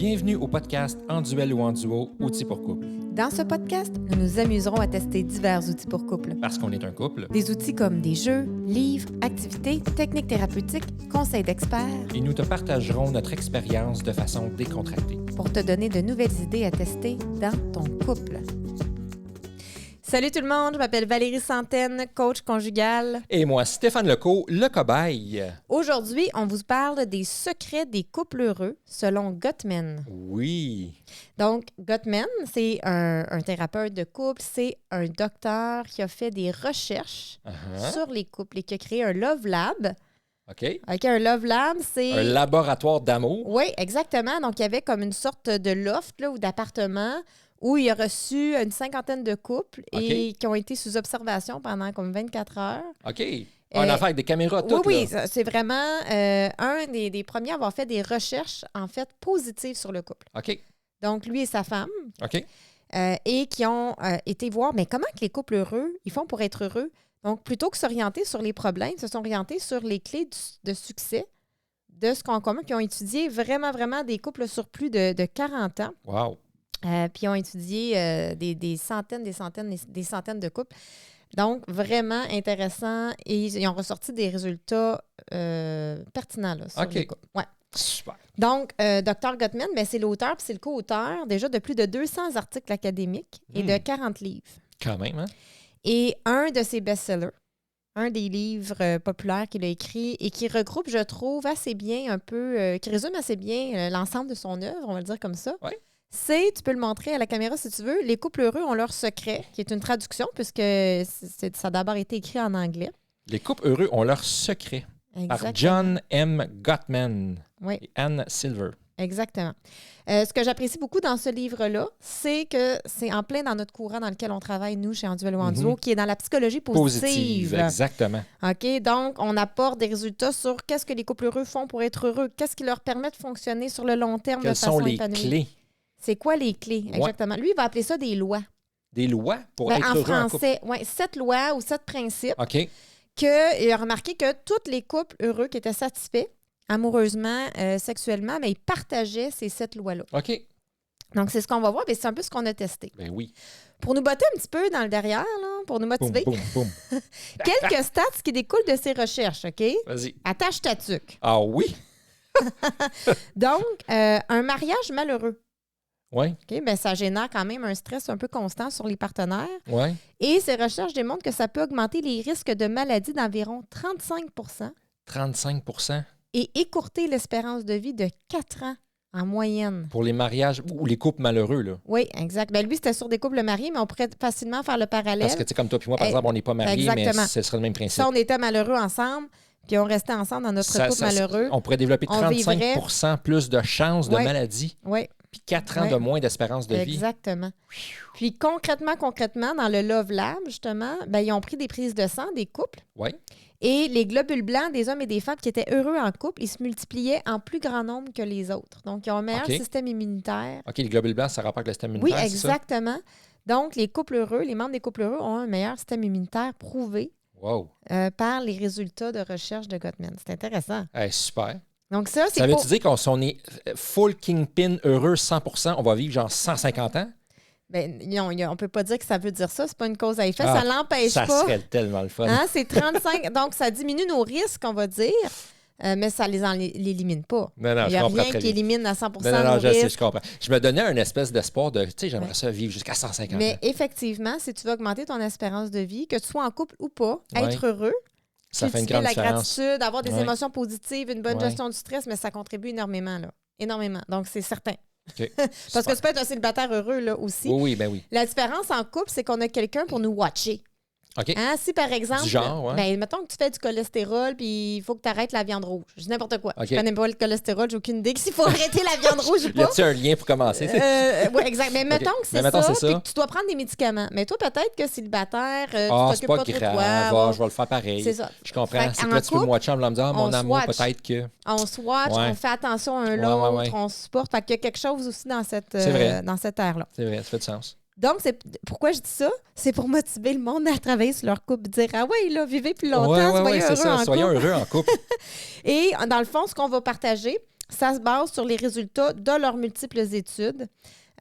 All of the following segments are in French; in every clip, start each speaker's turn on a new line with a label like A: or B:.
A: Bienvenue au podcast En duel ou en duo, outils pour couple.
B: Dans ce podcast, nous nous amuserons à tester divers outils pour couple.
A: Parce qu'on est un couple.
B: Des outils comme des jeux, livres, activités, techniques thérapeutiques, conseils d'experts.
A: Et nous te partagerons notre expérience de façon décontractée.
B: Pour te donner de nouvelles idées à tester dans ton couple. Salut tout le monde, je m'appelle Valérie Santaine, coach conjugal.
A: Et moi, Stéphane Lecault, le cobaye.
B: Aujourd'hui, on vous parle des secrets des couples heureux selon Gottman.
A: Oui.
B: Donc, Gottman, c'est un thérapeute de couple, c'est un docteur qui a fait des recherches sur les couples et qui a créé un Love Lab.
A: OK.
B: OK, un Love Lab, c'est...
A: Un laboratoire d'amour.
B: Oui, exactement. Donc, il y avait comme une sorte de loft là, ou d'appartement où il a reçu une cinquantaine de couples et qui ont été sous observation pendant comme 24 heures.
A: OK. En affaire avec des caméras, tout.
B: Oui,
A: là.
B: c'est vraiment un des premiers à avoir fait des recherches, en fait, positives sur le couple.
A: OK.
B: Donc, lui et sa femme.
A: OK.
B: Et qui ont été voir, mais comment que les couples heureux, ils font pour être heureux? Donc, plutôt que s'orienter sur les problèmes, ils se sont orientés sur les clés de succès de ce qu'ont en commun, qui ont étudié vraiment, vraiment des couples sur plus de 40 ans.
A: Wow.
B: Puis ils ont étudié des centaines de couples. Donc, vraiment intéressant. Et ils ont ressorti des résultats pertinents là, sur les couples. Ouais.
A: Super.
B: Donc, Dr. Gottman, c'est l'auteur puis c'est le co-auteur déjà de plus de 200 articles académiques et de 40 livres.
A: Quand même, hein?
B: Et un de ses best-sellers, un des livres populaires qu'il a écrit et qui regroupe, je trouve, assez bien un peu, qui résume assez bien l'ensemble de son œuvre, on va le dire comme ça.
A: Oui.
B: C'est, tu peux le montrer à la caméra si tu veux, Les couples heureux ont leur secret, qui est une traduction puisque ça a d'abord été écrit en anglais.
A: Les couples heureux ont leur secret.
B: Exactement.
A: Par John M. Gottman et Anne Silver.
B: Exactement. Ce que j'apprécie beaucoup dans ce livre-là, c'est que c'est en plein dans notre courant dans lequel on travaille, nous, chez En duel ou en duo, qui est dans la psychologie positive.
A: Exactement.
B: OK? Donc, on apporte des résultats sur qu'est-ce que les couples heureux font pour être heureux, qu'est-ce qui leur permet de fonctionner sur le long terme de façon épanouie.
A: Quelles sont les clés?
B: C'est quoi les clés? Exactement. Lui, il va appeler ça des lois.
A: Des lois pour être heureux
B: en français, oui. 7 lois ou 7 principes.
A: OK.
B: Il a remarqué que tous les couples heureux qui étaient satisfaits amoureusement, sexuellement, mais ils partageaient ces 7 lois-là.
A: OK.
B: Donc, c'est ce qu'on va voir, mais c'est un peu ce qu'on a testé.
A: Ben oui.
B: Pour nous botter un petit peu dans le derrière, là, pour nous motiver,
A: boum, boum, boum.
B: quelques stats qui découlent de ces recherches, OK?
A: Vas-y.
B: Attache ta tuque.
A: Ah oui?
B: Donc, un mariage malheureux.
A: Oui.
B: OK? Ben, ça génère quand même un stress un peu constant sur les partenaires.
A: Oui.
B: Et ces recherches démontrent que ça peut augmenter les risques de maladie d'environ 35
A: 35
B: et écourter l'espérance de vie de 4 ans en moyenne.
A: pour les mariages ou les couples malheureux, là.
B: Oui, exact. Ben, lui, c'était sur des couples mariés, mais on pourrait facilement faire le parallèle.
A: Parce que, tu sais, comme toi puis moi, par exemple, on n'est pas mariés,
B: exactement.
A: mais ce serait le même principe.
B: Si on était malheureux ensemble, puis on restait ensemble dans notre couple malheureux,
A: on pourrait développer 35 plus de chances de maladie,
B: oui,
A: puis 4 ans de moins d'espérance de vie.
B: exactement. Puis concrètement, dans le Love Lab, justement, ben, ils ont pris des prises de sang des couples.
A: Oui.
B: Et les globules blancs des hommes et des femmes qui étaient heureux en couple, ils se multipliaient en plus grand nombre que les autres. Donc, ils ont un meilleur système immunitaire.
A: OK, les globules blancs, ça rapporte le système
B: Oui,
A: immunitaire,
B: exactement. Donc, les couples heureux, les membres des couples heureux ont un meilleur système immunitaire prouvé par les résultats de recherche de Gottman. C'est intéressant.
A: Super.
B: Donc, ça
A: veut-tu dire qu'on si on est full kingpin heureux 100%, on va vivre genre 150 ans?
B: Ben, on ne peut pas dire que ça veut dire ça. C'est pas une cause à effet. Ça l'empêche pas.
A: Ça serait tellement le fun.
B: Hein? C'est 35. Donc, ça diminue nos risques, on va dire, mais ça les élimine pas.
A: Non,
B: il n'y a rien qui élimine à 100
A: non,
B: nos risques.
A: Je comprends. Je me donnais un espèce d'espoir de, tu sais, j'aimerais ça vivre jusqu'à 150 ans.
B: Mais effectivement, si tu veux augmenter ton espérance de vie, que tu sois en couple ou pas, être heureux,
A: ça fait une grande
B: la
A: différence.
B: gratitude, avoir des émotions positives, une bonne gestion du stress, mais ça contribue énormément, là. Énormément. Donc, c'est certain.
A: Okay.
B: Parce que tu peux être un célibataire heureux là aussi.
A: Oui, ben oui.
B: La différence en couple, c'est qu'on a quelqu'un pour nous watcher.
A: OK.
B: Hein? Si par exemple,
A: du genre,
B: ben, mettons que tu fais du cholestérol puis il faut que tu arrêtes la viande rouge. Je dis n'importe quoi.
A: Okay.
B: Je connais pas le cholestérol, j'ai aucune idée s'il faut arrêter la viande rouge ou pas.
A: Y a-t-il un lien pour commencer?
B: Oui, exact. Mais mettons que c'est ça, puis que tu dois prendre des médicaments. Mais toi, peut-être que célibataire, tu t'occupes pas trop de toi.
A: Je vais le faire pareil.
B: C'est ça.
A: Je comprends. C'est que là, tu peux me watcher en me disant, mon amour, peut-être que...
B: On se watch, on fait attention à un l'autre, on se supporte. Fait qu'il y a quelque chose aussi dans cette ère-là.
A: C'est vrai, ça fait du sens.
B: Donc, pourquoi je dis ça? C'est pour motiver le monde à travailler sur leur couple, dire ah ouais, là, vivez plus longtemps, soyez heureux en couple.
A: Soyons heureux en couple.
B: Et dans le fond, ce qu'on va partager, Ça se base sur les résultats de leurs multiples études.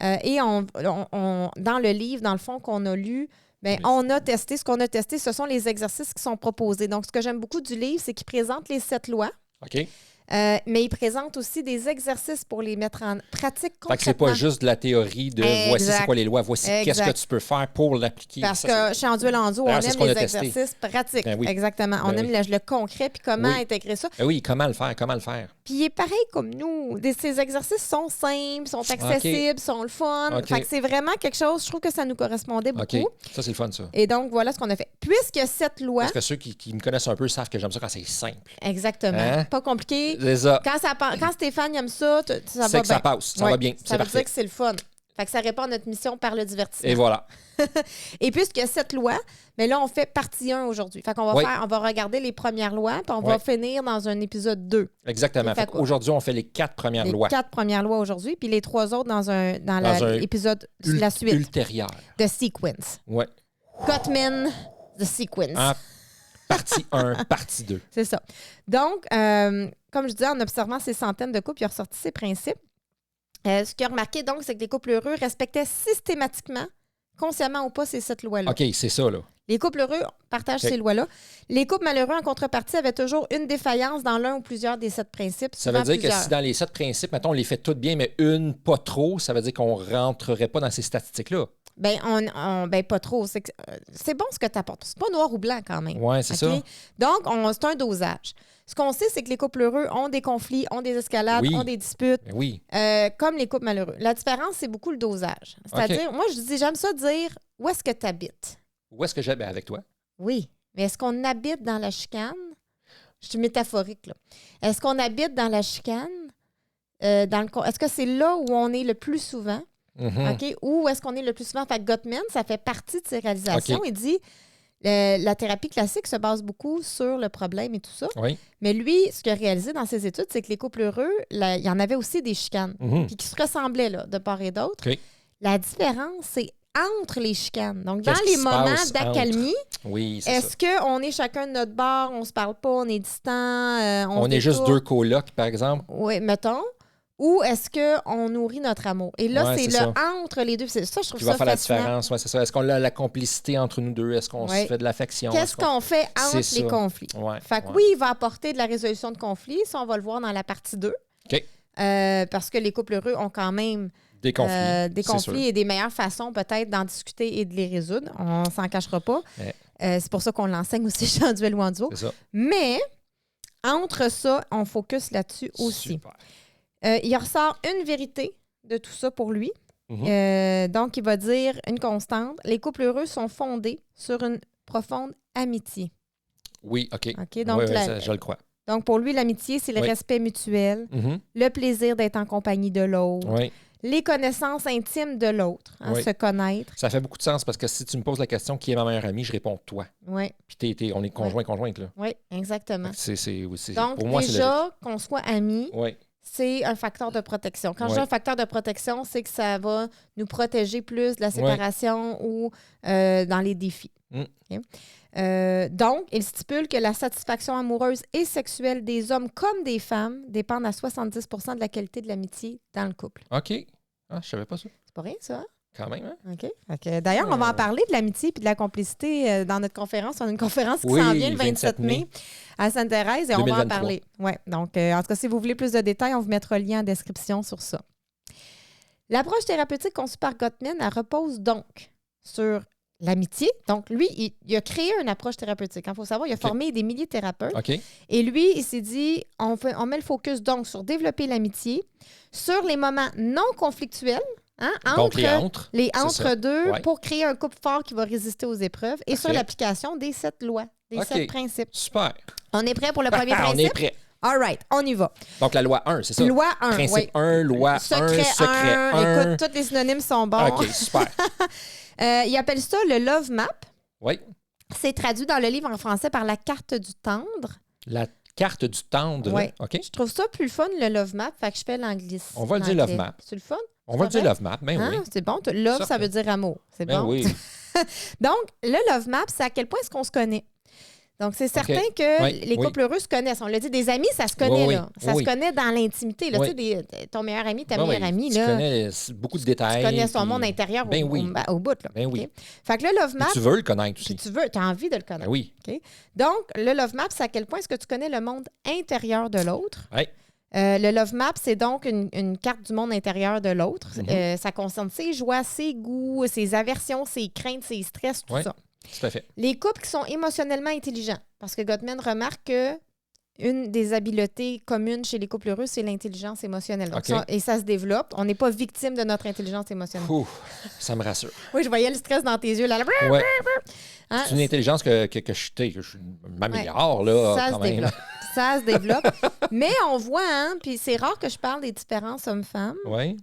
B: Et dans le livre, dans le fond, qu'on a lu, bien, on a testé. Ce qu'on a testé, ce sont les exercices qui sont proposés. Donc, ce que j'aime beaucoup du livre, c'est qu'il présente les 7 lois.
A: OK.
B: Mais il présente aussi des exercices pour les mettre en pratique concrètement.
A: Fait que c'est pas juste de la théorie de voici c'est quoi les lois, voici qu'est-ce que tu peux faire pour l'appliquer.
B: Parce que chez Enduel Enzo, on aime les exercices pratiques.
A: Ben oui.
B: Exactement. On aime le concret, puis comment intégrer ça.
A: Ben oui, comment le faire.
B: Puis il est pareil comme nous. Ces exercices sont simples, sont accessibles, sont le fun. Fait que c'est vraiment quelque chose, je trouve que ça nous correspondait beaucoup.
A: OK. Ça, c'est le fun, ça.
B: Et donc, voilà ce qu'on a fait. Puisque cette loi...
A: Parce que ceux qui me connaissent un peu savent que j'aime ça quand c'est simple.
B: Exactement.
A: Hein?
B: Pas compliqué.
A: C'est ça.
B: Quand Stéphane aime ça, ça va bien.
A: Ça passe, ça va bien.
B: Ça veut dire que c'est le fun. Fait que ça répond à notre mission par le divertissement.
A: Et voilà.
B: Et puisque cette loi, mais là, on fait partie 1 aujourd'hui. Fait qu'on va on va regarder les premières lois, puis on va finir dans un épisode 2.
A: Exactement. Fait qu'aujourd'hui, on fait les 4 premières lois.
B: Les 4 premières lois aujourd'hui, puis les 3 autres dans l'épisode, la suite.
A: Ultérieur.
B: The Sequence.
A: Ouais.
B: Gottman, The Sequence.
A: Partie 1, partie 2.
B: C'est ça. Donc, comme je disais, en observant ces centaines de couples, il a ressorti ses principes. Ce qu'il a remarqué, donc, c'est que les couples heureux respectaient systématiquement, consciemment ou pas, ces 7 lois-là.
A: OK, c'est ça, là.
B: Les couples heureux partagent ces lois-là. Les couples malheureux, en contrepartie, avaient toujours une défaillance dans l'un ou plusieurs des 7 principes.
A: Ça veut dire que si dans les 7 principes, mettons, on les fait toutes bien, mais une pas trop, ça veut dire qu'on ne rentrerait pas dans ces statistiques-là.
B: Ben, pas trop. C'est bon ce que tu apportes. C'est pas noir ou blanc quand même.
A: Oui, c'est ça.
B: Donc, c'est un dosage. Ce qu'on sait, c'est que les couples heureux ont des conflits, ont des escalades, ont des disputes, comme les couples malheureux. La différence, c'est beaucoup le dosage. C'est-à-dire, moi, j'aime ça dire où est-ce que tu habites?
A: Où est-ce que j'habite avec toi?
B: Oui. Mais est-ce qu'on habite dans la chicane? Je suis métaphorique, là. Est-ce qu'on habite dans la chicane? Est-ce que c'est là où on est le plus souvent? OK? Où est-ce qu'on est le plus souvent? Fait que Gottman, ça fait partie de ses réalisations. Il dit la thérapie classique se base beaucoup sur le problème et tout ça.
A: Oui.
B: Mais lui, ce qu'il a réalisé dans ses études, c'est que les couples heureux, il y en avait aussi des chicanes, puis qui se ressemblaient là, de part et d'autre.
A: Okay.
B: La différence, c'est entre les chicanes. Donc, dans les moments d'accalmie, est-ce qu'on est chacun de notre bord, on se parle pas, on est distant,
A: on est juste 2 colocs, par exemple?
B: Oui, mettons. Ou est-ce qu'on nourrit notre amour? Et là, c'est entre les deux. C'est ça, je trouve ça fascinant. Qui va faire la différence,
A: c'est ça. Est-ce qu'on a la complicité entre nous deux? Est-ce qu'on se fait de l'affection?
B: Qu'est-ce qu'on fait entre les conflits? Fait que oui, il va apporter de la résolution de conflits. Ça, on va le voir dans la partie 2.
A: OK.
B: Parce que les couples heureux ont quand même
A: des conflits
B: et des meilleures façons peut-être d'en discuter et de les résoudre. On ne s'en cachera pas. C'est pour ça qu'on l'enseigne aussi chez Enduel ou Enduo. Mais entre ça, on focus là-dessus aussi.
A: Super.
B: Il ressort une vérité de tout ça pour lui. Donc, il va dire une constante. Les couples heureux sont fondés sur une profonde amitié.
A: Oui, OK.
B: Donc,
A: je le crois.
B: Donc, pour lui, l'amitié, c'est le respect mutuel, le plaisir d'être en compagnie de l'autre, les connaissances intimes de l'autre, se connaître.
A: Ça fait beaucoup de sens parce que si tu me poses la question qui est ma meilleure amie, je réponds toi.
B: Oui.
A: Puis on est conjoints, là.
B: Oui, exactement.
A: Donc,
B: pour moi, déjà, qu'on soit amis, c'est un facteur de protection. Quand je dis un facteur de protection, c'est que ça va nous protéger plus de la séparation ou dans les défis. Okay? Donc, il stipule que la satisfaction amoureuse et sexuelle des hommes comme des femmes dépendent à 70 % de la qualité de l'amitié dans le couple.
A: OK. Ah, je savais pas ça.
B: C'est pas rien, ça, hein?
A: Quand même, hein?
B: OK. D'ailleurs, on va en parler de l'amitié et de la complicité dans notre conférence. On a une conférence qui s'en vient le 27 mai à Sainte-Thérèse et 2023. On va en parler. Oui. Donc, en tout cas, si vous voulez plus de détails, on vous mettra le lien en description sur ça. L'approche thérapeutique conçue par Gottman, elle repose donc sur l'amitié. Donc, lui, il a créé une approche thérapeutique. Il faut savoir, il a formé des milliers de thérapeutes. Et lui, il s'est dit, on met le focus donc sur développer l'amitié, sur les moments non conflictuels, les entre-deux pour créer un couple fort qui va résister aux épreuves et sur l'application des 7 lois, des 7 principes.
A: Super.
B: On est prêt pour le premier principe?
A: On est prêt.
B: All right, on y va.
A: Donc, la loi 1, c'est ça?
B: Loi 1,
A: Principe 1, loi 1, secret
B: 1. Écoute, tous les synonymes sont bons.
A: OK, super.
B: Il appelle ça le Love Map.
A: Oui.
B: C'est traduit dans le livre en français par la carte du tendre.
A: La carte du tendre,
B: oui.
A: OK.
B: Je trouve ça plus fun, le Love Map, fait que je fais l'anglicisme.
A: On va le dire Love Map.
B: C'est le fun?
A: On va le dire Love Map, mais oui.
B: C'est bon. Love, ça veut dire amour. C'est bon.
A: Oui.
B: Donc, le Love Map, c'est à quel point est-ce qu'on se connaît. Donc, c'est certain que les couples heureux se connaissent. On l'a dit, des amis, ça se connaît, là. Ça se connaît dans l'intimité. Là. Tu sais, ton meilleur ami, ta meilleure amie, là.
A: Tu connais beaucoup de détails.
B: Tu connais son monde intérieur au bout, là.
A: Ben oui.
B: Fait que le Love Map...
A: tu veux le connaître aussi.
B: Tu as envie de le connaître.
A: Ben oui.
B: Okay? Donc, le Love Map, c'est à quel point est-ce que tu connais le monde intérieur de l'autre?
A: Oui.
B: Le Love Map, c'est donc une carte du monde intérieur de l'autre. Ça concerne ses joies, ses goûts, ses aversions, ses craintes, ses stress, tout ça.
A: Tout à fait.
B: Les couples qui sont émotionnellement intelligents, parce que Gottman remarque que une des habiletés communes chez les couples heureux, c'est l'intelligence émotionnelle. Donc et ça se développe. On n'est pas victime de notre intelligence émotionnelle.
A: Ouh, ça me rassure.
B: Oui, je voyais le stress dans tes yeux. Là.
A: Ouais. Hein? C'est une intelligence que je m'améliore. Là,
B: ça
A: quand
B: se
A: même.
B: développe. Ça se développe. Mais on voit, puis c'est rare que je parle des différences hommes-femmes.
A: Oui.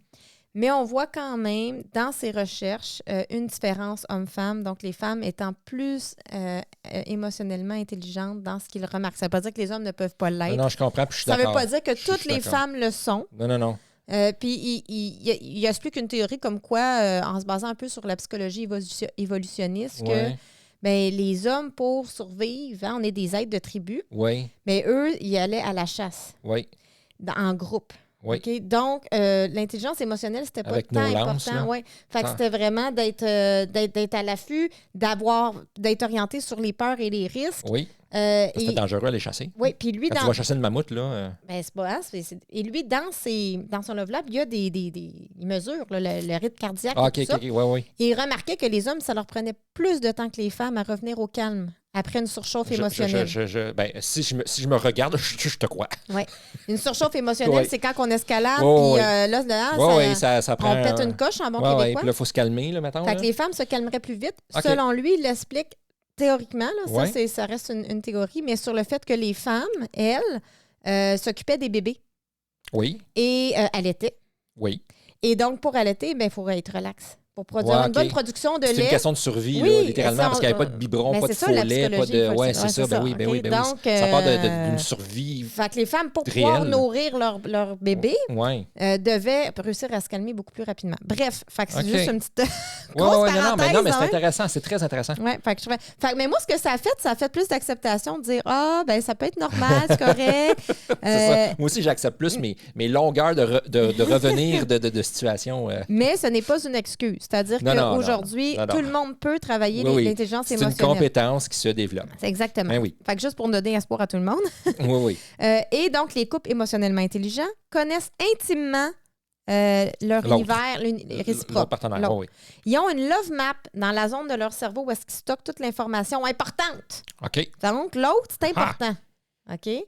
B: Mais on voit quand même, dans ces recherches, une différence homme-femme. Donc, les femmes étant plus émotionnellement intelligentes dans ce qu'ils remarquent. Ça ne veut pas dire que les hommes ne peuvent pas l'être.
A: Non, je comprends, puis je suis d'accord.
B: Ça ne veut pas dire que toutes les femmes le sont.
A: Non.
B: Puis, il explique une théorie comme quoi, en se basant un peu sur la psychologie évolutionniste, que les hommes, pour survivre, on est des êtres de tribu, mais eux, ils allaient à la chasse en groupe.
A: Oui.
B: Okay? Donc, l'intelligence émotionnelle, c'était pas tant important. Fait que c'était vraiment d'être à l'affût, d'être orienté sur les peurs et les risques.
A: Oui. C'était dangereux à les chasser.
B: Oui, puis lui,
A: quand tu vas chasser une mammouth, là...
B: Ben, c'est pas... Et lui, dans son Love Lab, il y a il mesure là, le rythme cardiaque et tout ça.
A: Oui.
B: Et il remarquait que les hommes, ça leur prenait plus de temps que les femmes à revenir au calme après une surchauffe émotionnelle.
A: Si je me regarde, je te crois.
B: Oui. Une surchauffe émotionnelle, c'est quand on escalade,
A: ça prend...
B: on pète une coche en bon québécois.
A: Puis là, il faut se calmer, là, mettons.
B: Fait que les femmes se calmeraient plus vite. Selon lui, il l'explique théoriquement, là, ça reste une théorie, mais sur le fait que les femmes, elles, s'occupaient des bébés.
A: Oui.
B: Et allaitaient.
A: Oui.
B: Et donc, pour allaiter, il faut être relax. Pour produire une bonne production de lait.
A: C'est une question de survie, là, littéralement, parce qu'il n'y avait pas de biberon, pas de faux lait, pas de... Oui, c'est ça. Ben oui. Donc, ça part d'une survie.
B: Fait que les femmes, pour pouvoir nourrir leur bébé, devaient réussir à se calmer beaucoup plus rapidement. Bref, fait que c'est juste une petite grosse parenthèse.
A: Non, mais c'est intéressant, c'est très intéressant.
B: Oui, mais moi, ce que ça a fait plus d'acceptation de dire ça peut être normal, c'est correct.
A: C'est ça. Moi aussi, j'accepte plus mes longueurs de revenir de situation.
B: Mais ce n'est pas une excuse. C'est-à-dire qu'aujourd'hui, tout le monde peut travailler l'intelligence émotionnelle.
A: C'est une compétence qui se développe.
B: Exactement. Fait que juste pour donner espoir à tout le monde.
A: Oui.
B: Et donc, les couples émotionnellement intelligents connaissent intimement leur univers réciproque.
A: Leur partenaire,
B: Ils ont une love map dans la zone de leur cerveau où est-ce qu'ils stockent toute l'information importante.
A: OK.
B: Donc, l'autre, c'est important. OK? Et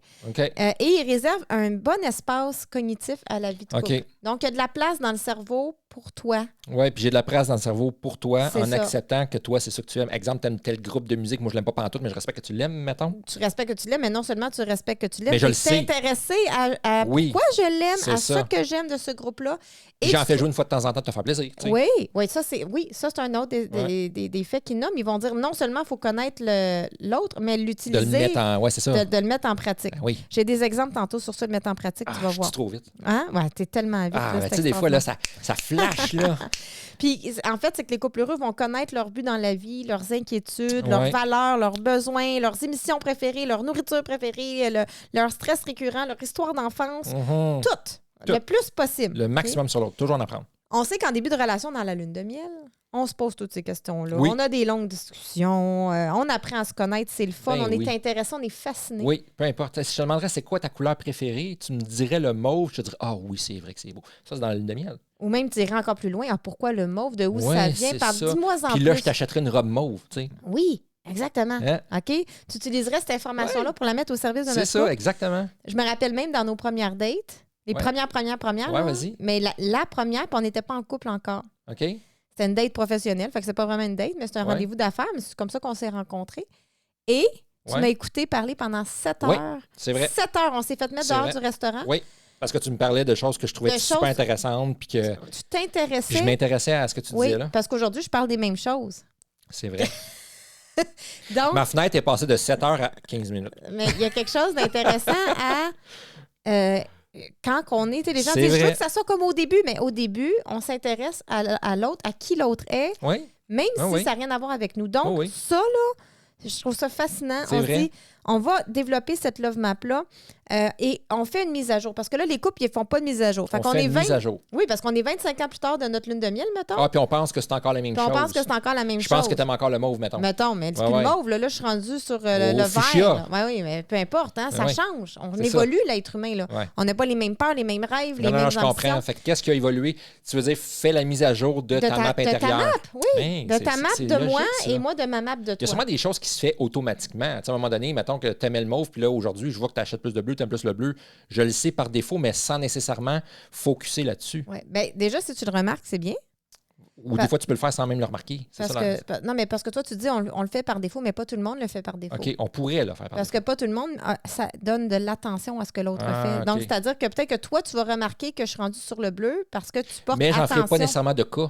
B: ils réservent un bon espace cognitif à la vie de couple. Donc, il y a de la place dans le cerveau pour toi.
A: Oui, puis j'ai de la place dans le cerveau pour toi acceptant que toi, c'est ça que tu aimes. Exemple, tu aimes tel groupe de musique. Moi, je l'aime pas pantoute, mais je respecte que tu l'aimes, mettons.
B: Tu respectes que tu l'aimes, mais non seulement tu respectes que tu l'aimes,
A: mais je le
B: sais. Intéressé à pourquoi je l'aime, à ce que j'aime de ce groupe-là.
A: Et j'en fais jouer une fois de temps en temps de te faire plaisir. Tu sais.
B: Oui, ça, c'est un autre des faits qu'ils nomment. Ils vont dire non seulement il faut connaître l'autre, mais l'utiliser.
A: De le mettre en,
B: de le mettre en pratique.
A: Oui.
B: J'ai des exemples tantôt sur ça de mettre en pratique, tu vas voir.
A: Je suis trop vite.
B: Hein? Ouais, t'es tellement vite.
A: Tu sais, des fois, là, ça flash, là.
B: Puis, en fait, c'est que les couples heureux vont connaître leur but dans la vie, leurs inquiétudes, leurs valeurs, leurs besoins, leurs émissions préférées, leur nourriture préférée, leur stress récurrent, leur histoire d'enfance. Tout. Le plus possible.
A: Le maximum sur l'autre. Toujours en apprendre.
B: On sait qu'en début de relation, dans la lune de miel, on se pose toutes ces questions-là. On a des longues discussions. On apprend à se connaître. C'est le fun. On est intéressé. On est fasciné.
A: Oui, peu importe. Si je te demanderais c'est quoi ta couleur préférée, tu me dirais le mauve. Je te dirais oui, c'est vrai que c'est beau. Ça, c'est dans la lune de miel.
B: Ou même, tu irais encore plus loin. Pourquoi le mauve? De où ça vient? Dis-moi en plus.
A: Puis là, je t'achèterais une robe mauve, tu sais.
B: Oui, exactement. OK? Tu utiliseras cette information-là pour la mettre au service de notre couple.
A: C'est ça, exactement.
B: Je me rappelle même dans nos premières dates, les premières.
A: Ouais, vas-y.
B: Mais la première, puis on n'était pas en couple encore.
A: OK.
B: C'était une date professionnelle, fait que c'est pas vraiment une date, mais c'est un rendez-vous d'affaires, mais c'est comme ça qu'on s'est rencontrés. Et tu m'as écouté parler pendant 7 heures.
A: Oui, c'est vrai.
B: 7 heures, on s'est fait mettre dehors du restaurant.
A: Oui. Parce que tu me parlais de choses que je trouvais super intéressantes. Puis que
B: tu t'intéressais.
A: Je m'intéressais à ce que tu disais là.
B: Parce qu'aujourd'hui, je parle des mêmes choses.
A: C'est vrai.
B: Donc,
A: ma fenêtre est passée de 7 heures à 15 minutes.
B: Mais il y a quelque chose d'intéressant à quand on est intelligent. Je veux que ça soit comme au début, mais au début, on s'intéresse à l'autre, à qui l'autre est, même si ça n'a rien à voir avec nous. Donc, ça, là, Je trouve ça fascinant.
A: C'est
B: On
A: vrai.
B: se dit, on va développer cette love map-là et on fait une mise à jour. Parce que là, les couples, ils ne font pas de mise à jour. Fait qu'on
A: fait
B: est
A: une mise à jour.
B: Oui, parce qu'on est 25 ans plus tard de notre lune de miel, mettons.
A: Ah, puis on pense que c'est encore la même
B: Puis
A: chose.
B: on pense que c'est encore la même chose.
A: Je pense que t'aimes encore le mauve, mettons.
B: Mettons, mais c'est
A: Ouais,
B: plus
A: ouais.
B: le mauve. Là, je suis rendue sur le
A: fuchsia.
B: vert. là. Oui, mais peu importe, hein, ça
A: Ouais.
B: change. On
A: C'est
B: évolue, l'être humain. Là.
A: Ouais.
B: On n'a pas les mêmes peurs, les mêmes rêves, les
A: Non,
B: mêmes
A: non, je
B: ambitions.
A: comprends. Fait que qu'est-ce qui a évolué? Tu veux dire, fais la mise à jour de ta map
B: de ta
A: intérieure.
B: map, oui.
A: Ben,
B: de ta map
A: c'est
B: de moi
A: logique, ça.
B: et moi de ma map de
A: Il y a
B: toi.
A: sûrement des choses qui se font automatiquement. Tu sais, à un moment donné, mettons que tu aimais le mauve, puis là, aujourd'hui, je vois que tu achètes plus de bleu, tu aimes plus le bleu. Je le sais par défaut, mais sans nécessairement focusser là-dessus.
B: Ouais. Ben, déjà, si tu le remarques, c'est bien.
A: Ou des fois, tu peux le faire sans même le remarquer. C'est
B: Parce
A: ça,
B: que, non, mais parce que toi, tu dis on le fait par défaut, mais pas tout le monde le fait par défaut.
A: OK, on pourrait le faire par
B: Parce que pas tout le monde ça donne de l'attention à ce que l'autre
A: Ah,
B: fait. Donc,
A: OK.
B: c'est-à-dire que peut-être que toi, tu vas remarquer que je suis rendue sur le bleu parce que tu portes
A: Mais j'en
B: attention.
A: ferai pas nécessairement de cas.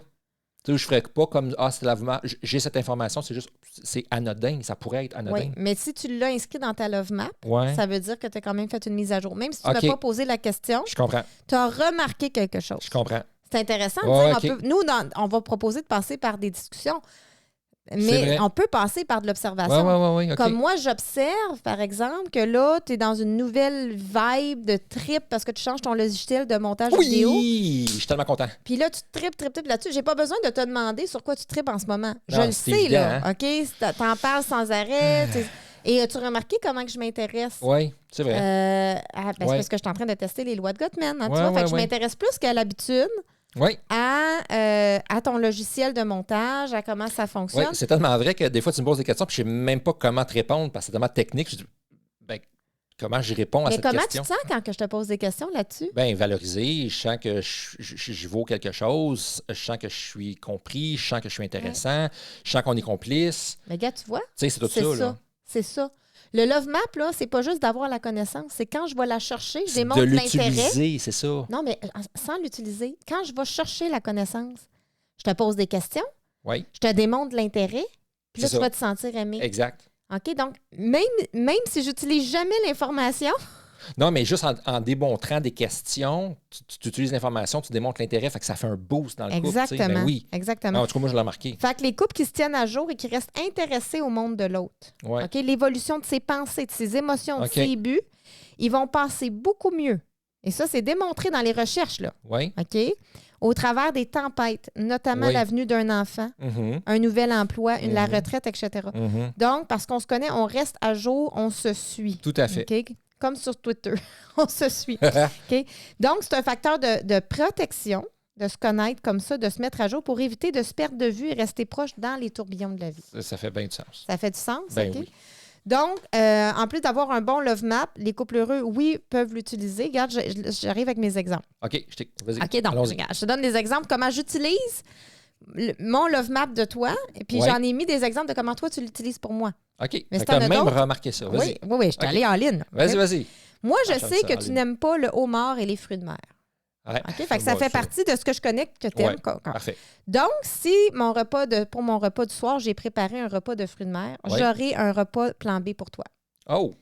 A: Tu sais, je ferais pas comme c'est lavement. J'ai cette information, c'est juste c'est anodin, ça pourrait être anodin.
B: Oui, mais si tu l'as inscrit dans ta love map,
A: Ouais.
B: ça veut dire que tu as quand même fait une mise à jour. Même si tu ne
A: OK.
B: m'as pas posé la question,
A: Je comprends.
B: tu as remarqué quelque chose.
A: Je comprends.
B: C'est intéressant de
A: Ouais,
B: dire,
A: OK.
B: nous, on va proposer de passer par des discussions,
A: C'est
B: mais
A: vrai.
B: on peut passer par de
A: Ouais,
B: l'observation.
A: ouais, OK.
B: Comme moi, j'observe, par exemple, que là, tu es dans une nouvelle vibe de trip parce que tu changes ton logiciel de montage vidéo.
A: Oui, je suis tellement content.
B: Puis là, tu tripes là-dessus. J'ai pas besoin de te demander sur quoi tu tripes en ce moment. Je
A: Non,
B: le
A: c'est
B: sais,
A: évident,
B: là. OK? T'en parles sans arrêt. Et as-tu remarqué comment que je m'intéresse?
A: Oui, c'est vrai.
B: Ben, c'est
A: Ouais.
B: parce que je suis en train de tester les lois de Gottman. Hein, tu
A: Ouais,
B: vois? Fait
A: ouais,
B: que je
A: ouais.
B: m'intéresse plus qu'à l'habitude
A: Oui.
B: à ton logiciel de montage, à comment ça
A: Oui,
B: fonctionne.
A: c'est tellement vrai que des fois, tu me poses des questions puis je sais même pas comment te répondre parce que c'est tellement technique. Je dis, ben, comment j'y réponds à
B: Mais
A: cette
B: comment
A: question?
B: tu te sens quand que je te pose des questions là-dessus?
A: Bien, valoriser, je sens que je vaux quelque chose, je sens que je suis compris, je sens que je suis intéressant, je sens qu'on est complice.
B: Mais gars, tu vois?
A: Tu sais, c'est tout
B: C'est
A: ça,
B: ça.
A: là.
B: C'est ça. Le love map, là, c'est pas juste d'avoir la connaissance. C'est quand je vais la chercher, je
A: C'est
B: démontre
A: de
B: l'intérêt.
A: l'utiliser, c'est ça.
B: Non, mais sans l'utiliser, quand je vais chercher la connaissance, je te pose des questions,
A: Oui,
B: je te démontre l'intérêt, puis là,
A: C'est
B: tu
A: ça.
B: vas te sentir aimé.
A: exact.
B: OK? Donc, même si j'utilise jamais l'information,
A: Non, mais juste en démontrant des questions, tu utilises l'information, tu démontres l'intérêt, fait que ça fait un boost dans le couple. Tu sais.
B: exactement.
A: Ben oui.
B: Exactement.
A: En tout cas, moi, je l'ai remarqué.
B: Fait que les couples qui se tiennent à jour et qui restent intéressés au monde de l'autre,
A: Ouais.
B: OK? L'évolution de ses pensées, de ses émotions, de
A: OK.
B: ses buts, ils vont passer beaucoup mieux. Et ça, c'est démontré dans les recherches, là.
A: Oui.
B: OK? Au travers des tempêtes, notamment
A: Oui.
B: la venue d'un enfant,
A: Mhm.
B: un nouvel emploi, la
A: Mhm.
B: retraite, etc.
A: Mhm.
B: Donc, parce qu'on se connaît, on reste à jour, on se suit.
A: Tout à fait.
B: OK? Comme sur Twitter, on se suit. OK? Donc, c'est un facteur de protection, de se connaître comme ça, de se mettre à jour pour éviter de se perdre de vue et rester proche dans les tourbillons de la vie.
A: Ça fait bien du sens.
B: Ça fait du sens?
A: Ben
B: OK?
A: oui.
B: Donc, en plus d'avoir un bon love map, les couples heureux, oui, peuvent l'utiliser. Regarde, j'arrive avec mes exemples.
A: OK, vas-y.
B: OK, donc,
A: Allons-y.
B: regarde, je te donne des exemples comment j'utilise mon love map de toi, et puis
A: Ouais.
B: j'en ai mis des exemples de comment toi, tu l'utilises pour moi.
A: OK.
B: Mais
A: Fait
B: si
A: que t'as
B: t'en as
A: même
B: d'autres-
A: remarqué ça. Vas-y.
B: Oui, je suis
A: OK.
B: allée en ligne.
A: Vas-y,
B: OK?
A: vas-y.
B: Moi, je
A: Ah, j'aime
B: sais
A: ça,
B: que
A: en
B: tu
A: ligne.
B: n'aimes pas le homard et les fruits de mer.
A: Ouais.
B: OK? Fait que ça
A: Bon,
B: fait partie de ce que je connais que tu aimes.
A: Ouais. Parfait.
B: Donc, si pour mon repas du soir, j'ai préparé un repas de fruits de mer,
A: Ouais.
B: j'aurai un repas plan B pour toi.
A: Oh,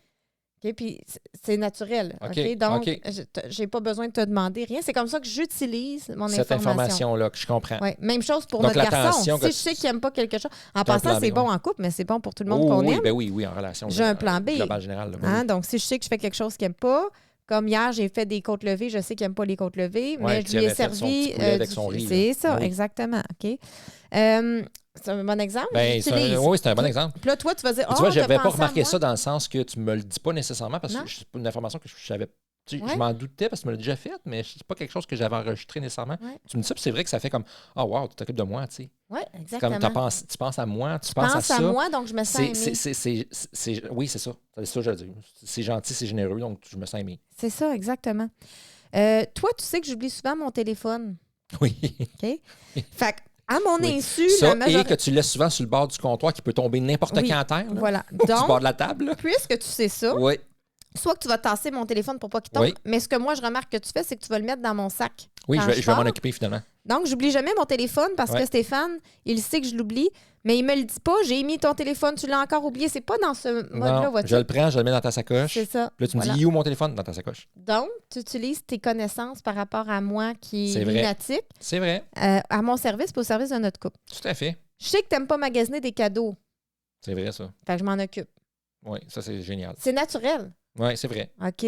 B: OK? Puis c'est naturel.
A: OK,
B: OK? Donc,
A: OK.
B: j'ai pas besoin de te demander rien. C'est comme ça que j'utilise mon
A: cette information-là que je comprends.
B: Ouais. Même chose pour
A: Donc,
B: notre garçon.
A: l'attention que
B: Si je sais qu'il n'aime pas quelque chose. En
A: T'as un
B: passant,
A: plan B,
B: c'est bon
A: ouais.
B: en couple, mais c'est bon pour tout le monde
A: Oh,
B: qu'on
A: oui,
B: aime.
A: ben oui, en relation.
B: J'ai un plan B.
A: Global général. là, ben
B: Hein?
A: oui.
B: Donc, si je sais que je fais quelque chose qu'il n'aime pas, comme hier, j'ai fait des côtes levées, je sais qu'il n'aime pas les côtes levées,
A: Ouais,
B: mais
A: tu
B: je lui ai
A: avais fait son
B: servi.
A: petit poulet avec son riz, là.
B: C'est ça,
A: Oui.
B: exactement. OK. C'est un bon exemple.
A: Ben,
B: J'utilise.
A: oui, c'est un bon exemple.
B: Puis là, toi, tu vas dire,
A: Mais tu vois,
B: oh,
A: je
B: t'as
A: n'avais pas
B: pensé à
A: remarqué
B: moi.
A: ça dans le sens que tu me le dis pas nécessairement parce
B: Non.
A: que c'est pas une information que je savais. Tu sais,
B: Ouais.
A: Je m'en doutais parce que tu me l'as déjà fait, mais c'est pas quelque chose que j'avais enregistré nécessairement.
B: Ouais.
A: Tu me dis ça, puis c'est vrai que ça fait comme oh wow, tu t'occupes de moi, tu sais.
B: Oui,
A: C'est comme
B: exactement.
A: tu penses à moi, tu penses à
B: Pense
A: ça.
B: à moi, donc je me sens
A: Oui, c'est ça. C'est ça que je veux dire. C'est gentil, c'est généreux, donc je me sens aimé.
B: C'est ça, exactement. Toi, tu sais que j'oublie souvent mon téléphone.
A: Oui.
B: OK? Fait que, à mon
A: Oui.
B: insu,
A: Ça,
B: la
A: et
B: majorité...
A: que tu laisses souvent sur le bord du comptoir qui peut tomber n'importe
B: Oui,
A: quand à terre. Là.
B: Voilà.
A: Ou sur le bord
B: Donc,
A: de la table. là.
B: puisque tu sais ça,
A: Oui.
B: soit que tu vas tasser mon téléphone pour pas qu'il tombe,
A: Oui.
B: mais ce que moi, je remarque que tu fais, c'est que tu vas le mettre dans mon sac.
A: Oui,
B: quand
A: je vais
B: pars.
A: m'en occuper finalement.
B: Donc, j'oublie jamais mon téléphone parce
A: Ouais.
B: que Stéphane, il sait que je l'oublie, mais il me le dit pas. J'ai mis ton téléphone, tu l'as encore oublié. C'est pas dans ce mode-là,
A: Non,
B: vois-tu?
A: je le prends, je le mets dans ta sacoche.
B: C'est ça.
A: Puis là, tu me
B: Voilà.
A: dis, il est où mon téléphone? Dans ta sacoche.
B: Donc, tu utilises tes connaissances par rapport à moi qui
A: C'est
B: est
A: vrai.
B: lunatique
A: C'est vrai.
B: à mon service puis au service de notre couple.
A: Tout à fait.
B: Je sais que tu n'aimes pas magasiner des cadeaux.
A: C'est vrai, ça.
B: Fait que je m'en occupe.
A: Oui, ça, c'est génial.
B: C'est naturel.
A: Oui, c'est vrai.
B: OK?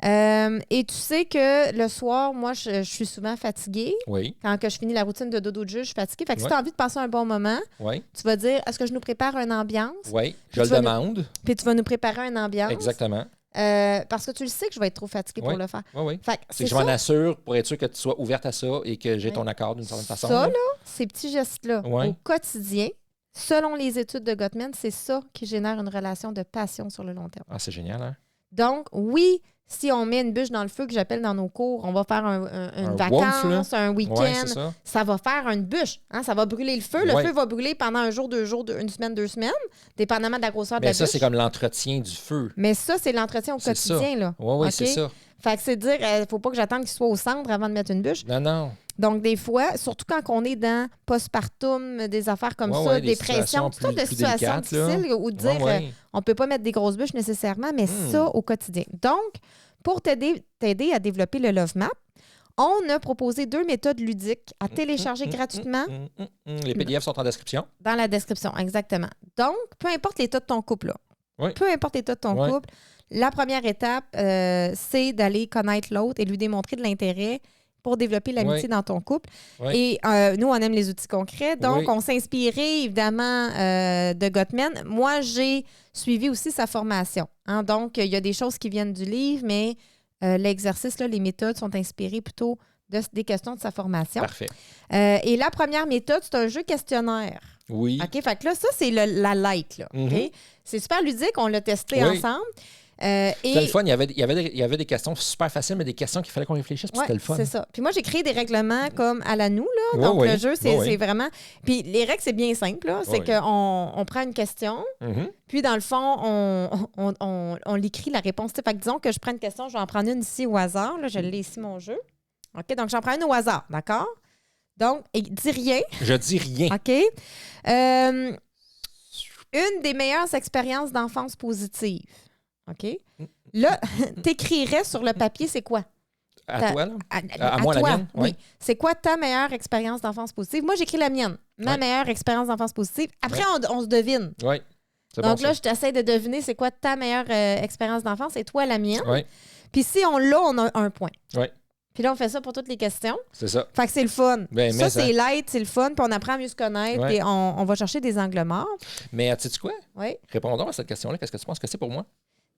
B: Et tu sais que le soir, moi, je suis souvent fatiguée.
A: Oui,
B: Quand que je finis la routine de dodo de jeu, je suis fatiguée. Fait que si
A: Ouais.
B: tu as envie de passer un bon moment,
A: oui,
B: tu vas dire, est-ce que je nous prépare une ambiance?
A: oui. Je
B: tu
A: le
B: vas nous-
A: demande.
B: Puis tu vas nous préparer une ambiance.
A: Exactement.
B: Parce que tu le sais que je vais être trop fatiguée pour
A: Oui.
B: le faire.
A: Oui, oui.
B: Fait que
A: C'est
B: c'est
A: que je
B: ça,
A: m'en assure pour être sûr que tu sois ouverte à ça et que j'ai
B: Oui.
A: ton accord d'une certaine façon.
B: ça, là, ces petits gestes-là,
A: Ouais.
B: au quotidien, selon les études de Gottman, c'est ça qui génère une relation de passion sur le long terme.
A: Ah, c'est génial, hein?
B: Donc, oui, si on met une bûche dans le feu que j'appelle dans nos cours, on va faire une
A: Un
B: vacance,
A: womf, là.
B: un
A: Oui,
B: week-end,
A: c'est ça.
B: ça va faire une bûche. Hein? Ça va brûler le feu. Le
A: Ouais.
B: feu va brûler pendant un jour, 2 jours, une semaine, 2 semaines, dépendamment de la grosseur de
A: Mais
B: la
A: ça,
B: bûche.
A: c'est comme l'entretien du feu.
B: Mais ça, c'est l'entretien au
A: C'est
B: quotidien. Là.
A: Oui, oui,
B: OK?
A: c'est ça.
B: Fait que c'est dire, faut pas que j'attende qu'il soit au centre avant de mettre une bûche.
A: Non, non.
B: Donc, des fois, surtout quand on est dans postpartum, des affaires comme
A: Ouais,
B: ça,
A: ouais, des
B: dépression,
A: situations
B: toutes sortes de
A: plus
B: situations
A: délicates, là.
B: difficiles ou de dire,
A: Ouais, ouais.
B: on peut pas mettre des grosses bûches nécessairement, mais ça au quotidien. Donc, pour t'aider à développer le Love Map, on a proposé 2 méthodes ludiques à télécharger gratuitement
A: Les PDF sont en description.
B: dans la description. Exactement. Donc, peu importe l'état de ton couple, là.
A: Oui.
B: Peu importe l'état de ton
A: Ouais.
B: couple, la première étape, c'est d'aller connaître l'autre et lui démontrer de l'intérêt pour développer l'amitié
A: Oui.
B: dans ton couple.
A: Oui.
B: Et nous, on aime les outils concrets. Donc,
A: Oui.
B: on s'est inspiré, évidemment, de Gottman. Moi, j'ai suivi aussi sa formation. Hein. Donc, il y a des choses qui viennent du livre, mais l'exercice, là, les méthodes sont inspirées plutôt des questions de sa formation.
A: Parfait.
B: Et la première méthode, c'est un jeu questionnaire.
A: Oui.
B: OK? Fait que là, ça, c'est la light. Là, OK?
A: Mhm.
B: C'est super ludique. On l'a testé
A: Oui.
B: ensemble.
A: C'était le fun. Il y avait des questions super faciles, mais des questions qu'il fallait qu'on réfléchisse, puis
B: Ouais,
A: c'était le fun.
B: c'est ça. Puis moi, j'ai créé des règlements comme à la nous, là.
A: Ouais,
B: Donc,
A: ouais.
B: le jeu, c'est
A: Ouais, ouais.
B: vraiment... Puis les règles, c'est bien simple, là. C'est
A: Ouais.
B: qu'on prend une question,
A: Mhm.
B: puis dans le fond, on l'écrit la réponse. Fait que disons que je prends une question, je vais en prendre une ici au hasard. Là, je l'ai ici, mon jeu. OK? Donc, j'en prends une au hasard, d'accord? Donc, dis rien.
A: Je dis rien.
B: OK? Une des meilleures expériences d'enfance positive. OK? Là, t'écrirais sur le papier, c'est quoi?
A: À toi, là?
B: À
A: moi, la
B: toi,
A: mienne?
B: oui.
A: Ouais.
B: C'est quoi ta meilleure expérience d'enfance positive? Moi, j'écris la mienne. Ma
A: Ouais.
B: meilleure expérience d'enfance positive. Après,
A: Ouais.
B: on se devine.
A: Oui. C'est
B: Donc
A: bon,
B: là,
A: ça.
B: je t'essaie de deviner c'est quoi ta meilleure expérience d'enfance et toi, la mienne.
A: Oui,
B: Puis si on l'a, on a un point.
A: oui,
B: Puis là, on fait ça pour toutes les questions.
A: c'est ça.
B: Fait que c'est le fun.
A: Ben,
B: ça,
A: mais
B: c'est light, c'est le fun. Puis on apprend à mieux se connaître.
A: Ouais.
B: Et on va chercher des angles morts.
A: Mais sais-tu quoi?
B: Oui.
A: Répondons à cette question-là. Qu'est-ce que tu penses que c'est pour moi?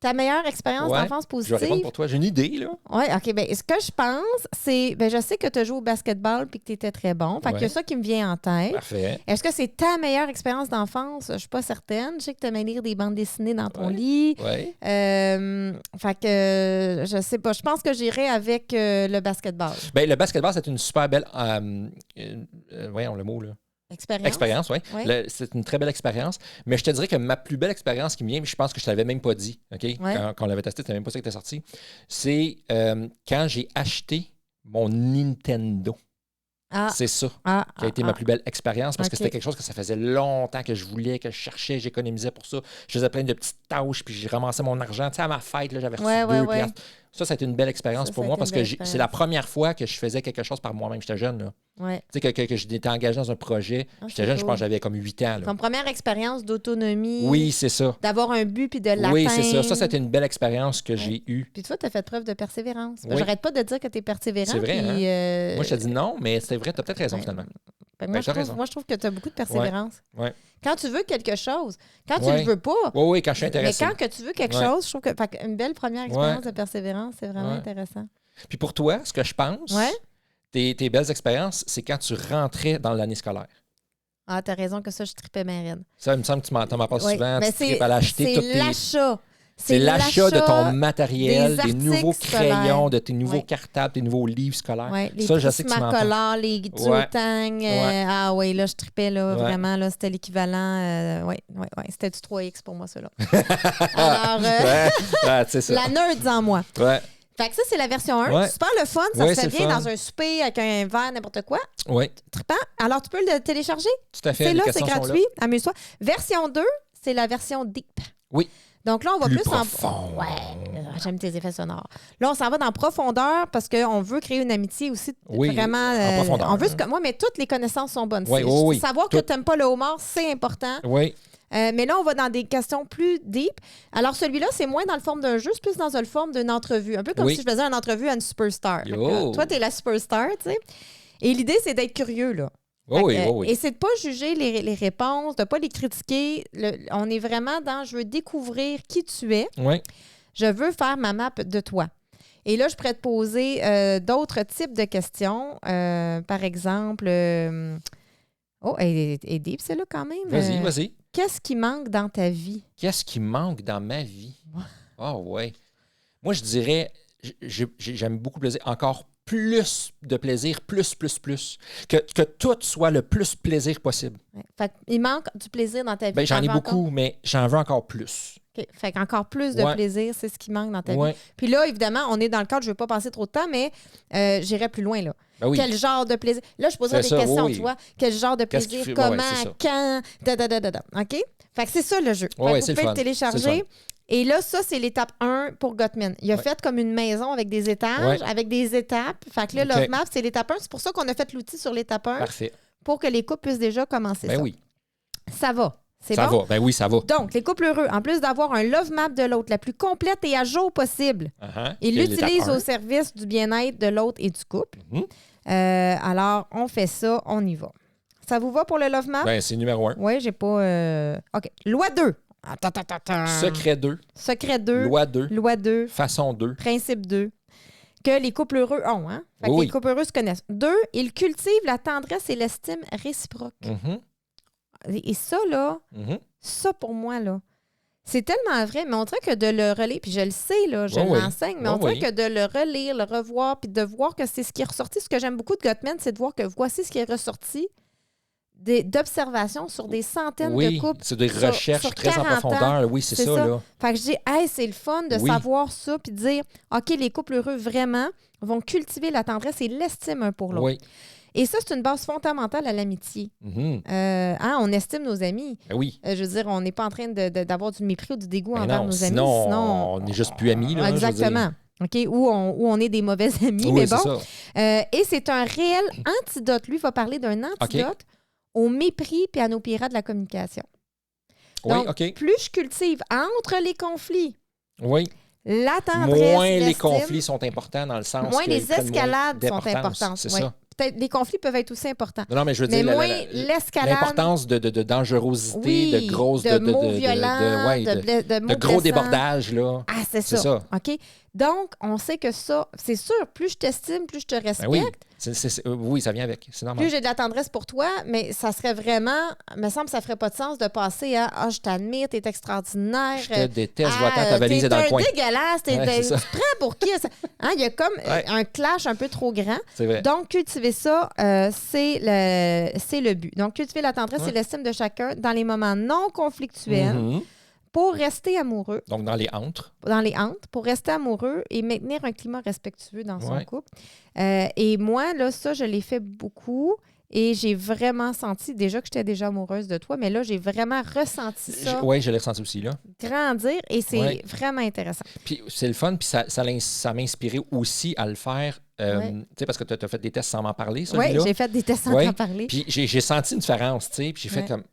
B: Ta meilleure expérience
A: Ouais,
B: d'enfance
A: Je vais
B: positive.
A: répondre pour toi. J'ai une idée, là.
B: Oui, OK. Bien, ce que je pense, c'est. Ben, je sais que tu as joué au basketball puis que tu étais très bon. Fait qu'il y a
A: Ouais.
B: ça qui me vient en tête.
A: Parfait.
B: Est-ce que c'est ta meilleure expérience d'enfance? Je suis pas certaine. Je sais que tu aimais lire des bandes dessinées dans ton
A: Ouais.
B: lit.
A: Oui.
B: Fait que je sais pas. Je pense que j'irai avec le basketball.
A: Ben, le basketball, c'est une super belle. Voyons le mot, là. Expérience, oui.
B: Ouais.
A: C'est une très belle expérience. Mais je te dirais que ma plus belle expérience qui me vient, je pense que je ne t'avais même pas dit, OK? Quand on l'avait testé, tu même pas ça qui était sorti. C'est quand j'ai acheté mon Nintendo.
B: Ah,
A: C'est ça
B: ah,
A: qui a été
B: ah,
A: ma plus belle expérience parce que
B: OK.
A: c'était quelque chose que ça faisait longtemps que je voulais, que je cherchais, j'économisais pour ça. Je faisais plein de petites tâches, puis j'ai ramassé mon argent. Tu sais, à ma fête, là, j'avais reçu
B: Ouais,
A: 2
B: ouais.
A: piastres. Ça a été une belle expérience
B: Ça
A: pour
B: a
A: moi
B: été
A: parce
B: une
A: que
B: belle
A: c'est
B: expérience.
A: la première fois que je faisais quelque chose par moi-même. J'étais jeune, là.
B: Ouais.
A: Tu sais, que j'étais engagé dans un projet.
B: Ah,
A: J'étais
B: c'est
A: jeune, je
B: cool.
A: pense que j'avais comme 8 ans. Là.
B: Ton première expérience d'autonomie.
A: Oui, c'est ça.
B: D'avoir un but puis de l'atteindre.
A: Oui, c'est ça. Ça, c'était une belle expérience que j'ai eue.
B: Puis toi, tu as fait preuve de persévérance.
A: Oui.
B: J'arrête pas de dire que tu es persévérant.
A: C'est vrai,
B: puis,
A: Moi, je te dis non, mais c'est vrai, tu as peut-être raison,
B: Ouais.
A: finalement.
B: moi,
A: t'as raison.
B: je trouve que tu as beaucoup de persévérance.
A: Ouais.
B: Quand tu veux quelque chose, quand tu
A: Ouais.
B: le veux pas,
A: Oui, oui, quand je suis
B: mais
A: intéressé.
B: quand que tu veux quelque
A: Ouais.
B: chose, je trouve que une belle première expérience
A: Ouais.
B: de persévérance, c'est vraiment
A: Ouais.
B: intéressant.
A: Puis pour toi, ce que je pense,
B: Ouais.
A: tes belles expériences, c'est quand tu rentrais dans l'année scolaire.
B: Ah, t'as raison que ça, je tripais ma reine.
A: Ça, il me semble que tu m'en parles
B: Ouais.
A: souvent.
B: Mais
A: Tu tripes à l'acheter
B: c'est
A: toutes tes...
B: l'achat.
A: C'est l'achat de ton matériel,
B: des
A: des nouveaux
B: articles
A: crayons,
B: scolaires.
A: de tes nouveaux
B: Ouais.
A: cartables, tes nouveaux livres scolaires.
B: Ouais, les
A: Ça, je sais que tu m'en parles.
B: Prismacolor, les duotang.
A: Ouais.
B: Ah oui, là, je tripais, là,
A: Ouais.
B: vraiment, là, c'était l'équivalent. Oui. C'était du 3X pour moi, ça, là. Alors,
A: Ouais, tu sais ça.
B: la nerd en moi.
A: Ouais,
B: Fait que ça, c'est la version 1.
A: Ouais.
B: Super le fun. Ça
A: Ouais,
B: se fait
A: c'est
B: bien
A: le fun.
B: dans un souper avec un verre, n'importe quoi.
A: ouais,
B: Trippant. Alors, tu peux le télécharger.
A: tout à fait.
B: C'est
A: Les
B: là, c'est
A: questions sont là.
B: gratuit. Amuse-toi. Version 2, c'est la version deep.
A: Oui.
B: Donc là, on va
A: Plus
B: plus
A: profond.
B: Ouais, j'aime tes effets sonores. Là, on s'en va dans profondeur parce qu'on veut créer une amitié aussi
A: Oui,
B: vraiment.
A: en profondeur.
B: On veut moi, mais toutes les connaissances sont bonnes.
A: Oui, oui, oui.
B: Savoir que
A: Tout.
B: tu n'aimes pas le homard, c'est important.
A: Oui,
B: Mais là, on va dans des questions plus deep. Alors, celui-là, c'est moins dans le forme d'un jeu, c'est plus dans la forme d'une entrevue. Un peu comme si je faisais une entrevue à une superstar. Toi, tu es la superstar, tu sais. Et l'idée, c'est d'être curieux, là.
A: Oui.
B: Et c'est de ne pas juger les réponses, de ne pas les critiquer. On est vraiment dans « je veux découvrir qui tu es. Je veux faire ma map de toi ». Et là, je pourrais te poser d'autres types de questions. Par exemple, elle est deep, celle-là, quand même.
A: Vas-y.
B: Qu'est-ce qui manque dans ta vie?
A: Qu'est-ce qui manque dans ma vie? Ouais. Moi, je dirais, j'aime beaucoup le plaisir. Encore plus de plaisir, plus. Que tout soit le plus plaisir possible.
B: Ouais. Fait il manque du plaisir dans ta vie.
A: J'en ai beaucoup, mais j'en veux encore plus.
B: OK. Fait qu'encore plus de plaisir, c'est ce qui manque dans ta vie. Puis là, évidemment, on est dans le cadre, je ne veux pas passer trop de temps, mais j'irai plus loin, là. Quel genre de plaisir? Là, je poserai des questions, tu vois. Quel genre de plaisir? Comment? Quand? OK? Fait que c'est ça, le jeu. Vous pouvez le télécharger. Et là, ça, c'est l'étape 1 pour Gottman. Il a fait comme une maison avec des étages, avec des étapes. Fait que là, Love Map, c'est l'étape 1. C'est pour ça qu'on a fait l'outil sur l'étape 1.
A: Parfait.
B: Pour que les couples puissent déjà commencer ça.
A: Oui.
B: Ça va.
A: Ça va. Oui, ça va.
B: Donc, les couples heureux, en plus d'avoir un love map de l'autre la plus complète et à jour possible, ils l'utilisent au service du bien-être de l'autre et du couple. Alors, on fait ça, on y va. Ça vous va pour le love map?
A: C'est numéro 1.
B: Oui, j'ai pas... OK. Loi 2.
A: Secret 2.
B: Secret 2.
A: Loi 2.
B: Loi 2.
A: Façon 2.
B: Principe 2. Que les couples heureux ont, hein? Fait que les couples heureux se connaissent. 2, ils cultivent la tendresse et l'estime réciproque. Et ça, là, ça pour moi, là, c'est tellement vrai, mais on dirait que de le relire, puis je le sais, là, je l'enseigne, mais on dirait que de le relire, le revoir, puis de voir que c'est ce qui est ressorti. Ce que j'aime beaucoup de Gottman, c'est de voir que voici ce qui est ressorti d'observations sur des centaines de couples.
A: C'est des recherches sur très en profondeur. Oui, c'est ça, là.
B: Fait que je dis, hey, c'est le fun de savoir ça, puis de dire, OK, les couples heureux, vraiment, vont cultiver la tendresse et l'estime un pour l'autre.
A: Oui.
B: Et ça, c'est une base fondamentale à l'amitié. On estime nos amis. Je veux dire, on n'est pas en train d'avoir du mépris ou du dégoût envers nos amis.
A: Sinon, on n'est juste plus amis. Là,
B: exactement. OK? Ou on est des mauvais amis, mais bon. Et c'est un réel antidote. Lui va parler d'un antidote au mépris et à nos pirates de la communication. Donc, plus je cultive entre les conflits, la tendresse,
A: moins les conflits sont importants dans le sens
B: moins les escalades sont importantes.
A: C'est ça.
B: Peut-être les conflits peuvent être aussi importants.
A: Non, mais je veux dire, l'importance de dangerosité, de grosses...
B: de mots violents, de mots
A: gros débordages, là.
B: Ah, c'est ça. OK? Donc, on sait que ça, c'est sûr, plus je t'estime, plus je te respecte.
A: Oui, ça vient avec. C'est normal.
B: Plus j'ai de la tendresse pour toi, mais ça serait vraiment... me semble que ça ferait pas de sens de passer à « Ah, je t'admire, t'es extraordinaire.
A: Je te déteste, vois ta valise est dans le coin. »
B: T'es dégueulasse, tu prends pour qui? Il y a comme un clash un peu trop grand.
A: C'est vrai.
B: Donc, cultiver ça, c'est le but. Donc, cultiver la tendresse et l'estime de chacun dans les moments non conflictuels. Pour rester amoureux.
A: Donc, dans les antres.
B: Pour rester amoureux et maintenir un climat respectueux dans son couple. Et moi, là, ça, je l'ai fait beaucoup. Et j'ai vraiment senti, déjà que j'étais déjà amoureuse de toi, mais là, j'ai vraiment ressenti ça.
A: Oui, je l'ai ressenti aussi, là.
B: Grandir, et c'est vraiment intéressant. Puis
A: c'est le fun, puis ça m'a inspiré aussi à le faire. Tu sais, parce que tu as fait des tests sans m'en parler, celui-là.
B: Oui, j'ai fait des tests sans t'en parler.
A: Puis j'ai senti une différence, tu sais, puis j'ai fait comme...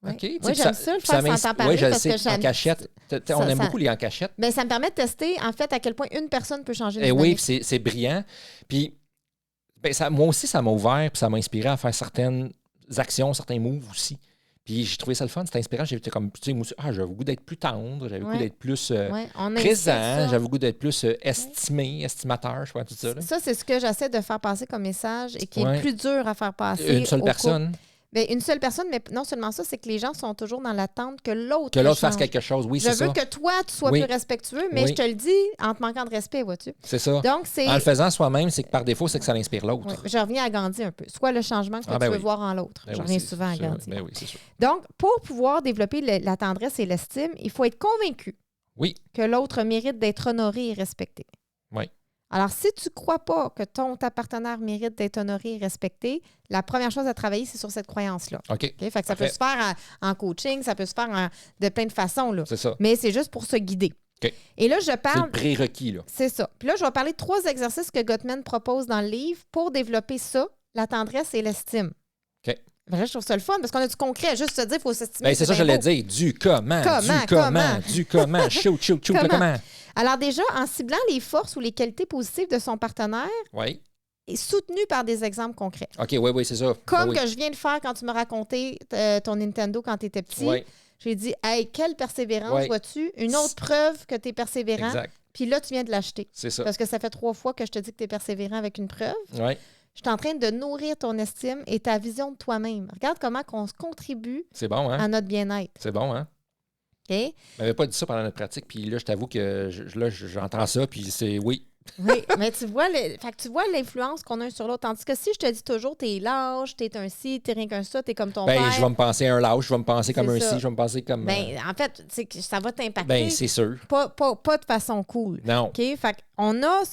A: OK.
B: Oui, j'aime ça, le faire sans t'en parler.
A: Oui, je le sais, en cachette. On aime beaucoup les en cachette.
B: Bien, ça me permet de tester, en fait, à quel point une personne peut changer une
A: dynamique. Oui, c'est brillant. Puis, moi aussi, ça m'a ouvert, puis ça m'a inspiré à faire certaines actions, certains moves aussi. Puis, j'ai trouvé ça le fun, c'était inspirant. J'étais comme, tu sais, j'avais le goût d'être plus tendre, j'avais le goût d'être plus présent, j'avais le goût d'être plus estimateur, je crois, tout ça.
B: Ça, c'est ce que j'essaie de faire passer comme message et qui est plus dur à faire passer.
A: Une seule personne.
B: Bien, une seule personne, mais non seulement ça, c'est que les gens sont toujours dans l'attente que l'autre
A: fasse quelque chose, oui, c'est ça.
B: Je veux que toi, tu sois plus respectueux, mais je te le dis en te manquant de respect, vois-tu?
A: C'est ça.
B: Donc,
A: en le faisant soi-même, c'est que par défaut, c'est que ça l'inspire l'autre.
B: Oui. Je reviens à Gandhi un peu. Soit le changement que tu veux voir en l'autre. Je reviens souvent à Gandhi.
A: Oui, c'est sûr.
B: Donc, pour pouvoir développer la tendresse et l'estime, il faut être convaincu que l'autre mérite d'être honoré et respecté.
A: Oui.
B: Alors, si tu ne crois pas que ta partenaire mérite d'être honoré et respecté, la première chose à travailler, c'est sur cette croyance-là.
A: OK.
B: Fait que ça peut se faire en coaching, ça peut se faire de plein de façons. Là.
A: C'est ça.
B: Mais c'est juste pour se guider.
A: OK.
B: Et là, je parle...
A: C'est le prérequis, là.
B: C'est ça. Puis là, je vais parler de 3 exercices que Gottman propose dans le livre pour développer ça, la tendresse et l'estime.
A: OK.
B: Ben là, je trouve ça le fun parce qu'on a du concret. Juste se dire, il faut s'estimer.
A: Ben, c'est ça que j'allais dire. Du comment. Shoot, le comment.
B: Alors déjà, en ciblant les forces ou les qualités positives de son partenaire,
A: Oui.
B: et soutenu par des exemples concrets.
A: OK, oui, c'est ça.
B: Comme
A: oui.
B: que je viens de faire quand tu m'as raconté ton Nintendo quand tu étais petit.
A: Oui.
B: J'ai dit, hey, quelle persévérance, vois-tu? Une autre preuve que tu es persévérant.
A: Exact.
B: Puis là, tu viens de l'acheter.
A: C'est ça.
B: Parce que ça fait 3 fois que je te dis que tu es persévérant avec une preuve.
A: Oui.
B: Je suis en train de nourrir ton estime et ta vision de toi-même. Regarde comment on se contribue
A: C'est bon, hein?
B: à notre bien-être.
A: C'est bon, hein?
B: OK?
A: Je m'avais pas dit ça pendant notre pratique, puis là, je t'avoue que j'entends ça, puis c'est oui.
B: Oui, mais tu vois, l'influence qu'on a un sur l'autre. Tandis que si je te dis toujours, t'es lâche, t'es un ci, t'es rien qu'un ça, t'es comme ton
A: Ben,
B: père.
A: je vais me penser un lâche, je vais me penser comme un
B: ça.
A: ci, je vais me penser comme.
B: Ben, en fait, c'est que ça va t'impacter.
A: Ben, c'est sûr.
B: Pas de façon cool.
A: Non.
B: OK? Fait qu'on a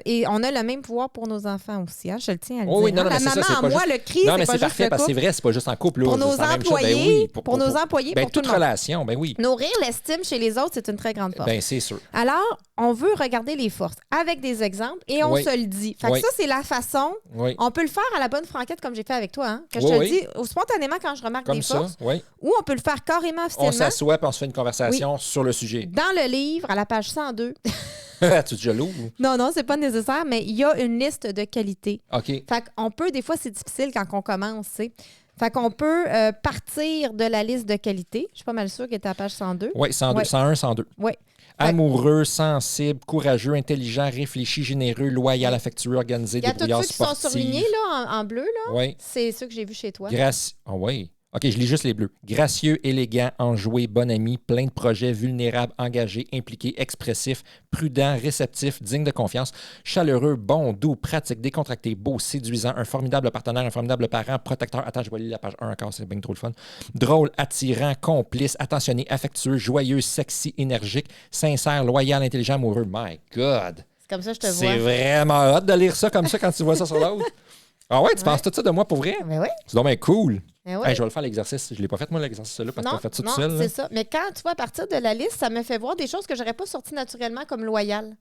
B: et on a le même pouvoir pour nos enfants aussi. Hein? Je le tiens à le dire.
A: Oui, non,
B: la
A: mais c'est
B: maman
A: ça,
B: en moi,
A: juste...
B: le cri,
A: non,
B: c'est
A: mais
B: pas
A: c'est
B: juste
A: parfait,
B: le
A: parce que c'est
B: couple.
A: vrai, c'est pas juste en couple. Là,
B: Pour nos
A: c'est la même chose.
B: employés,
A: Ben oui,
B: pour nos employés,
A: ben,
B: pour tout
A: toute
B: le monde.
A: relation, ben oui.
B: Nourrir l'estime chez les autres, c'est une très grande force.
A: Ben, c'est sûr.
B: Alors, on veut regarder les forces avec des exemples et on se le dit. Fait que ça, c'est la façon.
A: Oui.
B: On peut le faire à la bonne franquette comme j'ai fait avec toi, hein, que je
A: Oui,
B: te
A: oui.
B: le dis spontanément quand je remarque
A: Comme
B: des
A: ça,
B: forces.
A: oui.
B: Ou on peut le faire carrément
A: On
B: officiellement.
A: s'assoit puis on se fait une conversation sur le sujet.
B: Dans le livre, à la page 102.
A: Tu es jaloux?
B: Non, c'est pas nécessaire, mais il y a une liste de qualités.
A: OK.
B: Fait qu'on peut, des fois, c'est difficile quand on commence, tu sais. Fait qu'on peut partir de la liste de qualités. Je suis pas mal sûre qu'elle est à la page 102.
A: Oui, 102,
B: Ouais.
A: 101, 102.
B: Oui.
A: Amoureux, sensible, courageux, intelligent, réfléchi, généreux, loyal, affectueux, organisé,
B: Il y a tous
A: débrouillard,
B: ceux qui sont
A: sportif.
B: surlignés là, en bleu, là.
A: Oui.
B: C'est ceux que j'ai vus chez toi.
A: Oui. OK, je lis juste les bleus. Gracieux, élégant, enjoué, bon ami, plein de projets, vulnérable, engagé, impliqué, expressif, prudent, réceptif, digne de confiance, chaleureux, bon, doux, pratique, décontracté, beau, séduisant, un formidable partenaire, un formidable parent, protecteur. Attends, je vais lire la page 1 encore, c'est bien trop le fun. Drôle, attirant, complice, attentionné, affectueux, joyeux, sexy, énergique, sincère, loyal, intelligent, amoureux. My God!
B: C'est comme ça que je te vois.
A: C'est vraiment hot de lire ça comme ça quand tu vois ça sur l'autre. Ah ouais, tu penses tout ça de moi pour vrai?
B: Mais oui.
A: C'est donc bien cool.
B: Mais oui.
A: Hey, je vais le faire l'exercice. Je ne l'ai pas fait, moi, l'exercice-là, parce que tu as fait ça tout seul.
B: Non, c'est ça. Mais quand tu vois, à partir de la liste, ça me fait voir des choses que j'aurais pas sorties naturellement comme loyal.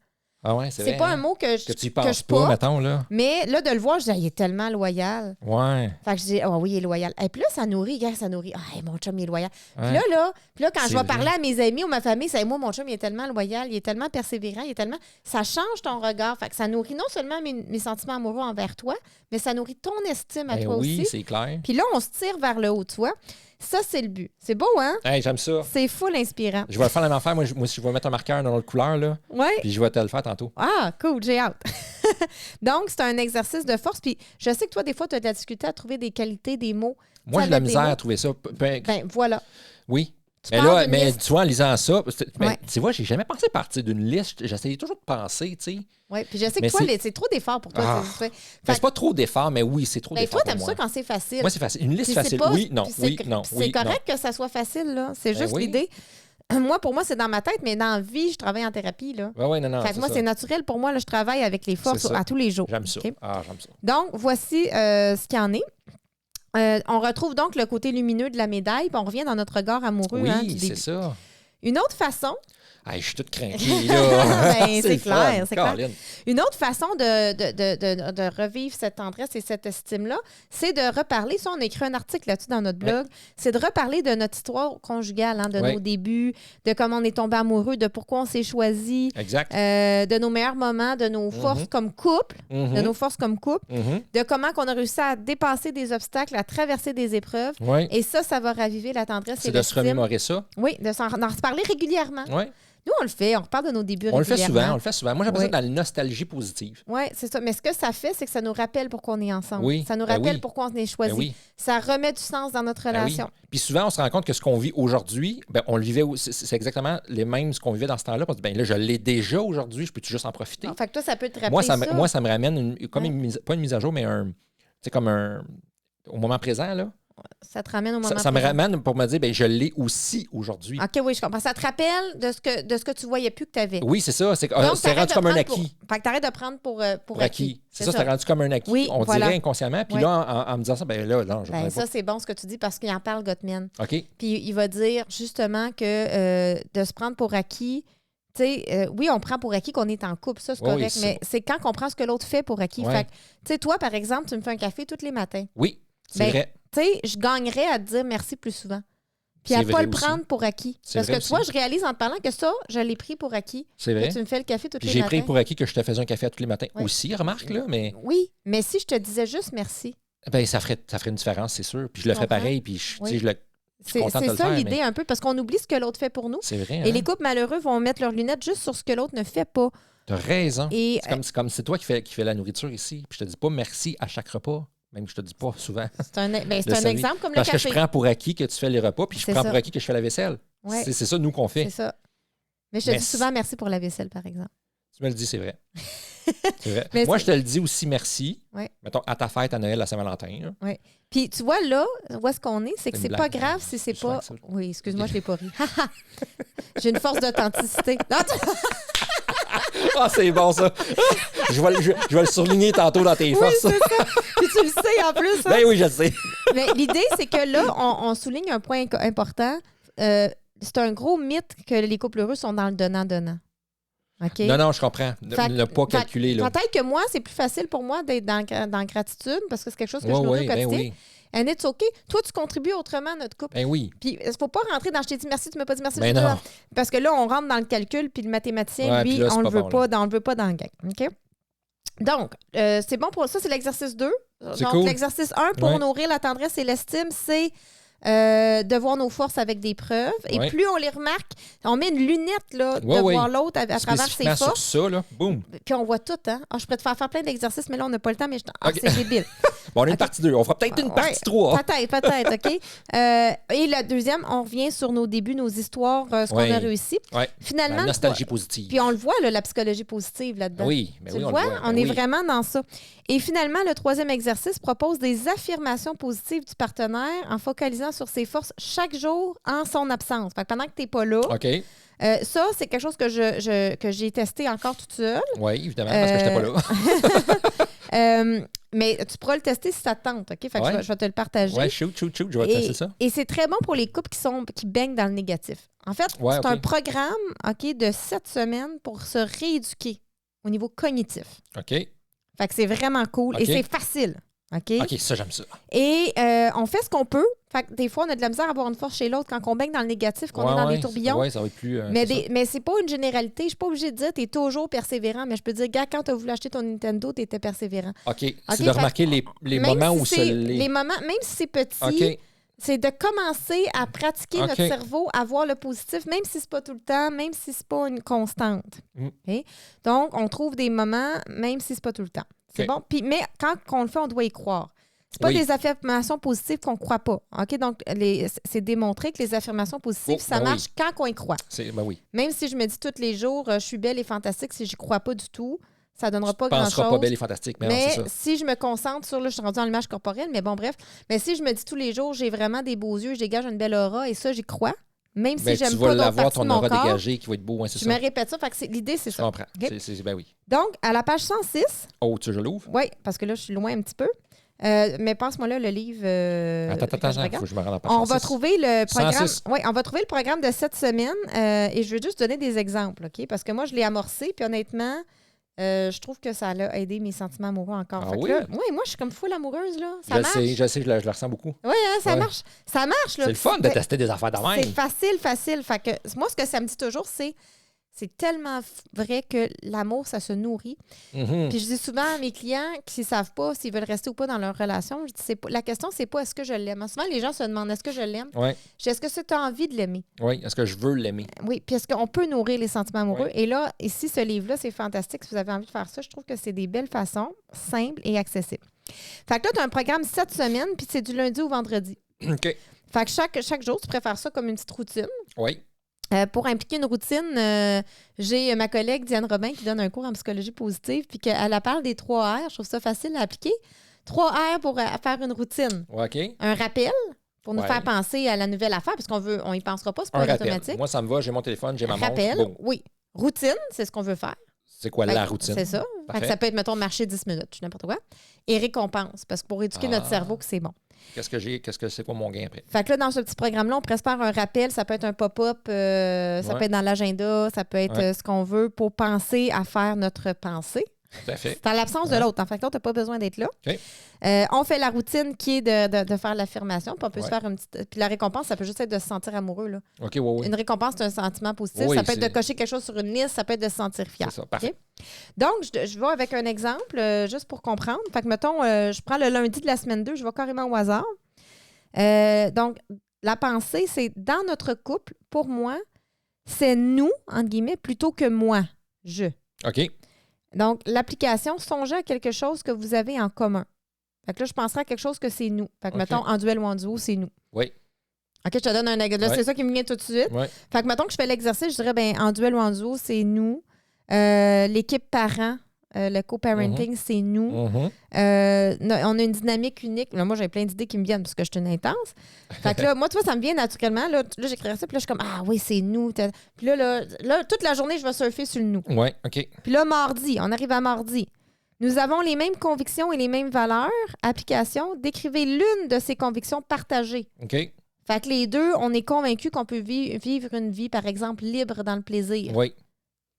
A: Ah ouais, c'est vrai.
B: C'est pas un mot que
A: tu y penses pas, mettons, là.
B: Mais là, de le voir, je dis, il est tellement loyal.
A: Ouais.
B: Fait que je dis, oh oui, il est loyal. Et puis là, ça nourrit, gars, ça nourrit. Ah, mon chum, il est loyal.
A: Ouais.
B: Puis là, quand je vais parler à mes amis ou ma famille, c'est moi, mon chum, il est tellement loyal, il est tellement persévérant, il est tellement. Ça change ton regard. Fait que ça nourrit non seulement mes sentiments amoureux envers toi, mais ça nourrit ton estime à toi aussi.
A: Oui, c'est clair.
B: Puis là, on se tire vers le haut, tu vois. Ça, c'est le but. C'est beau, hein?
A: Hey, j'aime ça.
B: C'est full inspirant.
A: Je vais le faire la même affaire. Moi, je vais mettre un marqueur dans l'autre couleur, là.
B: Oui.
A: Puis je vais te le faire tantôt.
B: Ah, cool, j'ai hâte. Donc, c'est un exercice de force. Puis je sais que toi, des fois, tu as de la difficulté à trouver des qualités, des mots.
A: Moi, j'ai de la misère à trouver ça.
B: Ben, voilà.
A: Oui.
B: Tu parles d'une liste.
A: Tu vois, en lisant ça,
B: Ouais.
A: tu vois, j'ai jamais pensé partir d'une liste. J'essayais toujours de penser, tu sais.
B: Oui, puis je sais que
A: Mais
B: toi,
A: c'est-
B: c'est trop d'efforts pour toi.
A: Ah.
B: Fait
A: C'est pas trop d'efforts, mais oui, c'est trop
B: ben,
A: d'efforts
B: toi,
A: pour
B: t'aimes
A: moi.
B: ça quand c'est facile.
A: Moi, c'est facile. Une liste
B: Puis c'est
A: facile.
B: pas-
A: Oui, non,
B: puis
A: oui, non,
B: c'est
A: oui, non.
B: correct que ça soit facile, là. C'est
A: Ben
B: juste
A: oui.
B: l'idée. Moi, pour moi, c'est dans ma tête, mais dans la vie, je travaille en thérapie, là.
A: Oui, non,
B: Fait que moi,
A: ça.
B: c'est naturel pour moi. Là, je travaille avec les forces
A: C'est ça.
B: à tous les jours.
A: J'aime ça.
B: OK?
A: Ah, j'aime ça.
B: Donc, voici ce qu'il y en est. On retrouve donc le côté lumineux de la médaille, puis on revient dans notre regard amoureux.
A: Oui,
B: hein, du
A: c'est
B: début.
A: ça.
B: Une autre façon,
A: Hey, je suis toute craquée, là.
B: Ben, c'est
A: le
B: clair,
A: fun.
B: c'est clair.
A: Colin.
B: Une autre façon de revivre cette tendresse et cette estime-là, c'est de reparler. Ça, on a écrit un article là-dessus dans notre blog. C'est de reparler de notre histoire conjugale, hein, de
A: Ouais.
B: nos débuts, de comment on est tombé amoureux, de pourquoi on s'est choisi,
A: Exact.
B: de nos meilleurs moments, de nos forces comme couple, de nos forces comme couple, de comment on a réussi à dépasser des obstacles, à traverser des épreuves.
A: Oui.
B: Et ça va raviver la tendresse
A: C'est
B: et
A: de se
B: l'estime.
A: remémorer ça.
B: Oui, d'en reparler régulièrement.
A: Oui.
B: Nous, on le fait. On reparle de nos débuts
A: On le fait
B: régulièrement.
A: souvent. Moi, j'appelle
B: Oui.
A: ça dans la nostalgie positive.
B: Oui, c'est ça. Mais ce que ça fait, c'est que ça nous rappelle pourquoi on est ensemble.
A: Oui,
B: Ça nous
A: ben
B: rappelle
A: oui.
B: pourquoi on est choisi.
A: Ben oui.
B: Ça remet du sens dans notre
A: Ben oui.
B: relation.
A: Puis souvent, on se rend compte que ce qu'on vit aujourd'hui, ben, on le vivait, c'est exactement les mêmes ce qu'on vivait dans ce temps-là. Parce que ben, là, je l'ai déjà aujourd'hui, je peux juste en profiter.
B: Fait que toi, ça peut te rappeler
A: Moi, ça me ramène comme
B: Ouais.
A: pas une mise à jour, mais comme au moment présent, là.
B: Ça te ramène au moment
A: Ça me
B: présent.
A: ramène pour me dire, ben, je l'ai aussi aujourd'hui.
B: OK, oui, je comprends. Ça te rappelle de ce que tu voyais plus que tu avais.
A: Oui, c'est ça. C'est
B: Donc,
A: c'est
B: t'arrêtes
A: rendu
B: de
A: comme un
B: prendre
A: acquis.
B: Fait que t'arrêtes de prendre pour acquis.
A: C'est ça, c'est rendu comme un acquis.
B: Oui,
A: on
B: voilà.
A: dirait inconsciemment. Puis
B: Ouais.
A: là, en me disant ça, ben là, non, je
B: Ben,
A: ne
B: ça, c'est bon ce que tu dis parce qu'il en parle, Gottman.
A: OK.
B: Puis il va dire justement que de se prendre pour acquis, tu sais, oui, on prend pour acquis qu'on est en couple, ça, c'est
A: Oui,
B: correct,
A: c'est
B: mais
A: bon.
B: c'est quand on prend ce que l'autre fait pour acquis.
A: Ouais.
B: Fait que, tu sais, toi, par exemple, tu me fais un café tous les matins.
A: Oui, c'est
B: Ben,
A: vrai.
B: tu sais, je gagnerais à te dire merci plus souvent. Puis
A: C'est
B: à ne pas
A: vrai
B: le
A: aussi.
B: prendre pour acquis.
A: C'est
B: Parce
A: vrai
B: que tu vois,
A: aussi.
B: je réalise en te parlant que ça, je l'ai pris pour acquis.
A: C'est vrai.
B: Que tu me fais le café tous
A: Puis
B: les
A: j'ai
B: matins.
A: pris pour acquis que je te faisais un café tous les matins
B: Ouais.
A: aussi, remarque, là, mais
B: Oui, mais si je te disais juste merci,
A: ben, ça ferait une différence, c'est sûr. Puis je le ferais
B: comprends?
A: pareil, puis je, tu sais,
B: Oui.
A: je suis content de
B: c'est
A: le
B: ça
A: faire,
B: l'idée
A: mais
B: un peu, parce qu'on oublie ce que l'autre fait pour nous.
A: c'est vrai,
B: Et
A: hein?
B: les couples malheureux vont mettre leurs lunettes juste sur ce que l'autre ne fait pas.
A: T'as raison.
B: Et
A: C'est comme c'est toi qui fais la nourriture ici. Puis je te dis pas merci à chaque repas. Même je te dis pas souvent.
B: c'est un, ben, c'est
A: Le
B: un
A: salut.
B: exemple comme
A: Parce
B: le
A: que
B: café.
A: je prends pour acquis que tu fais les repas, puis je
B: C'est
A: prends
B: ça.
A: pour acquis que je fais la vaisselle.
B: Ouais.
A: C'est ça, nous, qu'on fait.
B: C'est ça. Mais je te
A: Mais
B: dis souvent merci pour la vaisselle, par exemple.
A: Tu me le dis, c'est vrai. C'est vrai.
B: Mais
A: Moi,
B: c'est-
A: je te le dis aussi merci.
B: Ouais.
A: Mettons, à ta fête, à Noël, à Saint-Valentin. là.
B: Puis tu vois, là, où est-ce qu'on est, c'est que
A: C'est
B: c'est
A: une
B: pas
A: blague,
B: grave
A: hein.
B: si c'est
A: Je
B: pas...
A: fais ça.
B: Oui, excuse-moi, je l'ai pas ri. J'ai une force d'authenticité. Non,
A: Ah, c'est bon, ça. je vais le surligner tantôt dans tes
B: Oui,
A: forces.
B: c'est ça. Puis tu le sais en plus. Hein?
A: Ben oui, je le sais.
B: Mais l'idée, c'est que là, on souligne un point important. C'est un gros mythe que les couples heureux sont dans le donnant-donnant. OK?
A: Non, je comprends. Ne pas calculer, là.
B: Peut-être que moi, c'est plus facile pour moi d'être dans la gratitude parce que c'est quelque chose que je
A: Oui,
B: nourris
A: oui,
B: au
A: ben
B: quotidien.
A: oui.
B: And it's OK. Toi, tu contribues autrement à notre couple.
A: Ben oui.
B: Puis, il ne faut pas rentrer dans « je t'ai dit merci, tu m'as pas dit merci ».
A: Ben non.
B: Parce que là, on rentre dans le calcul, puis le mathématicien,
A: Ouais,
B: lui,
A: puis là, c'est
B: on ne
A: pas
B: le veut
A: bon,
B: pas, on le veut pas dans le gang. OK? Donc, c'est bon pour ça, c'est l'exercice 2.
A: C'est
B: Donc,
A: cool.
B: l'exercice 1 pour
A: Ouais.
B: nourrir la tendresse et l'estime, c'est de voir nos forces avec des preuves. Et
A: Ouais.
B: plus on les remarque, on met une lunette là, de
A: Ouais, ouais.
B: voir l'autre à travers ses
A: Spécifiquement sur
B: forces.
A: ça, là. Boum.
B: Puis on voit tout, hein? Ah, je pourrais te faire plein d'exercices, mais là, on n'a pas le temps, mais
A: OK.
B: c'est débile.
A: Bon, on a une
B: OK.
A: partie 2. On fera peut-être une partie 3.
B: Peut-être, OK? Et la deuxième, on revient sur nos débuts, nos histoires, ce qu'on
A: Ouais.
B: a réussi.
A: Ouais.
B: Finalement,
A: La nostalgie positive.
B: puis on le voit, là, la psychologie positive là-dedans.
A: Oui, mais
B: Tu
A: oui,
B: le
A: on
B: vois?
A: le voit.
B: On
A: Ben
B: est
A: oui.
B: vraiment dans ça. Et finalement, le troisième exercice propose des affirmations positives du partenaire en focalisant sur ses forces chaque jour en son absence. Fait que pendant que tu n'es pas là,
A: OK.
B: ça, c'est quelque chose que que j'ai testé encore toute seule.
A: Oui, évidemment, parce que je n'étais pas là.
B: Mais tu pourras le tester si ça te tente, OK? Fait que
A: Ouais.
B: je vais te le partager.
A: Ouais, shoot. Je vais tester ça.
B: Et c'est très bon pour les couples qui baignent dans le négatif. En fait,
A: Ouais,
B: c'est
A: OK.
B: un programme, OK, de 7 semaines pour se rééduquer au niveau cognitif.
A: OK.
B: Fait que c'est vraiment cool
A: OK.
B: et c'est facile. OK?
A: OK, ça, j'aime ça.
B: Et on fait ce qu'on peut. Fait que des fois, on a de la misère à avoir une force chez l'autre quand on baigne dans le négatif, qu'on est dans des tourbillons.
A: Oui, ça va être plus.
B: Mais c'est pas une généralité. Je suis pas obligée de dire que tu es toujours persévérant, mais je peux dire, gars, quand tu as voulu acheter ton Nintendo, tu étais persévérant.
A: OK.
B: OK,
A: C'est de remarquer les
B: Même
A: moments
B: si
A: où
B: c'est-
A: c'est
B: les moments, même si c'est petit,
A: OK.
B: c'est de commencer à pratiquer
A: OK.
B: notre cerveau à voir le positif, même si c'est pas tout le temps, même si c'est pas une constante.
A: Mm.
B: OK? Donc, on trouve des moments, même si c'est pas tout le temps. C'est
A: OK.
B: bon. Puis, mais quand on le fait, on doit y croire. C'est pas
A: Oui.
B: des affirmations positives qu'on croit pas. OK? Donc, c'est démontré que les affirmations positives,
A: Oh,
B: ça
A: ben
B: marche quand on y croit.
A: Ben oui.
B: Même si je me dis tous les jours, je suis belle et fantastique, si j'y crois pas du tout, ça donnera pas
A: Tu penseras
B: grand-chose.
A: pas belle et fantastique, mais, non,
B: Mais
A: c'est ça.
B: si je me concentre sur, là, je suis rendue en image corporelle, mais bon, bref. Mais si je me dis tous les jours, j'ai vraiment des beaux yeux, je dégage une belle aura, et ça, j'y crois. Même si
A: Ben,
B: j'aime
A: tu
B: pas
A: vas
B: d'autres
A: l'avoir,
B: parties de
A: ton
B: mon
A: aura
B: corps,
A: dégagé qui va être beau, hein, c'est
B: je
A: ça.
B: me répète ça. Fait que l'idée, c'est
A: Je
B: ça.
A: comprends.
B: OK.
A: Ben oui.
B: Donc, à la page 106,
A: Oh, tu veux que je l'ouvre?
B: oui, parce que là, je suis loin un petit peu, mais passe-moi là le livre.
A: Attends,
B: que je
A: faut
B: regarde.
A: que je me rende en page
B: On va
A: 106.
B: trouver le programme.
A: 106.
B: Oui, on va trouver le programme de 7 semaines et je vais juste donner des exemples, OK? Parce que moi, je l'ai amorcé, puis honnêtement, je trouve que ça a aidé mes sentiments amoureux encore.
A: Ah
B: Fait que
A: oui?
B: là, moi, je suis comme full amoureuse, là. Ça
A: Je
B: marche.
A: je le ressens beaucoup.
B: Oui, hein, ça
A: Ouais.
B: marche. Ça marche, là.
A: C'est le fun de
B: Ben,
A: tester des affaires de
B: c'est
A: même.
B: facile. Fait que moi, ce que ça me dit toujours, c'est tellement vrai que l'amour, ça se nourrit.
A: Mhm.
B: Puis je dis souvent à mes clients qui ne savent pas s'ils veulent rester ou pas dans leur relation, je dis, la question, c'est pas est-ce que je l'aime. Souvent, les gens se demandent est-ce que je l'aime.
A: Oui,
B: Je dis, est-ce que tu as envie de l'aimer?
A: oui. Est-ce que je veux l'aimer?
B: Oui, puis est-ce qu'on peut nourrir les sentiments amoureux?
A: Oui.
B: Et là, ici, ce livre-là, c'est fantastique. Si vous avez envie de faire ça, je trouve que c'est des belles façons, simples et accessibles. Fait que là, tu as un programme 7 semaines, puis c'est du lundi au vendredi.
A: OK.
B: Fait que chaque jour, tu préfères ça comme une petite routine.
A: Oui.
B: Pour impliquer une routine, j'ai ma collègue Diane Robin qui donne un cours en psychologie positive, puis qu'elle parle des 3 R. Je trouve ça facile à appliquer. 3 R pour faire une routine.
A: OK.
B: Un rappel pour nous
A: Ouais.
B: faire penser à la nouvelle affaire, parce qu'on y pensera pas, c'est pas
A: Un rappel.
B: automatique.
A: Moi, ça me va. J'ai mon téléphone, j'ai ma montre.
B: Rappel,
A: Boum.
B: oui. Routine, c'est ce qu'on veut faire.
A: C'est quoi
B: Fait
A: la
B: que
A: routine?
B: C'est ça. Fait que
A: Parfait.
B: ça peut être, mettons, marcher 10 minutes, n'importe quoi. Et récompense, parce que pour éduquer notre cerveau, que c'est bon.
A: C'est quoi mon gain après?
B: Fait que là, dans ce petit programme-là, on prépare un rappel. Ça peut être un pop-up, ça
A: Ouais.
B: peut être dans l'agenda, ça peut être
A: Ouais.
B: ce qu'on veut pour penser à faire notre pensée.
A: Tout à fait.
B: C'est en l'absence de l'autre. En fait, l'autre n'a pas besoin d'être là.
A: OK.
B: On fait la routine qui est de faire l'affirmation. Puis on peut se faire une petite. Puis la récompense, ça peut juste être de se sentir amoureux. Là.
A: OK, oui.
B: Une récompense, c'est un sentiment positif.
A: Oui,
B: ça peut être
A: c'est-
B: de cocher quelque chose sur une liste. Ça peut être de se sentir fier.
A: C'est ça, parfait.
B: OK? Donc, je vais avec un exemple, juste pour comprendre. Fait que, mettons, je prends le lundi de la semaine 2, je vais carrément au hasard. Donc, la pensée, c'est dans notre couple, pour moi, c'est nous, entre guillemets, plutôt que moi, je.
A: OK.
B: Donc, l'application, songez à quelque chose que vous avez en commun. Fait que là, je penserais à quelque chose que c'est nous. Fait que,
A: OK.
B: mettons, en duel ou en duo, c'est nous.
A: Oui.
B: OK, je te donne un exemple. Là,
A: Ouais.
B: c'est ça qui me vient tout de suite.
A: Oui.
B: Fait que, mettons que je fais l'exercice, je dirais, ben en duel ou en duo, c'est nous. L'équipe parent, le co-parenting, c'est nous.
A: Mhm.
B: On a une dynamique unique. Là, moi, j'ai plein d'idées qui me viennent parce que je suis une intense. Fait que là, moi, tu vois, ça me vient naturellement. Là, j'écrirais ça, puis là, je suis comme, ah oui, c'est nous. Puis là, toute la journée, je vais surfer sur le nous.
A: Oui, OK.
B: Puis là, mardi, on arrive à mardi. Nous avons les mêmes convictions et les mêmes valeurs. Application, décrivez l'une de ces convictions partagées.
A: OK.
B: Fait que les deux, on est convaincus qu'on peut vivre une vie, par exemple, libre dans le plaisir.
A: Oui.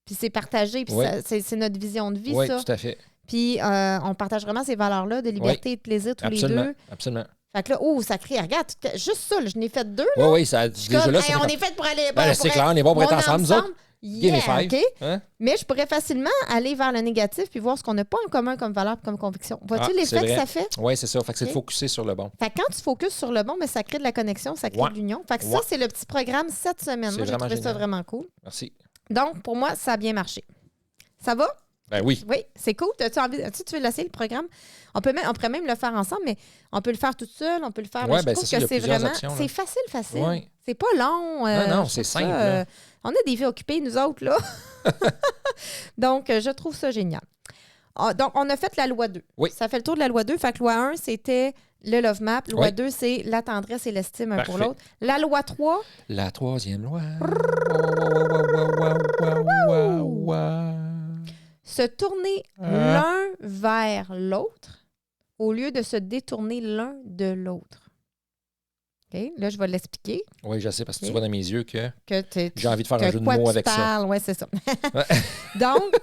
B: Puis c'est partagé, puis
A: Oui.
B: c'est notre vision de vie,
A: Oui,
B: ça.
A: tout à fait.
B: Puis on partage vraiment ces valeurs-là de liberté et de plaisir tous
A: Absolument.
B: les deux.
A: Absolument.
B: Fait que là, oh, ça crie, regarde, juste ça, là, je n'ai fait 2.
A: Oui, oui, ça,
B: Je suis
A: déjà
B: comme,
A: là,
B: hey,
A: ça
B: on
A: fait
B: est fait pour aller.
A: Ben, c'est clair, on est bon pour être ensemble, nous autres.
B: Yeah,
A: Give me five.
B: OK.
A: Hein?
B: Mais je pourrais facilement aller vers le négatif puis voir ce qu'on n'a pas en commun comme valeur comme conviction. Vois-tu
A: Ah,
B: l'effet
A: c'est
B: que
A: vrai.
B: ça fait?
A: Oui, c'est ça. Fait que c'est de
B: OK.
A: focuser sur le bon.
B: Fait que quand tu focuses sur le bon, mais ça crée de la connexion, ça crée
A: Ouais.
B: de l'union. Fait que ça,
A: Ouais.
B: c'est le petit programme cette semaine.
A: C'est
B: Moi, j'ai
A: vraiment
B: trouvé ça
A: génial.
B: vraiment cool.
A: Merci.
B: Donc, pour moi, ça a bien marché. Ça va?
A: Ben oui.
B: Oui, c'est cool. As-tu envie, tu veux l'essayer, le programme? On pourrait même le faire ensemble, mais on peut le faire toute seule, on peut le faire.
A: Ouais,
B: mais je
A: ben,
B: trouve
A: c'est ça, il y
B: que
A: a
B: c'est
A: plusieurs
B: vraiment.
A: options, là.
B: C'est facile.
A: Ouais.
B: C'est pas long.
A: Non,
B: je
A: c'est
B: trouve
A: simple,
B: ça,
A: là.
B: on a des vies occupées, nous autres, là. Donc, je trouve ça génial. Ah, donc, on a fait la loi 2.
A: Oui.
B: Ça fait le tour de la loi 2. Fait que loi 1, c'était le love map. Loi
A: Oui.
B: 2, c'est la tendresse et l'estime un pour
A: Parfait.
B: l'autre. La loi 3,
A: La troisième loi. Wow.
B: se tourner l'un vers l'autre au lieu de se détourner l'un de l'autre. OK? Là, je vais l'expliquer.
A: Oui, je sais, parce que
B: Ok.
A: tu vois dans mes yeux que
B: Que
A: j'ai envie de faire
B: que
A: un jeu de
B: quoi
A: mots
B: tu
A: avec ça.
B: parles. Oui, c'est ça.
A: Ouais.
B: Donc,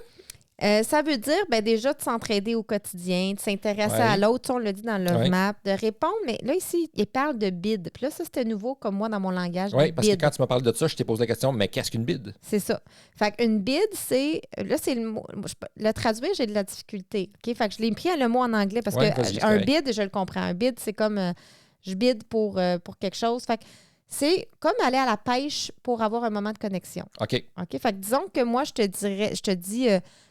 B: ça veut dire déjà de s'entraider au quotidien, de s'intéresser
A: Ouais.
B: à l'autre, on l'a dit dans le Love
A: Ouais.
B: Map, de répondre. Mais là, ici, il parle de bid. Puis là, ça, c'était nouveau comme moi dans mon langage.
A: Oui,
B: de
A: parce que
B: bid.
A: quand tu me parles de ça, je t'ai posé la question, mais qu'est-ce qu'une bide?
B: C'est ça. Fait qu'une bid, c'est. Là, c'est le mot. Le traduire, j'ai de la difficulté. OK? Fait que je l'ai pris à le mot en anglais parce
A: Ouais,
B: que
A: vas-y, c'est
B: un
A: correct.
B: bid, je le comprends. Un bid, c'est comme je bide pour quelque chose. Fait que c'est comme aller à la pêche pour avoir un moment de connexion.
A: OK.
B: OK? Fait que disons que moi, je te dis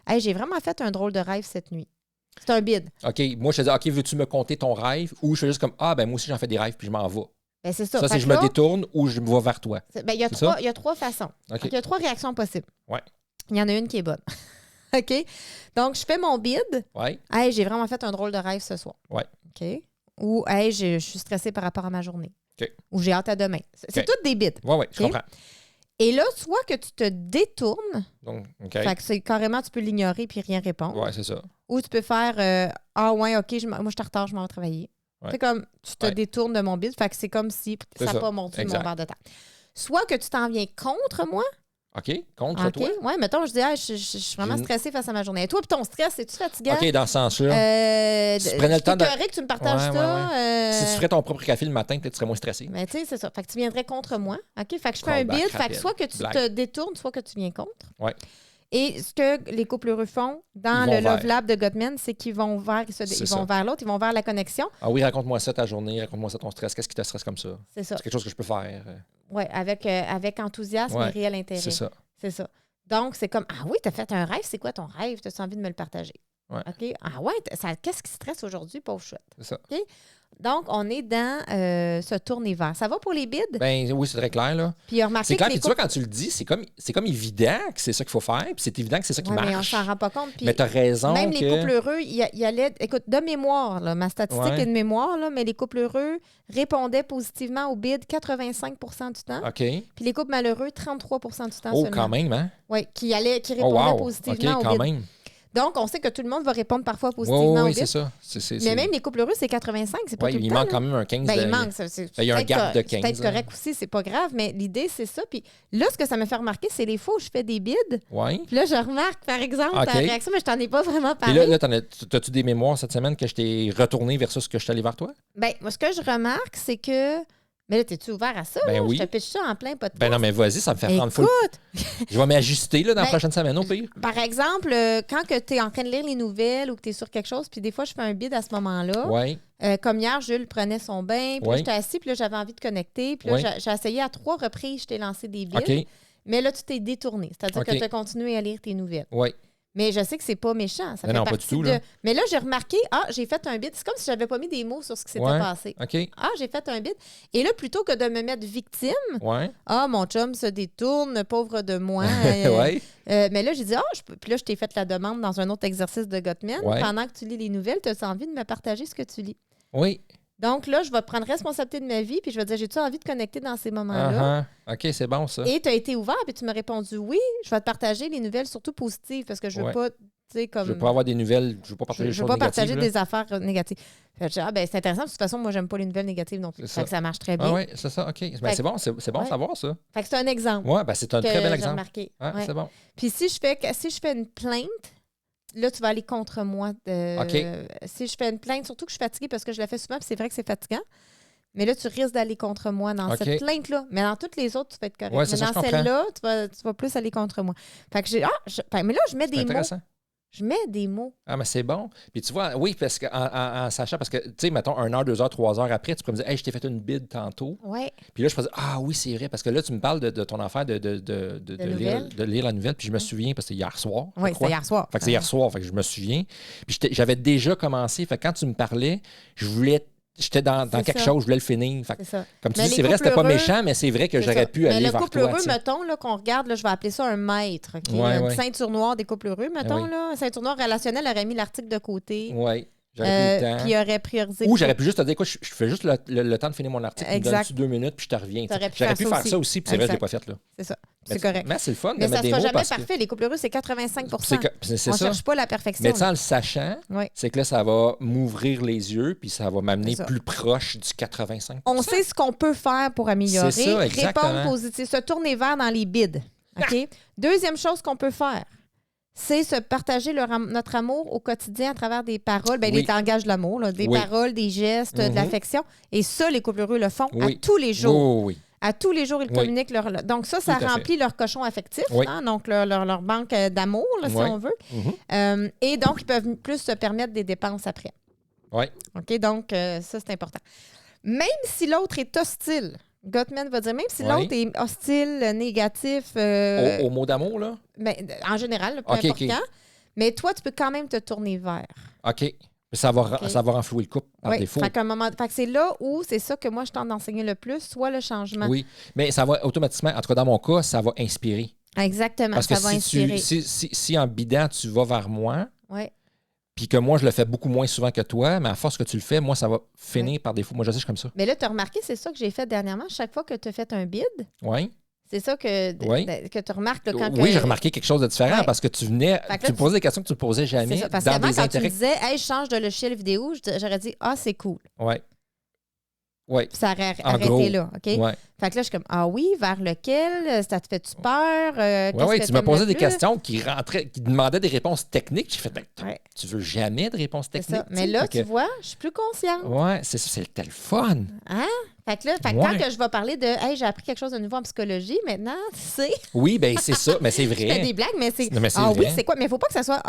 B: hey, j'ai vraiment fait un drôle de rêve cette nuit. C'est un bid.
A: OK. Moi, je te dis, OK, veux-tu me conter ton rêve? Ou je fais juste comme, ah, ben moi aussi, j'en fais des rêves, puis je m'en vais.
B: Ben, c'est ça.
A: Ça,
B: Fait
A: c'est
B: que
A: je me
B: là,
A: détourne ou je me vais vers toi.
B: ben, il y a
A: c'est
B: trois-
A: ça?
B: il y a trois façons.
A: OK.
B: Il y a trois réactions possibles.
A: Ouais.
B: Il y en a une qui est bonne. OK? Donc, je fais mon bid.
A: Ouais.
B: Hey, j'ai vraiment fait un drôle de rêve ce soir.
A: Ouais.
B: OK? Ou, hey, je suis stressée par rapport à ma journée.
A: OK.
B: Ou j'ai hâte à demain. C'est
A: OK.
B: toutes des bids.
A: Ouais, je
B: OK.
A: comprends.
B: Et là, soit que tu te détournes,
A: Donc, OK.
B: fait que c'est carrément, tu peux l'ignorer puis rien répondre.
A: Ouais, c'est ça.
B: Ou tu peux faire ah ouais, OK, moi, je suis en retard, je m'en vais travailler.
A: Ouais.
B: C'est comme, tu te
A: Ouais.
B: détournes de mon bid. Fait que c'est comme si
A: C'est
B: ça n'a
A: ça.
B: pas mordu
A: Exact.
B: mon verre de temps. Soit que tu t'en viens contre moi.
A: OK. Contre
B: OK?
A: toi.
B: Ouais, mettons, je dis, ah, je suis vraiment
A: J'ai-
B: stressée face à ma journée. Et toi, puis ton stress, c'est-tu fatigant?
A: OK, dans ce sens-là.
B: Si
A: tu prenais le temps de-
B: que tu me partages
A: Ouais,
B: ça.
A: Si tu ferais ton propre café le matin, peut-être que tu serais moins stressé.
B: Mais tu sais, c'est ça. Fait que tu viendrais contre moi. OK? Fait que je fais un
A: Callback
B: bid. Fait que
A: rapide.
B: soit que tu
A: Blague.
B: te détournes, soit que tu viens contre.
A: Ouais.
B: Et ce que les couples heureux font dans
A: Ils
B: le
A: vont
B: Love
A: vers.
B: Lab de Gottman, c'est qu'ils vont vers,
A: C'est
B: ils
A: ça.
B: vont vers l'autre, ils vont vers la connexion.
A: Ah oui, raconte-moi ça ta journée, raconte-moi ça ton stress. Qu'est-ce qui te stresse comme ça?
B: C'est ça.
A: C'est quelque chose que je peux faire.
B: Oui, avec enthousiasme
A: Ouais,
B: et réel intérêt.
A: C'est ça.
B: C'est ça. Donc, c'est comme, ah oui, tu as fait un rêve, c'est quoi ton rêve? Tu as envie de me le partager?
A: Ouais.
B: OK? Ah ouais, qu'est-ce qui stresse aujourd'hui, pauvre chouette?
A: C'est ça.
B: Donc, on est dans se tourner vers. Ça va pour les bids?
A: Ben oui, c'est très clair, là.
B: Puis remarquez
A: C'est
B: que
A: clair,
B: les
A: puis tu vois, quand tu le dis, c'est comme évident que c'est ça qu'il faut faire, puis c'est évident que c'est ça qui
B: Ouais, mais on
A: marche.
B: s'en rend pas compte. Puis
A: Mais t'as raison
B: même
A: que...
B: les couples heureux, il y allait... Écoute, de mémoire, là, ma statistique
A: Ouais.
B: est de mémoire, là, mais les couples heureux répondaient positivement au bid 85 du temps.
A: OK.
B: Puis les couples malheureux, 33 du temps
A: Oh,
B: seulement.
A: quand même, hein?
B: Oui, qui
A: Oh,
B: répondaient
A: wow.
B: positivement
A: OK,
B: au
A: quand
B: bid.
A: même.
B: Donc, on sait que tout le monde va répondre parfois positivement au
A: Oui,
B: bid.
A: c'est ça.
B: Mais même les couples heureux, c'est 85, c'est pas tout le
A: il
B: temps.
A: manque
B: là.
A: quand même un 15.
B: Ben, il manque.
A: Il y a un gap de 15.
B: C'est peut-être correct aussi, c'est pas grave, mais l'idée, c'est ça. Puis là, ce que ça me fait remarquer, c'est les fois où je fais des bids.
A: Oui.
B: Puis là, je remarque, par exemple,
A: OK.
B: ta réaction, mais je t'en ai pas vraiment
A: Puis
B: parlé.
A: là, t'as-tu des mémoires cette semaine que je t'ai retourné versus que je suis allé vers toi?
B: Ben, moi, ce que je remarque, c'est que. Mais là, t'es-tu ouvert à ça?
A: Ben
B: là?
A: oui.
B: Je te pitche ça en plein podcast.
A: Ben non, mais vas-y, ça me fait prendre full.
B: Écoute,
A: Je vais m'ajuster là, dans la
B: Ben,
A: prochaine semaine, au pire.
B: par exemple, quand tu es en train de lire les nouvelles ou que tu es sur quelque chose, puis des fois, je fais un bid à ce moment-là.
A: Oui.
B: Comme hier, Jules prenait son bain, puis là,
A: Ouais.
B: j'étais assis, puis là, j'avais envie de connecter. Puis là,
A: Ouais.
B: j'ai essayé à 3 reprises, je t'ai lancé des bids.
A: OK.
B: Mais là, tu t'es détourné. C'est-à-dire
A: OK.
B: que tu as continué à lire tes nouvelles.
A: Oui.
B: Mais je sais que c'est pas méchant. Ça
A: Non,
B: fait
A: non, pas
B: partie
A: du tout,
B: de...
A: là.
B: Mais là, j'ai remarqué, j'ai fait un bid. C'est comme si j'avais pas mis des mots sur ce qui s'était
A: Ouais.
B: passé.
A: OK.
B: J'ai fait un bid. Et là, plutôt que de me mettre victime,
A: Oui.
B: mon chum se détourne, pauvre de moi.
A: Oui.
B: Mais là, j'ai dit, puis là, je t'ai fait la demande dans un autre exercice de Gottman.
A: Ouais.
B: Pendant que tu lis les nouvelles, tu as envie de me partager ce que tu lis.
A: Oui.
B: Donc là, je vais prendre responsabilité de ma vie, puis je vais dire, j'ai-tu envie de connecter dans ces moments-là?
A: OK, c'est bon, ça.
B: Et tu as été ouvert, puis tu m'as répondu oui, je vais te partager les nouvelles, surtout positives, parce que je veux
A: Ouais.
B: pas, tu sais, comme.
A: Je veux pas avoir des nouvelles, je veux pas partager des
B: Je veux
A: choses
B: pas
A: négatives.
B: partager
A: là.
B: des affaires négatives. Fait que j'ai dit, c'est intéressant, parce que de toute façon, moi, j'aime pas les nouvelles négatives non plus.
A: C'est
B: Fait
A: ça.
B: que ça marche très bien.
A: Ah oui, c'est ça, OK. Ben, c'est bon, c'est bon
B: Ouais.
A: de savoir ça.
B: Fait que c'est un exemple.
A: Oui, ben, c'est un
B: que
A: très bel
B: j'ai
A: exemple.
B: remarqué.
A: Ah,
B: Ouais.
A: c'est bon.
B: Puis si je fais une plainte, là, tu vas aller contre moi.
A: OK.
B: Si je fais une plainte, surtout que je suis fatiguée parce que je la fais souvent, puis c'est vrai que c'est fatigant. Mais là, tu risques d'aller contre moi dans
A: OK.
B: cette plainte-là. Mais dans toutes les autres, tu vas être correct.
A: Ouais, c'est
B: mais
A: ça,
B: dans
A: je comprends.
B: celle-là, tu vas plus aller contre moi. Fait que mais là, je mets
A: C'est
B: des mots.
A: intéressant.
B: Je mets des mots.
A: Ah, mais c'est bon. Puis tu vois, oui, parce qu'en sachant, parce que, tu sais, mettons, 1 heure, 2 heures, 3 heures après, tu peux me dire, hey, je t'ai fait une bide tantôt.
B: Ouais.
A: Puis là, je peux dire, ah oui, c'est vrai, parce que là, tu me parles de ton affaire de
B: nouvelles.
A: lire la nouvelle, puis je me souviens, parce que c'est hier soir. je
B: Oui,
A: crois.
B: c'est hier soir.
A: Fait que c'est hier soir, fait que je me souviens. Puis j'avais déjà commencé, fait que quand tu me parlais, j'étais dans
B: C'est
A: quelque
B: ça.
A: chose, je voulais le finir. Fait que,
B: C'est ça.
A: comme tu
B: Mais
A: dis,
B: les
A: c'est vrai,
B: couples
A: c'était pas
B: heureux,
A: méchant, mais c'est vrai que
B: C'est
A: j'aurais
B: ça.
A: pu
B: Mais
A: aller
B: le
A: vers
B: couple
A: toi.
B: heureux,
A: tu sais.
B: mettons, là, qu'on regarde, là, je vais appeler ça un maître. OK?
A: Ouais,
B: Une
A: ouais.
B: ceinture noire des couples heureux, mettons.
A: oui.
B: Là, ceinture noire relationnelle aurait mis l'article de côté.
A: Oui, j'aurais plus le temps.
B: Puis il aurait priorisé.
A: Ou j'aurais pu juste te dire, écoute, je fais juste le temps de finir mon article, tu me
B: Exact.
A: donnes-tu 2 minutes, puis je te reviens.
B: T'aurais pu
A: J'aurais
B: faire
A: pu
B: ça
A: faire ça aussi, puis c'est vrai, je ne l'ai pas fait. Là.
B: C'est ça.
A: Mais
B: C'est correct.
A: Mais c'est le fun de
B: Mais
A: mettre
B: ça
A: des
B: sera
A: mots
B: jamais
A: parce que
B: parfait. Les couples heureux, c'est 85
A: c'est
B: On
A: ça.
B: cherche pas la perfection.
A: Mais en
B: là.
A: le sachant,
B: Oui.
A: c'est que là, ça va m'ouvrir les yeux, puis ça va m'amener
B: C'est ça.
A: plus proche du 85
B: On sait ce qu'on peut faire pour améliorer.
A: C'est ça, exactement.
B: Répondre positif. Se tourner vers dans les bids. OK? Deuxième chose qu'on peut faire, c'est se partager notre amour au quotidien à travers des paroles. Ben,
A: Oui.
B: les langages de l'amour, là, des
A: Oui.
B: paroles, des gestes, de
A: Mhm.
B: l'affection. Et ça, les couples heureux le font
A: Oui.
B: à tous les jours.
A: Oui, oui.
B: À tous les jours, ils
A: Oui.
B: communiquent donc ça
A: Tout à fait.
B: remplit leur cochon affectif,
A: Oui.
B: hein, donc leur banque d'amour, là, si
A: Oui.
B: on veut.
A: Mhm.
B: Et donc, ils peuvent plus se permettre des dépenses après.
A: Oui.
B: OK? Donc, ça, c'est important. Même si l'autre est hostile, Gottman va dire, même si
A: Oui.
B: l'autre est hostile, négatif,
A: Au mot d'amour, là?
B: ben, en général, peu
A: OK,
B: important,
A: OK.
B: mais toi, tu peux quand même te tourner vers.
A: OK. Ça va renflouer le couple par
B: Oui.
A: défaut.
B: Fait que c'est là où c'est ça que moi, je tente d'enseigner le plus, soit le changement.
A: Oui. Mais ça va automatiquement, en tout cas dans mon cas, ça va inspirer.
B: Exactement,
A: Parce que
B: ça va inspirer.
A: si en bidant, tu vas vers moi,
B: Ouais.
A: puis que moi, je le fais beaucoup moins souvent que toi, mais à force que tu le fais, moi, ça va finir par défaut. Moi, je sais, je suis comme ça.
B: Mais là, tu as remarqué, c'est ça que j'ai fait dernièrement. Chaque fois que tu as fait un bid,
A: Oui.
B: c'est ça que tu remarques là, quand
A: Oui,
B: que-
A: j'ai remarqué quelque chose de différent
B: Ouais.
A: parce que tu venais,
B: Fait que là,
A: tu me posais des questions que tu ne posais
B: C'est
A: jamais
B: ça. Parce
A: dans
B: qu'avant,
A: des
B: quand tu me
A: intérêts.
B: disais, hey, je change de logiciel vidéo, j'aurais dit, ah, c'est cool.
A: Oui. Oui.
B: Puis ça aurait
A: En
B: arrêté
A: gros.
B: là. OK?
A: Oui.
B: Fait que là, je suis comme, ah oui, vers lequel? Ça te fait-tu peur?
A: Oui, tu me posais des
B: questions.
A: questions qui demandaient des réponses techniques. J'ai fait, ben,
B: Ouais.
A: tu veux jamais de réponses
B: C'est
A: techniques.
B: ça. Mais là, tu vois, je suis plus consciente.
A: Oui, c'est ça, c'est le téléphone.
B: Hein? Fait que là,
A: Ouais.
B: quand que je vais parler de, hey, j'ai appris quelque chose de nouveau en psychologie, maintenant, tu sais,
A: Oui, ben c'est ça, mais c'est
B: je fais
A: vrai.
B: des blagues, mais c'est.
A: Non, mais c'est
B: Ah oui,
A: vrai.
B: c'est quoi? Mais il ne faut pas que ça soit.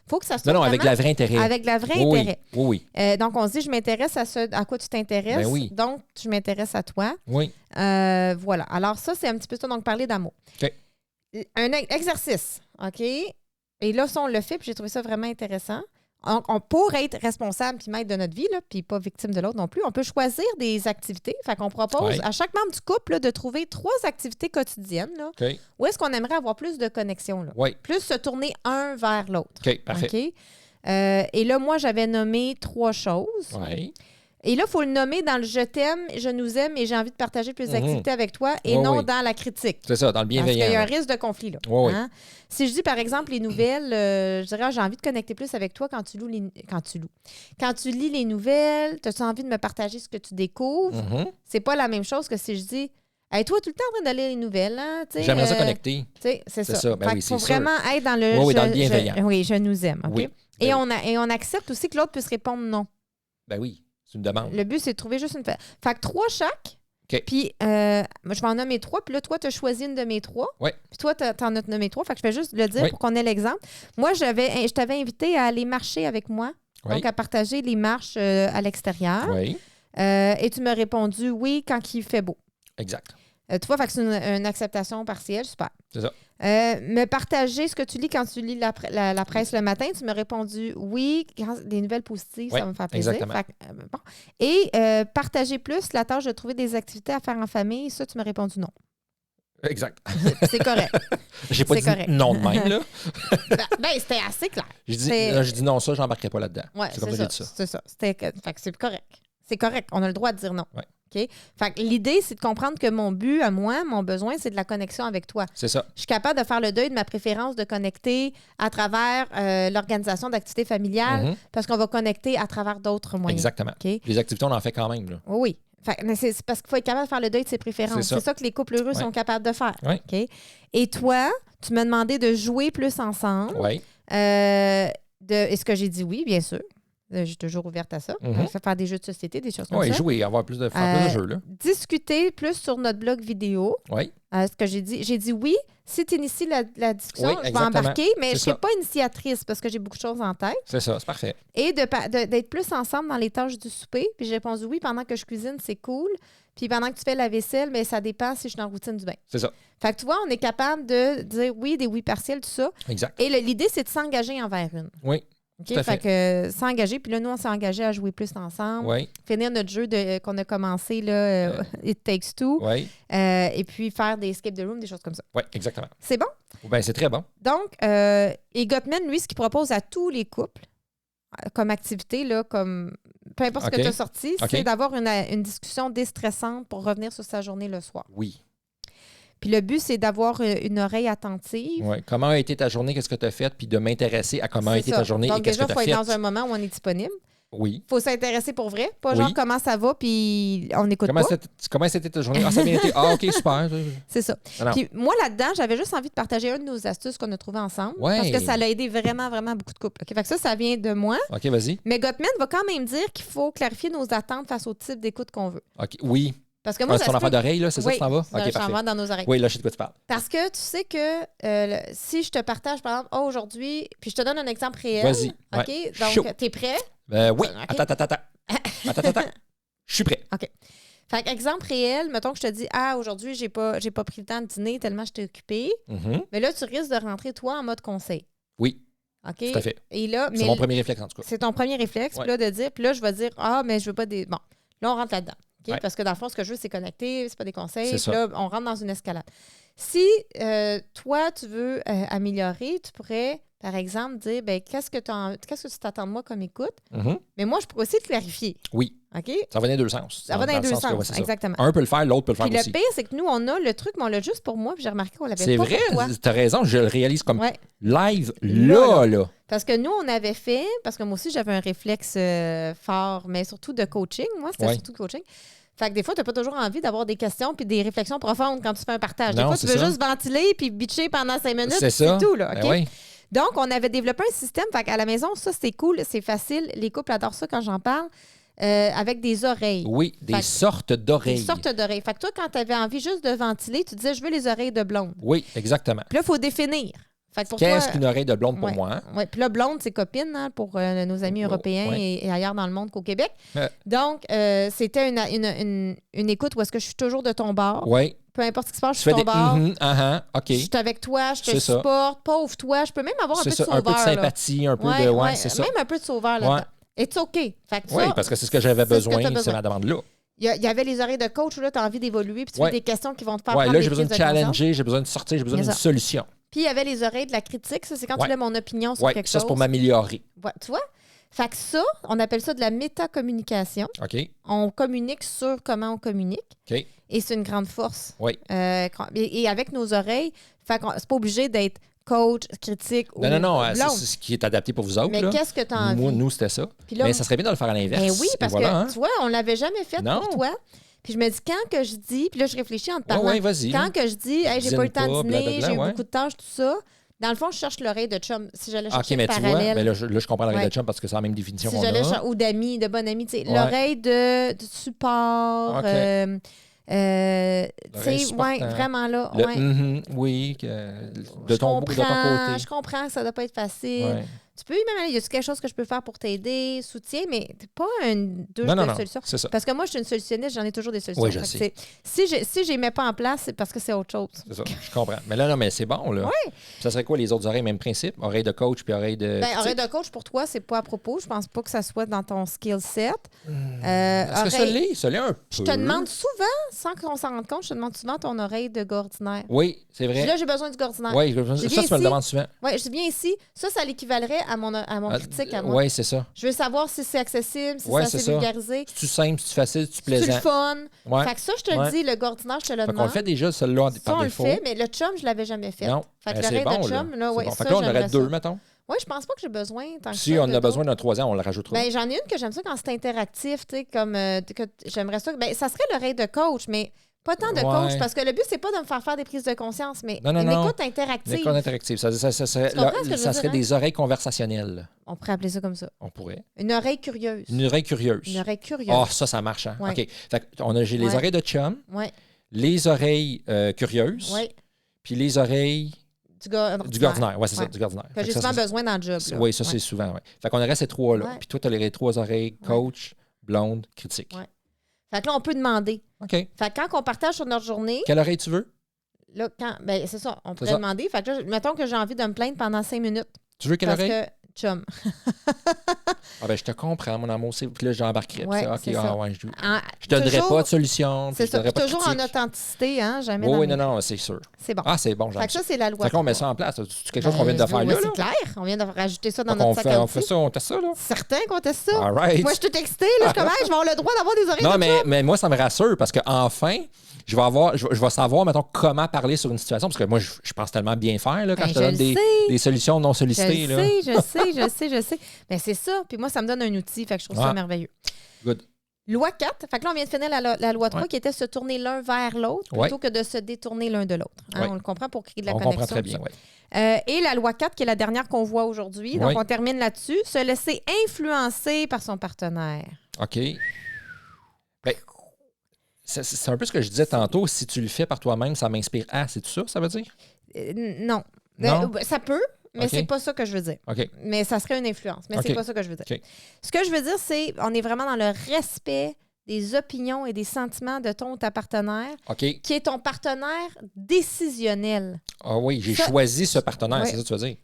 B: Faut que ça soit.
A: Non, avec
B: vraiment
A: la vraie intérêt.
B: Avec la vraie
A: Oui,
B: intérêt.
A: oui,
B: Donc, on se dit, je m'intéresse à quoi tu t'intéresses.
A: Ben oui.
B: Donc, je m'intéresse à toi.
A: oui.
B: Voilà. Alors, ça, c'est un petit peu ça. Donc, parler d'amour.
A: OK.
B: Un exercice. OK? Et là, ça, on le fait, puis j'ai trouvé ça vraiment intéressant. Pour être responsable puis maître de notre vie, là, puis pas victime de l'autre non plus, on peut choisir des activités. Fait qu'on propose
A: Ouais.
B: à chaque membre du couple là, de trouver 3 activités quotidiennes là,
A: OK.
B: où est-ce qu'on aimerait avoir plus de connexion. Là.
A: Oui.
B: Plus se tourner un vers l'autre.
A: OK, parfait.
B: OK? Et là, moi, j'avais nommé 3 choses.
A: Oui.
B: Et là, il faut le nommer dans le je t'aime, je nous aime et j'ai envie de partager plus d'activités avec toi et non dans la critique.
A: C'est ça, dans le bienveillant.
B: Parce qu'il y a un risque de conflit. Là.
A: Oui.
B: Si je dis, par exemple, les nouvelles, je dirais, j'ai envie de connecter plus avec toi quand tu lis les nouvelles, as-tu envie de me partager ce que tu découvres? C'est pas la même chose que si je dis, hey, toi, tout le temps en train de lire les nouvelles. Hein,
A: j'aimerais ça connecter.
B: C'est ça.
A: Ben oui,
B: faut vraiment être dans le
A: dans le bienveillant.
B: je nous aime. OK?
A: Oui.
B: Et on accepte aussi que l'autre puisse répondre non.
A: Ben oui, c'est une demande.
B: Le but, c'est de trouver juste une... Fait que 3 chaque.
A: OK.
B: Puis, moi, je vais en nommer 3. Puis là, toi, tu as choisi une de mes 3.
A: Oui.
B: Puis toi, tu en as nommé 3. Fait que je vais juste le dire pour qu'on ait l'exemple. Moi, je t'avais invité à aller marcher avec moi. Donc, à partager les marches à l'extérieur.
A: Oui.
B: Et tu m'as répondu oui quand il fait beau.
A: Exact.
B: Tu vois, fait que c'est une acceptation partielle. Super.
A: C'est ça.
B: Me partager ce que tu lis quand tu lis la presse le matin. Tu m'as répondu oui, des nouvelles positives, ça va me faire plaisir.
A: Exactement.
B: Bon. Et partager plus la tâche de trouver des activités à faire en famille, ça, tu m'as répondu non.
A: Exact.
B: C'est correct.
A: J'ai pas dit non de même, là.
B: C'était assez clair.
A: J'ai dit non, ça, j'embarquerai pas là-dedans.
B: Ouais,
A: c'est comme ça que j'ai dit ça.
B: C'est ça. Fait que c'est correct. C'est correct. On a le droit de dire non.
A: Ouais.
B: OK? Fait que l'idée, c'est de comprendre que mon but à moi, mon besoin, c'est de la connexion avec toi.
A: C'est ça.
B: Je suis capable de faire le deuil de ma préférence de connecter à travers l'organisation d'activités familiales parce qu'on va connecter à travers d'autres moyens.
A: Exactement.
B: Okay?
A: Les activités, on en fait quand même. Là.
B: Oui. C'est parce qu'il faut être capable de faire le deuil de ses préférences. C'est ça que les couples heureux sont capables de faire.
A: Oui.
B: Okay? Et toi, tu m'as demandé de jouer plus ensemble.
A: Oui.
B: Est-ce que j'ai dit oui, bien sûr? Je suis toujours ouverte à ça. Faire des jeux de société, des choses comme ça.
A: Oui, jouer, avoir plus de jeux. Là.
B: Discuter plus sur notre blog vidéo.
A: Oui.
B: Ce que j'ai dit oui. Si tu inities la discussion, je vais embarquer, mais je ne serai pas initiatrice parce que j'ai beaucoup de choses en tête.
A: C'est ça, c'est parfait.
B: Et d'être plus ensemble dans les tâches du souper. Puis j'ai répondu oui, pendant que je cuisine, c'est cool. Puis pendant que tu fais la vaisselle, mais ça dépend si je suis en routine du bain.
A: C'est ça.
B: Fait que tu vois, on est capable de dire oui, des oui partiels, tout ça.
A: Exact.
B: Et l'idée, c'est de s'engager envers une.
A: Oui.
B: OK? Fait que s'engager. Puis là, nous, on s'est engagé à jouer plus ensemble.
A: Oui.
B: Finir notre jeu qu'on a commencé, là, It Takes Two.
A: Oui.
B: Et puis faire des skip the room, des choses comme ça.
A: Oui, exactement.
B: C'est bon?
A: Ben, c'est très bon.
B: Donc, et Gottman, lui, ce qu'il propose à tous les couples comme activité, là, comme peu importe ce que tu as sorti, c'est d'avoir une discussion déstressante pour revenir sur sa journée le soir.
A: Oui.
B: Puis le but, c'est d'avoir une oreille attentive.
A: Oui. Comment a été ta journée, qu'est-ce que tu as fait, puis de m'intéresser à comment a été ta journée et qu'est-ce que tu as fait.
B: Donc déjà, il faut être dans un moment où on est disponible.
A: Oui.
B: Il faut s'intéresser pour vrai. Pas genre comment ça va, puis on n'écoute pas.
A: Comment c'était ta journée? Ah, ça a bien été. Ah, OK, super.
B: C'est ça. Puis moi, là-dedans, j'avais juste envie de partager une de nos astuces qu'on a trouvées ensemble.
A: Ouais.
B: Parce que ça l'a aidé vraiment, vraiment beaucoup de couples. Fait que ça vient de moi.
A: OK, vas-y.
B: Mais Gottman va quand même dire qu'il faut clarifier nos attentes face au type d'écoute qu'on veut.
A: OK, oui.
B: Parce que moi,
A: c'est ton enfant d'oreille, là, c'est ça que tu t'en vas? OK,
B: je t'en vais dans nos oreilles.
A: Oui, là, je sais de quoi tu parles.
B: Parce que tu sais que si je te partage, par exemple, aujourd'hui, puis je te donne un exemple réel.
A: Vas-y.
B: OK? Donc, t'es prêt?
A: Oui.
B: Okay.
A: Attends. Je suis prêt.
B: OK. Fait que, exemple réel, mettons que je te dis, aujourd'hui, j'ai pas pris le temps de dîner tellement j'étais occupée. Mais là, tu risques de rentrer, toi, en mode conseil.
A: Oui.
B: OK?
A: Tout à fait.
B: Et là,
A: c'est mon premier réflexe, en tout cas.
B: C'est ton premier réflexe. Puis là, de dire, puis là, je vais dire, mais je veux pas des. Bon, là, on rentre là-dedans. Okay? Parce que dans le fond, ce que je veux, c'est connecter, c'est pas des conseils. Puis là, on rentre dans une escalade. Si toi, tu veux améliorer, tu pourrais, par exemple, dire qu'est-ce que tu t'attends de moi comme écoute? Mais moi, je pourrais aussi te clarifier.
A: Oui.
B: OK?
A: Ça va dans les deux sens.
B: Ça va dans les deux sens, exactement.
A: Un peut le faire, l'autre peut le faire aussi.
B: Puis le pire, c'est que nous, on a le truc, mais on l'a juste pour moi, puis j'ai remarqué qu'on l'avait pas pour toi.
A: C'est vrai, tu as raison, je le réalise comme live, là.
B: Parce que nous, on avait fait, parce que moi aussi, j'avais un réflexe fort, mais surtout de coaching. Moi, c'était surtout de coaching. Fait que des fois, tu n'as pas toujours envie d'avoir des questions puis des réflexions profondes quand tu fais un partage. Des fois, tu veux juste ventiler puis bitcher pendant 5 minutes. C'est tout, là. OK? Donc, on avait développé un système. Fait qu'à la maison, ça, c'est cool, c'est facile. Les couples adorent ça quand j'en parle. Avec des oreilles.
A: Oui, des sortes d'oreilles.
B: Des sortes d'oreilles. Fait que toi, quand tu avais envie juste de ventiler, tu disais, je veux les oreilles de blonde.
A: Oui, exactement.
B: Puis là, il faut définir.
A: Qu'est-ce qu'une oreille de blonde pour moi?
B: Oui, puis là, blonde, c'est copine pour nos amis européens et ailleurs dans le monde qu'au Québec. Donc, c'était une écoute où est-ce que je suis toujours de ton bord.
A: Oui.
B: Peu importe ce qui se passe, je suis de ton bord.
A: OK.
B: Je suis avec toi, je te supporte. Pauvre toi. Je peux même avoir un peu de sauveur.
A: Un peu de sympathie, un peu de... Oui, c'est ça.
B: Même un peu de sauveur là-dedans. It's OK.
A: Oui, parce que c'est ce que j'avais besoin, c'est ma demande-là.
B: Il y avait les oreilles de coach où là, tu as envie d'évoluer puis tu veux des questions qui vont te faire prendre
A: là, j'ai besoin de challenger, j'ai besoin de sortir, j'ai besoin d'une solution.
B: Puis il y avait les oreilles de la critique. Ça, c'est quand tu as mon opinion sur quelque chose.
A: Ça, c'est pour m'améliorer.
B: Tu vois? Fait que ça, on appelle ça de la métacommunication.
A: OK.
B: On communique sur comment on communique.
A: OK.
B: Et c'est une grande force.
A: Oui.
B: Et avec nos oreilles, fait qu'on, c'est pas obligé d'être coach, critique ou
A: Non,
B: blonde.
A: c'est ce qui est adapté pour vous autres.
B: Mais
A: là.
B: qu'est-ce que tu as envie?
A: Nous, c'était ça.
B: Puis là,
A: mais ça serait bien de le faire à l'inverse.
B: ben oui, parce
A: Et voilà,
B: que, tu vois, on l'avait jamais fait
A: Non.
B: pour toi. Puis je me dis, quand que je dis, puis là, je réfléchis en te parlant.
A: Oui, vas-y.
B: Quand que je dis, hey, j'ai pas eu le temps de dîner,
A: blablabla,
B: j'ai eu
A: ouais.
B: beaucoup de tâches, tout ça, dans le fond, je cherche l'oreille de chum. Si j'allais
A: OK,
B: chercher
A: mais
B: le
A: tu vois,
B: parallèle,
A: ben là, je comprends l'oreille
B: Ouais.
A: de chum parce que c'est la même définition
B: si
A: qu'on
B: j'allais
A: a.
B: ou d'amis, de bonne amie, tu sais,
A: Ouais.
B: l'oreille de support,
A: OK.
B: tu sais,
A: L'oreille supportant.
B: vraiment là,
A: Le
B: ouais.
A: oui, de
B: Je
A: ton côté.
B: je comprends que ça doit pas être facile.
A: Ouais.
B: Tu peux même aller, y a quelque chose que je peux faire pour t'aider, soutien, mais t'es pas une douche
A: Non,
B: de solution.
A: c'est ça.
B: Parce que moi, je suis une solutionniste, j'en ai toujours des solutions.
A: Oui, je
B: Fait que
A: sais.
B: si je les mets pas en place, c'est parce que c'est autre chose.
A: C'est ça, je comprends. Mais là, non, mais c'est bon, là.
B: Oui.
A: Ça serait quoi les autres oreilles, même principe? Oreille de coach puis oreille de...
B: Ben, oreille de coach, pour toi, c'est pas à propos. Je pense pas que ça soit dans ton skill set.
A: Est-ce que ça l'est un peu?
B: Je te demande souvent, sans qu'on s'en rende compte, je te demande souvent ton oreille de gars ordinaire.
A: Oui, c'est vrai.
B: Là, j'ai besoin du gars ordinaire.
A: Oui,
B: Je
A: ça,
B: viens
A: tu me le
B: ici.
A: demandes souvent.
B: Oui, je viens ici. Ça l'équivalerait à mon critique à moi.
A: Oui, c'est ça.
B: Je veux savoir si c'est accessible, si
A: Ouais,
B: c'est assez
A: c'est ça.
B: vulgarisé.
A: C'est-tu simple, c'est-tu facile, c'est-tu
B: C'est le
A: plaisant?
B: fun.
A: Ouais.
B: Fait que ça, je te le dis, le gars ordinaire, je te le
A: Fait qu'on
B: demande.
A: le fait déjà, celui-là,
B: Ça,
A: par
B: on le
A: défaut.
B: fait, mais le chum, je l'avais jamais fait.
A: Non.
B: Fait que
A: Ben,
B: l'oreille
A: c'est bon,
B: de chum, là,
A: C'est
B: ouais,
A: bon.
B: ça,
A: Fait que là, on aurait
B: j'aimerais
A: deux,
B: ça.
A: mettons.
B: Oui, je pense pas que j'ai besoin tant que
A: Si
B: ça,
A: on
B: de
A: a besoin
B: d'autres.
A: d'un troisième, on le rajoutera.
B: Ben, j'en ai une que j'aime ça quand c'est interactif, tu sais, comme que j'aimerais ça. Ben, ça serait l'oreille de coach, mais pas tant de coach,
A: Ouais.
B: parce que le but, c'est pas de me faire des prises de conscience, mais
A: Non,
B: une
A: non.
B: écoute interactive.
A: L'école interactive. Ça serait,
B: Tu comprends ce que je veux
A: ça
B: dire,
A: serait
B: hein?
A: des oreilles conversationnelles.
B: On pourrait appeler ça comme ça.
A: On pourrait.
B: Une oreille curieuse.
A: Une oreille curieuse.
B: Une oreille curieuse.
A: Ah, ça marche. Hein?
B: Ouais.
A: OK. Fait que j'ai les
B: Ouais.
A: oreilles de chum,
B: Oui,
A: les oreilles curieuses,
B: oui.
A: puis les oreilles
B: Du gars
A: du gardinaire. Oui, c'est ça,
B: Ouais.
A: du gardinaire.
B: Que j'ai souvent besoin dans le job. là.
A: Oui, ça, c'est
B: Ouais.
A: souvent. Ouais. Fait qu'on aurait ces trois-là.
B: Ouais.
A: Puis toi, tu as les trois oreilles coach, blonde, critique.
B: Ouais. Fait que là, on peut demander.
A: OK.
B: Fait que quand on partage sur notre journée,
A: Quelle oreille tu veux?
B: là, ben, c'est ça, on pourrait
A: ça.
B: demander. Fait que là, mettons que j'ai envie de me plaindre pendant 5 minutes.
A: Tu veux quelle
B: Parce
A: oreille?
B: que, chum.
A: Ah ben, je te comprends, mon amour. Puis là, j'embarquerai.
B: Ouais,
A: OK,
B: c'est ça.
A: ouais,
B: En-
A: je te donnerai
B: toujours-
A: pas de solution.
B: C'est
A: puis je te
B: ça.
A: donnerai pas de
B: Toujours en
A: critique.
B: authenticité, hein? Jamais
A: Oui,
B: dans
A: oui,
B: mes-
A: non, c'est sûr.
B: C'est bon.
A: Ah, c'est bon, j'aime
B: Fait que
A: ça.
B: ça, c'est la loi.
A: Fait qu'on met
B: 3.
A: ça en place. C'est quelque chose qu'on vient de faire
B: ouais,
A: là.
B: c'est
A: là?
B: clair. On vient de rajouter ça dans
A: Fait qu'on
B: notre sac à
A: on fait
B: outils.
A: ça, on teste ça, là.
B: Certain qu'on teste ça.
A: All right.
B: Moi, je suis tout excitée. Là, je suis comme, hey, je vais avoir le droit d'avoir des oreilles
A: Non,
B: de chum.
A: mais moi, ça me rassure parce qu'enfin, je vais savoir, mettons, comment parler sur une situation. Parce que moi, je pense tellement bien faire là, quand
B: Ben,
A: je te donne
B: je le sais.
A: des solutions non
B: Je
A: sollicitées. là.
B: sais. Mais c'est ça. Puis moi, ça me donne un outil. Fait que je trouve ça
A: Ah.
B: merveilleux.
A: Good.
B: Loi 4. Fait que là, on vient de finir la loi 3
A: Ouais.
B: qui était se tourner l'un vers l'autre plutôt
A: Ouais.
B: que de se détourner l'un de l'autre. Hein,
A: Ouais.
B: on le comprend pour créer de la
A: On
B: connexion.
A: comprend très
B: tout
A: bien,
B: ça.
A: oui.
B: Et la loi 4, qui est la dernière qu'on voit aujourd'hui. Donc,
A: Oui.
B: on termine là-dessus. Se laisser influencer par son partenaire.
A: OK. Ben, c'est un peu ce que je disais tantôt. Si tu le fais par toi-même, ça m'inspire. Ah, c'est tout ça, ça veut dire?
B: Non.
A: Non?
B: Ça peut, mais
A: OK.
B: c'est pas ça que je veux dire.
A: OK.
B: Mais ça serait une influence. Mais c'est
A: OK.
B: pas ça que je veux dire.
A: OK.
B: Ce que je veux dire, c'est on est vraiment dans le respect des opinions et des sentiments de ton ou ta partenaire,
A: OK.
B: qui est ton partenaire décisionnel.
A: Ah oui, j'ai
B: Ça-
A: choisi ce partenaire,
B: Ouais.
A: c'est ça que tu veux dire?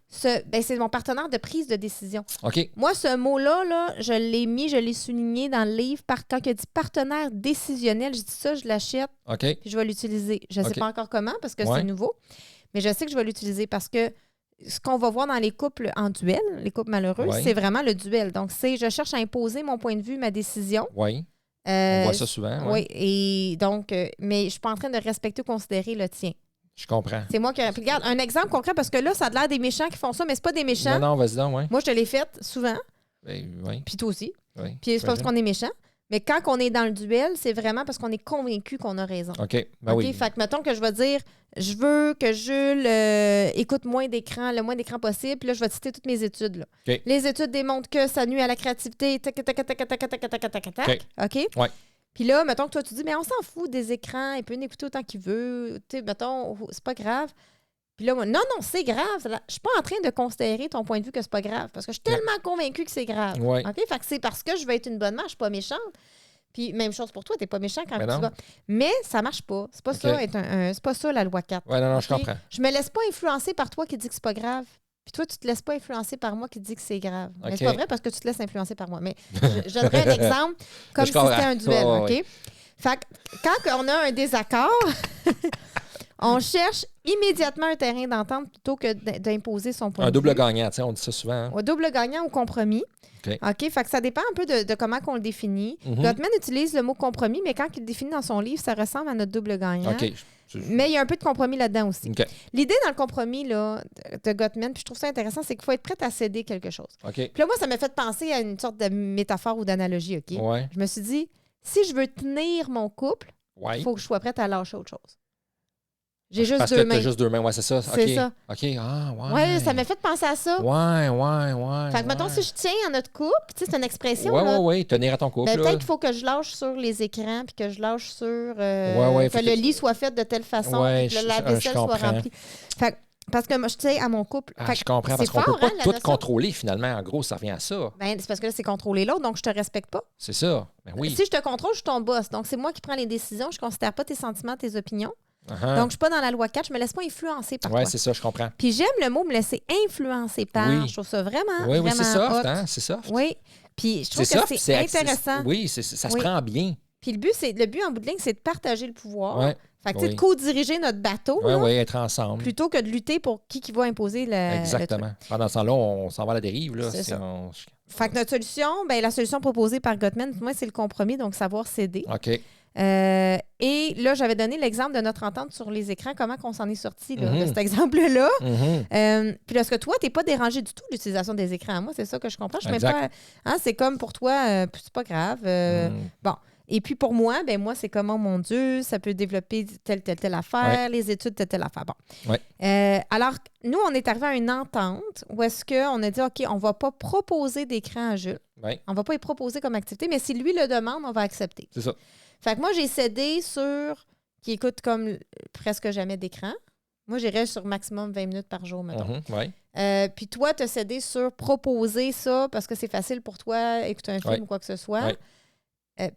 B: C'est mon partenaire de prise de décision.
A: OK.
B: Moi, ce mot-là, là, je l'ai souligné dans le livre. Quand il dit partenaire décisionnel, je dis ça, je l'achète,
A: OK.
B: puis je vais l'utiliser. Je ne sais
A: OK.
B: pas encore comment, parce que
A: Ouais.
B: c'est nouveau, mais je sais que je vais l'utiliser parce que ce qu'on va voir dans les couples en duel, les couples malheureux,
A: Ouais.
B: c'est vraiment le duel. Donc, c'est je cherche à imposer mon point de vue, ma décision.
A: Oui. On voit ça
B: je-
A: souvent.
B: Oui, et donc, mais je ne suis pas en train de respecter ou considérer le tien.
A: Je comprends.
B: C'est moi qui. Puis regarde, un exemple concret, parce que là, ça a l'air des méchants qui font ça, mais c'est pas des méchants.
A: Non, vas-y donc, oui.
B: Moi, je te l'ai fait souvent,
A: Oui.
B: puis toi aussi.
A: Oui.
B: Puis c'est pas parce qu'on est méchant. Mais quand on est dans le duel, c'est vraiment parce qu'on est convaincu qu'on a raison.
A: OK. Ben
B: OK?
A: oui.
B: Fait que mettons que je vais dire, je veux que Jules écoute moins d'écran, le moins d'écran possible. Puis là, je vais citer toutes mes études. Là.
A: OK.
B: Les études démontrent que ça nuit à la créativité. Tac, tac, tac, tac, tac, tac, tac, tac, tac, tac. OK?
A: Ouais.
B: Puis là, mettons que toi, tu dis, mais on s'en fout des écrans. Il peut en écouter autant qu'il veut. Tu sais, mettons, c'est pas grave. Puis là, moi, non, c'est grave. Je suis pas en train de considérer ton point de vue que c'est pas grave. Parce que je suis tellement convaincue que c'est grave.
A: Ouais.
B: OK? Fait que c'est parce que je veux être une bonne mère, je suis pas méchante. Puis même chose pour toi, t'es pas méchant quand
A: Mais
B: tu
A: non.
B: vas. Mais ça marche pas. C'est pas
A: OK.
B: ça c'est pas ça la loi 4.
A: Oui, non, je
B: OK?
A: comprends.
B: Je me laisse pas influencer par toi qui dis que c'est pas grave. Puis toi, tu te laisses pas influencer par moi qui dis que c'est grave. Mais
A: OK.
B: c'est pas vrai parce que tu te laisses influencer par moi. Mais je donnerais un exemple comme
A: Je
B: si c'était
A: comprends.
B: un duel,
A: Ouais,
B: OK?
A: ouais.
B: Fait que quand on a un désaccord, On cherche immédiatement un terrain d'entente plutôt que d'imposer son point
A: Un
B: de
A: double
B: vue.
A: gagnant, tu sais, on dit ça souvent. Hein?
B: Un double gagnant ou compromis.
A: OK.
B: Fait que ça dépend un peu de comment on le définit.
A: Mhm.
B: Gottman utilise le mot compromis, mais quand il le définit dans son livre, ça ressemble à notre double gagnant.
A: OK.
B: Mais il y a un peu de compromis là-dedans aussi.
A: OK.
B: L'idée dans le compromis là, de Gottman, puis je trouve ça intéressant, c'est qu'il faut être prêt à céder quelque chose.
A: OK.
B: Puis là, moi, ça m'a fait penser à une sorte de métaphore ou d'analogie, OK?
A: Ouais.
B: Je me suis dit, si je veux tenir mon couple,
A: Ouais.
B: il faut que je sois prête à lâcher autre chose. J'ai juste
A: Parce
B: deux
A: que
B: mains.
A: t'as juste deux mains, ouais, c'est ça.
B: C'est
A: OK.
B: ça.
A: OK, ah, ouais.
B: Ouais, ça m'a fait penser à ça.
A: Ouais.
B: Fait que, mettons, si je tiens à notre couple, tu sais, c'est une expression,
A: Ouais,
B: là.
A: ouais, tenir à ton couple.
B: Ben,
A: là.
B: peut-être qu'il faut que je lâche sur les écrans, puis que je lâche sur
A: ouais,
B: que le lit soit fait de telle façon,
A: Ouais,
B: puis que
A: je
B: la vaisselle soit
A: comprends.
B: remplie. Fait que, parce que moi, je tiens à mon couple.
A: Ah,
B: Fait que
A: je comprends, parce
B: c'est
A: qu'on peut
B: fort,
A: pas
B: hein, la
A: tout
B: notion.
A: contrôler, finalement. En gros, ça revient à ça.
B: Ben, c'est parce que là, c'est contrôler l'autre, donc je te respecte pas.
A: C'est ça. Ben oui.
B: Si je te contrôle, je suis ton boss. Donc, c'est moi qui prends les décisions. Je considère pas tes sentiments, tes opinions.
A: Uh-huh.
B: Donc, je suis pas dans la loi 4. Je me laisse pas influencer par
A: Ouais,
B: toi.
A: c'est ça, je comprends.
B: Puis j'aime le mot me laisser influencer par.
A: Oui.
B: Je trouve ça vraiment,
A: Oui,
B: vraiment
A: c'est soft,
B: hot.
A: hein? C'est soft.
B: Oui. Puis je trouve
A: C'est
B: que
A: soft,
B: c'est intéressant.
A: Oui, ça se
B: Oui.
A: prend bien.
B: Puis le but en bout de ligne, c'est de partager le pouvoir.
A: Ouais.
B: Fait que, tu sais,
A: Oui.
B: de co-diriger notre bateau,
A: Oui,
B: là,
A: oui, être ensemble.
B: plutôt que de lutter pour qui va imposer le
A: Exactement. Pendant ce temps-là, on s'en va à la dérive. Là.
B: C'est ça.
A: On...
B: Fait que notre solution, ben, la solution proposée par Gottman, pour moi, c'est le compromis, donc savoir céder.
A: OK.
B: Et là, j'avais donné l'exemple de notre entente sur les écrans, comment qu'on s'en est sorti là, de
A: Mhm.
B: cet exemple-là.
A: Mhm.
B: Puis est-ce que toi, tu n'es pas dérangé du tout de l'utilisation des écrans? Moi, c'est ça que je comprends. Je mets
A: Exact.
B: pas, hein, c'est comme pour toi, c'est pas grave. Bon. Et puis pour moi, ben moi, c'est comme, oh mon Dieu, ça peut développer telle affaire, les études, telle affaire. Bon.
A: Ouais.
B: Alors, nous, on est arrivé à une entente où est-ce qu'on a dit, OK, on ne va pas proposer d'écran à Jules.
A: Ouais.
B: On ne va pas y proposer comme activité, mais si lui le demande, on va accepter.
A: C'est ça.
B: Fait que moi, j'ai cédé sur qui écoute comme presque jamais d'écran. Moi, j'irais sur maximum 20 minutes par jour, mettons.
A: Mhm. Ouais.
B: Puis toi, tu as cédé sur proposer ça parce que c'est facile pour toi, écouter un film
A: Ouais.
B: ou quoi que ce soit.
A: Ouais.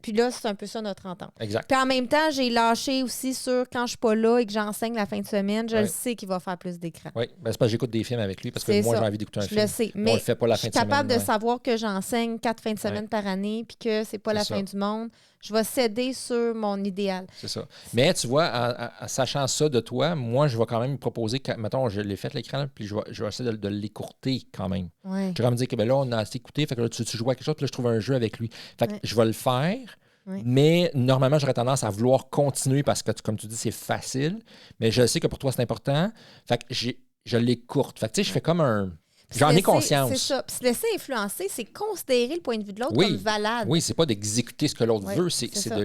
B: Puis là, c'est un peu ça notre entente.
A: Exact.
B: Puis en même temps, j'ai lâché aussi sur quand je suis pas là et que j'enseigne la fin de semaine, je
A: Ouais.
B: le sais qu'il va faire plus d'écran.
A: Oui. Ben, c'est parce que j'écoute des films avec lui parce que
B: C'est
A: moi,
B: ça.
A: j'ai envie d'écouter un
B: Je
A: film.
B: le sais.
A: On
B: Mais
A: le fait pas la
B: je
A: fin
B: suis
A: de semaine.
B: capable de
A: ouais.
B: savoir que j'enseigne 4 fins de semaine par année puis que c'est pas la
A: C'est
B: fin
A: ça.
B: du monde. Je vais céder sur mon idéal.
A: C'est ça. Mais tu vois, en sachant ça de toi, moi, je vais quand même proposer, mettons, je l'ai fait l'écran, puis je vais essayer de l'écourter quand même.
B: Ouais.
A: Je vais me dire que ben là, on a assez écouté, fait que là, tu joues à quelque chose, puis là, je trouve un jeu avec lui. Fait que
B: Ouais.
A: je vais le faire,
B: Ouais.
A: mais normalement, j'aurais tendance à vouloir continuer parce que, comme tu dis, c'est facile. Mais je sais que pour toi, c'est important. Fait que je l'écourte. Fait que tu sais, je fais comme un.
B: Puis
A: J'en
B: se
A: ai
B: laisser-
A: conscience.
B: C'est ça. Puis se laisser influencer, c'est considérer le point de vue de l'autre
A: Oui.
B: comme valable.
A: Oui, c'est pas d'exécuter ce que l'autre
B: Ouais,
A: veut,
B: c'est
A: c'est
B: ça.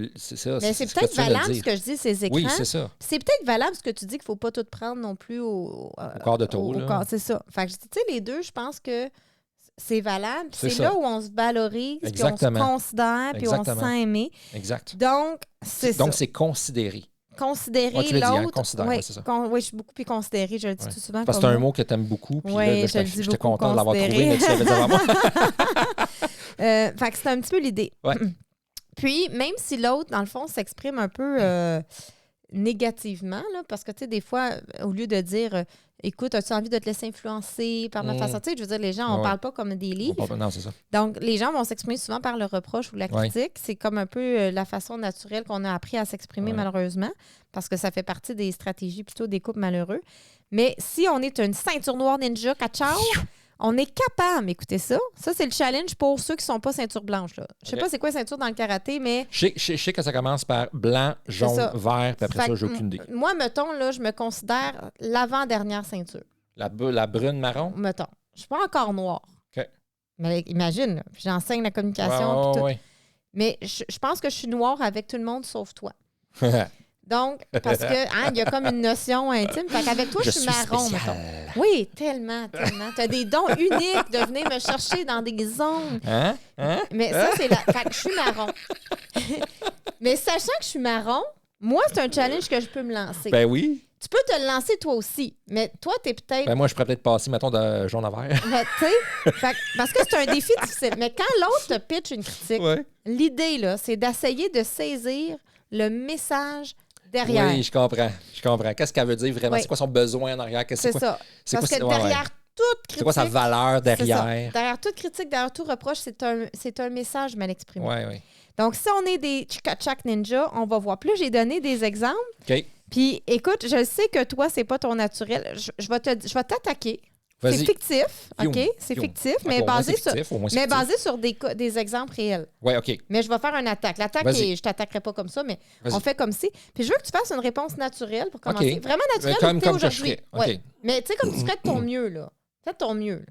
A: ça.
B: Mais c'est
A: ce que
B: peut-être
A: tu viens de
B: valable ce
A: dire.
B: que je dis, ces écrans.
A: Oui, c'est ça.
B: Puis c'est peut-être valable ce que tu dis qu'il ne faut pas tout prendre non plus au
A: quart de tour, là.
B: corps. C'est ça. Fait que, tu sais, les deux, je pense que c'est valable. Puis
A: C'est
B: c'est
A: ça.
B: là où on se valorise, puis on se
A: Exactement.
B: considère, puis on se
A: Exactement.
B: sent aimé.
A: Exact.
B: Donc, c'est ça.
A: Donc, c'est considéré.
B: Considérer
A: Ouais, tu l'as dit, hein,
B: l'autre.
A: considère,
B: oui,
A: ouais, c'est ça.
B: oui, je suis beaucoup plus considérée. Je le dis
A: Ouais.
B: tout souvent.
A: Parce que c'est
B: comme
A: un
B: mot.
A: mot que tu aimes beaucoup. Puis
B: Oui,
A: là,
B: je le dis
A: j'étais
B: beaucoup,
A: content de l'avoir trouvé,
B: considéré.
A: mais tu l'avais dit avant moi.
B: Fait que c'est un petit peu l'idée.
A: Ouais.
B: Puis, même si l'autre, dans le fond, s'exprime un peu négativement, là, parce que, tu sais, des fois, au lieu de dire écoute, as-tu envie de te laisser influencer par ma façon? Tu sais, je veux dire, les gens, on
A: Ouais.
B: parle pas comme des livres.
A: Non, c'est ça.
B: Donc, les gens vont s'exprimer souvent par le reproche ou la
A: Ouais.
B: critique. C'est comme un peu la façon naturelle qu'on a appris à s'exprimer,
A: Ouais.
B: malheureusement, parce que ça fait partie des stratégies plutôt des couples malheureux. Mais si on est une ceinture noire ninja, ka-ciao, on est capable, écoutez ça. Ça, c'est le challenge pour ceux qui ne sont pas ceinture blanche. Là. Je sais
A: Ok.
B: pas c'est quoi ceinture dans le karaté, mais...
A: Je sais que ça commence par blanc, jaune,
B: ça.
A: vert, puis après
B: Fait
A: ça,
B: que
A: j'ai aucune idée.
B: Moi, mettons, là, je me considère l'avant-dernière ceinture.
A: La brune marron?
B: Mettons. Je suis pas encore noire.
A: OK.
B: Mais imagine, là, puis j'enseigne la communication. puis tout.
A: Ouais.
B: Mais je pense que je suis noire avec tout le monde sauf toi. Donc, parce que il y a comme une notion intime. Fait qu'avec toi, je suis marron,
A: spécial.
B: mettons. Oui, tellement, tellement. Tu as des dons uniques de venir me chercher dans des zones.
A: Hein? Hein?
B: Mais ça, c'est la. Fait que je suis marron. Mais sachant que je suis marron, moi, c'est un challenge que je peux me lancer.
A: Ben oui.
B: Tu peux te le lancer toi aussi. Mais toi, tu es peut-être.
A: Ben moi, je pourrais peut-être passer, mettons, de jaune à vert.
B: Mais, tu sais, parce que c'est un défi difficile. Mais quand l'autre te pitch une critique,
A: Ouais.
B: l'idée, là, c'est d'essayer de saisir le message derrière.
A: Oui, je comprends. Je comprends. Qu'est-ce qu'elle veut dire vraiment?
B: Oui.
A: C'est quoi son besoin en arrière?
B: C'est
A: quoi?
B: ça.
A: C'est
B: Parce
A: quoi,
B: que
A: ouais, ouais.
B: derrière toute critique.
A: C'est quoi sa valeur
B: c'est ça.
A: derrière?
B: Derrière toute critique, derrière tout reproche, c'est un message mal exprimé.
A: Oui, oui.
B: Donc, si on est des tchak ninja, on va voir. Plus j'ai donné des exemples.
A: OK.
B: Puis, écoute, je sais que toi, c'est pas ton naturel. Je vais t'attaquer. C'est
A: Vas-y.
B: fictif,
A: Fioum,
B: OK? C'est
A: fioum.
B: fictif,
A: Ok,
B: mais
A: au moins,
B: basé
A: c'est fictif, au moins, c'est
B: mais
A: fictif.
B: basé sur des exemples réels.
A: Ouais, OK.
B: Mais je vais faire une attaque. L'attaque,
A: Vas-y.
B: je t'attaquerai pas comme ça, mais
A: Vas-y.
B: on fait comme si. Puis je veux que tu fasses une réponse naturelle pour
A: OK.
B: commencer. Vraiment naturelle
A: Comme
B: t'es
A: que je
B: aujourd'hui.
A: ferais. OK.
B: Ouais. Mais tu sais, comme tu ferais de ton mieux, là. Fais de ton mieux,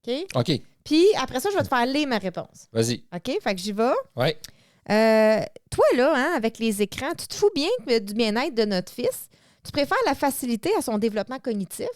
B: là. OK?
A: OK.
B: Puis après ça, je vais te faire lire ma réponse.
A: Vas-y.
B: OK? Fait que j'y vais.
A: Ouais.
B: Toi, là, hein, avec les écrans, tu te fous bien du bien-être de notre fils. Tu préfères la facilité à son développement cognitif?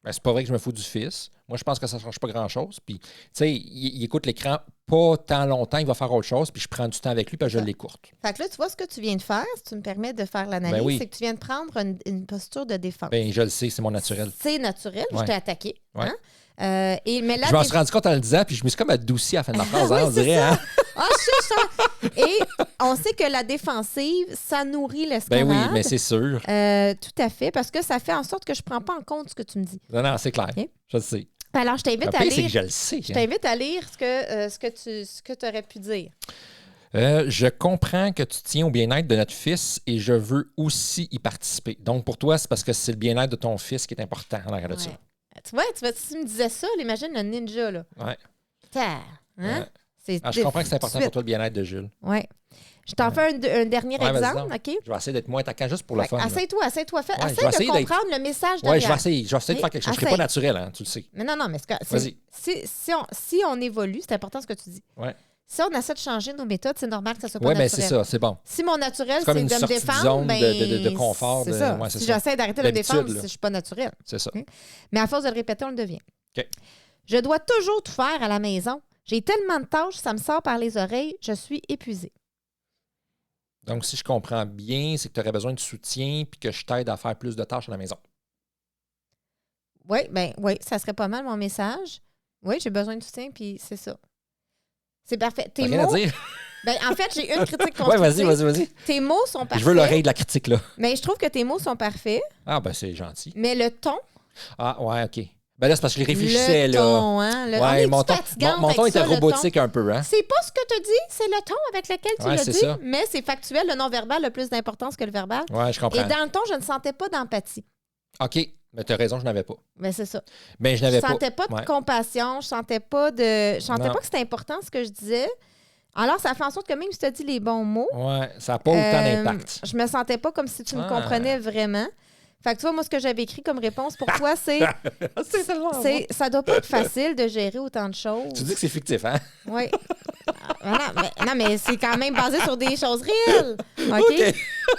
A: Ben, c'est pas vrai que je me fous du fils. Moi, je pense que ça ne change pas grand-chose. Puis, tu sais, il écoute l'écran pas tant longtemps, il va faire autre chose, puis je prends du temps avec lui, puis je l'écoute.
B: Fait que là, tu vois ce que tu viens de faire, si tu me permets de faire l'analyse,
A: Ben oui.
B: c'est que tu viens de prendre une posture de défense.
A: Ben, je le sais, c'est mon naturel.
B: C'est naturel, je
A: Ouais.
B: t'ai attaqué.
A: Ouais.
B: Hein? Mais là,
A: Je m'en suis rendu compte en le disant, puis je me suis comme adouci à la fin de la phrase,
B: Oui,
A: hein, on
B: c'est
A: dirait.
B: ça.
A: Hein?
B: Ah, Et on sait que la défensive, ça nourrit
A: Ben
B: l'escalade.
A: oui, mais c'est sûr.
B: Tout à fait, parce que ça fait en sorte que je ne prends pas en compte ce que tu me dis.
A: Non, non, c'est clair.
B: Ok.
A: Je le sais.
B: Alors, je t'invite
A: Le
B: à
A: pire, c'est
B: lire.
A: que je le sais.
B: Je t'invite à lire ce que tu aurais pu dire.
A: Je comprends que tu tiens au bien-être de notre fils et je veux aussi y participer. Donc, pour toi, c'est parce que c'est le bien-être de ton fils qui est important en arrière de ça.
B: Ouais. Tu vois, si tu me disais ça, là, imagine le ninja, là.
A: Ouais.
B: Hein?
A: Ouais.
B: C'est
A: Ah, je comprends que c'est important pour toi le bien-être de Jules.
B: Oui. Je t'en fais un dernier
A: Ouais, vas-y
B: exemple,
A: donc.
B: OK?
A: Je vais essayer d'être moins attaquant juste pour le fun. là.
B: Assieds-toi.
A: Ouais, je
B: Essaye
A: vais essayer
B: de
A: d'être-
B: comprendre le message
A: Ouais,
B: derrière.
A: je vais essayer de faire quelque chose. Je ne serai pas
B: Essaye.
A: naturel, hein, tu le sais.
B: Mais non, mais
A: Vas-y.
B: si on évolue, c'est important ce que tu dis.
A: Ouais.
B: Si on essaie de changer nos méthodes, c'est normal que ça soit pas
A: Oui, mais
B: naturel.
A: c'est ça, c'est bon.
B: Si mon naturel,
A: C'est comme
B: c'est
A: une
B: de me
A: sortie de
B: défendre,
A: zone
B: ben,
A: de confort,
B: C'est
A: de-
B: ça.
A: ouais, c'est
B: si
A: ça.
B: j'essaie d'arrêter de me
A: D'habitude,
B: défendre,
A: là.
B: je suis pas naturel.
A: C'est ça.
B: Mais à force de le répéter, on le devient.
A: OK.
B: Je dois toujours tout faire à la maison. J'ai tellement de tâches, ça me sort par les oreilles, je suis épuisée.
A: Donc, si je comprends bien, c'est que tu aurais besoin de soutien puis que je t'aide à faire plus de tâches à la maison.
B: Oui, ça serait pas mal mon message. Oui, j'ai besoin de soutien, puis c'est ça. C'est parfait.
A: T'as
B: Tes
A: rien
B: mots,
A: à dire?
B: ben, en fait, j'ai une critique
A: Ouais,
B: constructive.
A: vas-y.
B: Tes mots sont parfaits.
A: Je veux l'oreille de la critique, là.
B: Mais je trouve que tes mots sont parfaits,
A: Ah, ben, c'est gentil.
B: mais le ton,
A: Ah, ouais, OK. Ben là, c'est parce que je réfléchissais,
B: le
A: là.
B: ton, hein? On
A: Ouais,
B: est-tu
A: mon ton
B: fatigante avec
A: était
B: ça, le ton?
A: robotique un peu, hein?
B: C'est pas ce que tu dis, c'est le ton avec lequel tu
A: Ouais,
B: le
A: c'est
B: dis,
A: ça.
B: mais c'est factuel. Le non-verbal a plus d'importance que le verbal.
A: Ouais, je comprends.
B: Et dans le ton, je ne sentais pas d'empathie.
A: OK, mais t'as raison, je n'avais pas.
B: Mais c'est ça.
A: Mais je
B: Je
A: n'avais
B: sentais pas de
A: Ouais.
B: compassion, je sentais pas
A: Non.
B: que c'était important ce que je disais. Alors, ça fait en sorte que même si tu as dit les bons mots,
A: Ouais, ça n'a pas autant d'impact.
B: je me sentais pas comme si tu me
A: Ah.
B: comprenais vraiment. Fait que tu vois, moi, ce que j'avais écrit comme réponse pour toi, c'est
A: C'est tellement
B: ça doit pas être facile de gérer autant de choses.
A: Tu dis que c'est fictif, hein?
B: Oui. Non, mais c'est quand même basé sur des choses réelles. OK?
A: OK.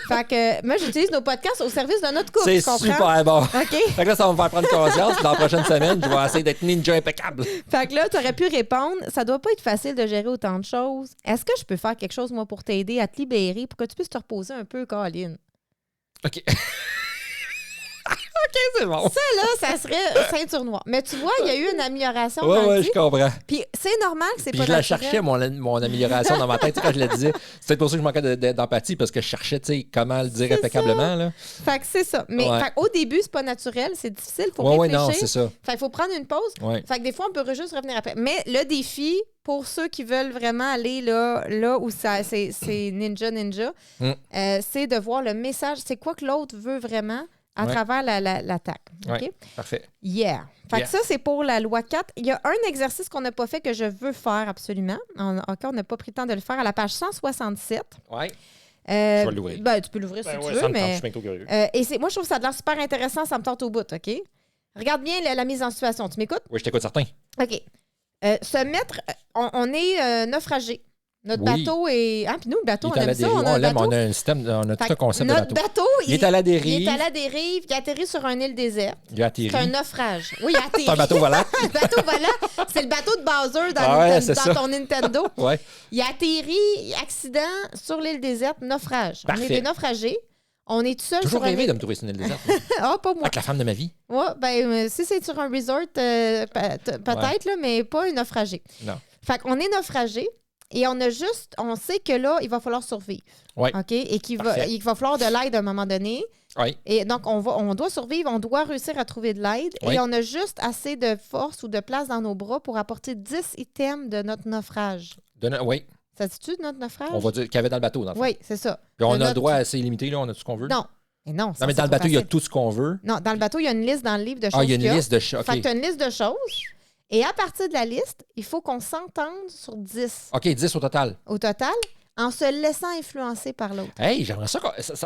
B: Fait que moi, j'utilise nos podcasts au service de notre couple.
A: C'est
B: tu comprends?
A: super bon.
B: OK?
A: Fait que là, ça va me faire prendre conscience. Puis dans la prochaine semaine, je vais essayer d'être ninja impeccable.
B: Fait que là, tu aurais pu répondre, ça doit pas être facile de gérer autant de choses. Est-ce que je peux faire quelque chose, moi, pour t'aider à te libérer, pour que tu puisses te reposer un peu, Colin?
A: OK. OK, c'est bon.
B: Ça, là, ça serait ceinture noire. Mais tu vois, il y a eu une amélioration dans le
A: Ouais,
B: dit.
A: je comprends.
B: Puis c'est normal que c'est
A: Puis
B: pas
A: je la
B: naturel.
A: cherchais, mon amélioration dans ma tête, tu sais, quand je le disais. C'est peut-être pour ça que je manquais d'empathie, parce que je cherchais, tu sais, comment le dire
B: C'est
A: impeccablement, là.
B: Fait que c'est ça. Mais
A: Ouais.
B: fait, au début, c'est pas naturel, c'est difficile, faut
A: Ouais,
B: réfléchir.
A: non, c'est ça.
B: Fait qu'il faut prendre une pause.
A: Ouais.
B: Fait que des fois, on peut juste revenir après. Mais le défi, pour ceux qui veulent vraiment aller là où ça, c'est ninja, c'est de voir le message. C'est quoi que l'autre veut vraiment à
A: Ouais.
B: travers l'attaque. OK?
A: Ouais. Parfait.
B: Yeah. Fait
A: Yeah.
B: que ça, c'est pour la loi 4. Il y a un exercice qu'on n'a pas fait que je veux faire absolument. On n'a pas pris le temps de le faire à la page 167.
A: Ouais.
B: Je
A: vais l'ouvrir.
B: Ben, tu peux l'ouvrir si tu veux, mais...
A: curieux.
B: et moi, je trouve que ça a l'air super intéressant. Ça me tente au bout, OK? Regarde bien la mise en situation. Tu m'écoutes?
A: Oui, je t'écoute certain.
B: OK. Se mettre... on est naufragé. Notre
A: Oui.
B: bateau est... Ah, puis nous, le bateau,
A: Il est
B: on
A: à la
B: aime ça.
A: dérive.
B: On a un
A: l'aime,
B: bateau.
A: on a un système, on a tout
B: Fait
A: un concept de
B: notre
A: bateau.
B: bateau,
A: Il est à la
B: Il
A: dérive.
B: est à la dérive. Il atterrit sur une île déserte.
A: Il a atterri.
B: C'est un naufrage. Oui, il a atterri.
A: C'est un bateau volant.
B: Le bateau volant, c'est le bateau de Bowser dans,
A: Ah ouais,
B: Nintendo-
A: c'est
B: dans
A: ça.
B: ton Nintendo.
A: Ouais.
B: Il a atterri, accident sur l'île déserte, naufrage. On
A: Parfait.
B: est des naufragés. On est tout seul
A: Toujours
B: sur un
A: rêvé
B: île.
A: de me trouver sur une île déserte.
B: Ah, pas moi.
A: Avec la femme de ma vie.
B: Ouais, ben, si c'est sur un resort, peut-être, là, mais pas un naufragé.
A: Non.
B: Fait qu'on est naufragé et on sait que là, il va falloir survivre.
A: Ouais.
B: OK? Et qu'il
A: Parfait.
B: va falloir de l'aide à un moment donné.
A: Oui.
B: Et donc, on doit survivre, on doit réussir à trouver de l'aide.
A: Oui.
B: Et on a juste assez de force ou de place dans nos bras pour apporter 10 items de notre naufrage.
A: Oui.
B: Ça se dit-tu de notre naufrage?
A: On va dire qu'il y avait dans le bateau, dans le fond.
B: Oui, c'est ça.
A: Puis on
B: De
A: a le
B: notre-
A: droit assez illimité, là. On a tout ce qu'on veut.
B: Non. Mais non,
A: Non, mais dans le bateau, il y a tout ce qu'on veut.
B: Non, dans le bateau, il y a une liste dans le livre de choses.
A: Ah, il y a une liste de choses.
B: Fait que tu as une liste de choses. Et à partir de la liste, il faut qu'on s'entende sur 10
A: OK, 10 au total.
B: au total, en se laissant influencer par l'autre.
A: Hey, j'aimerais ça.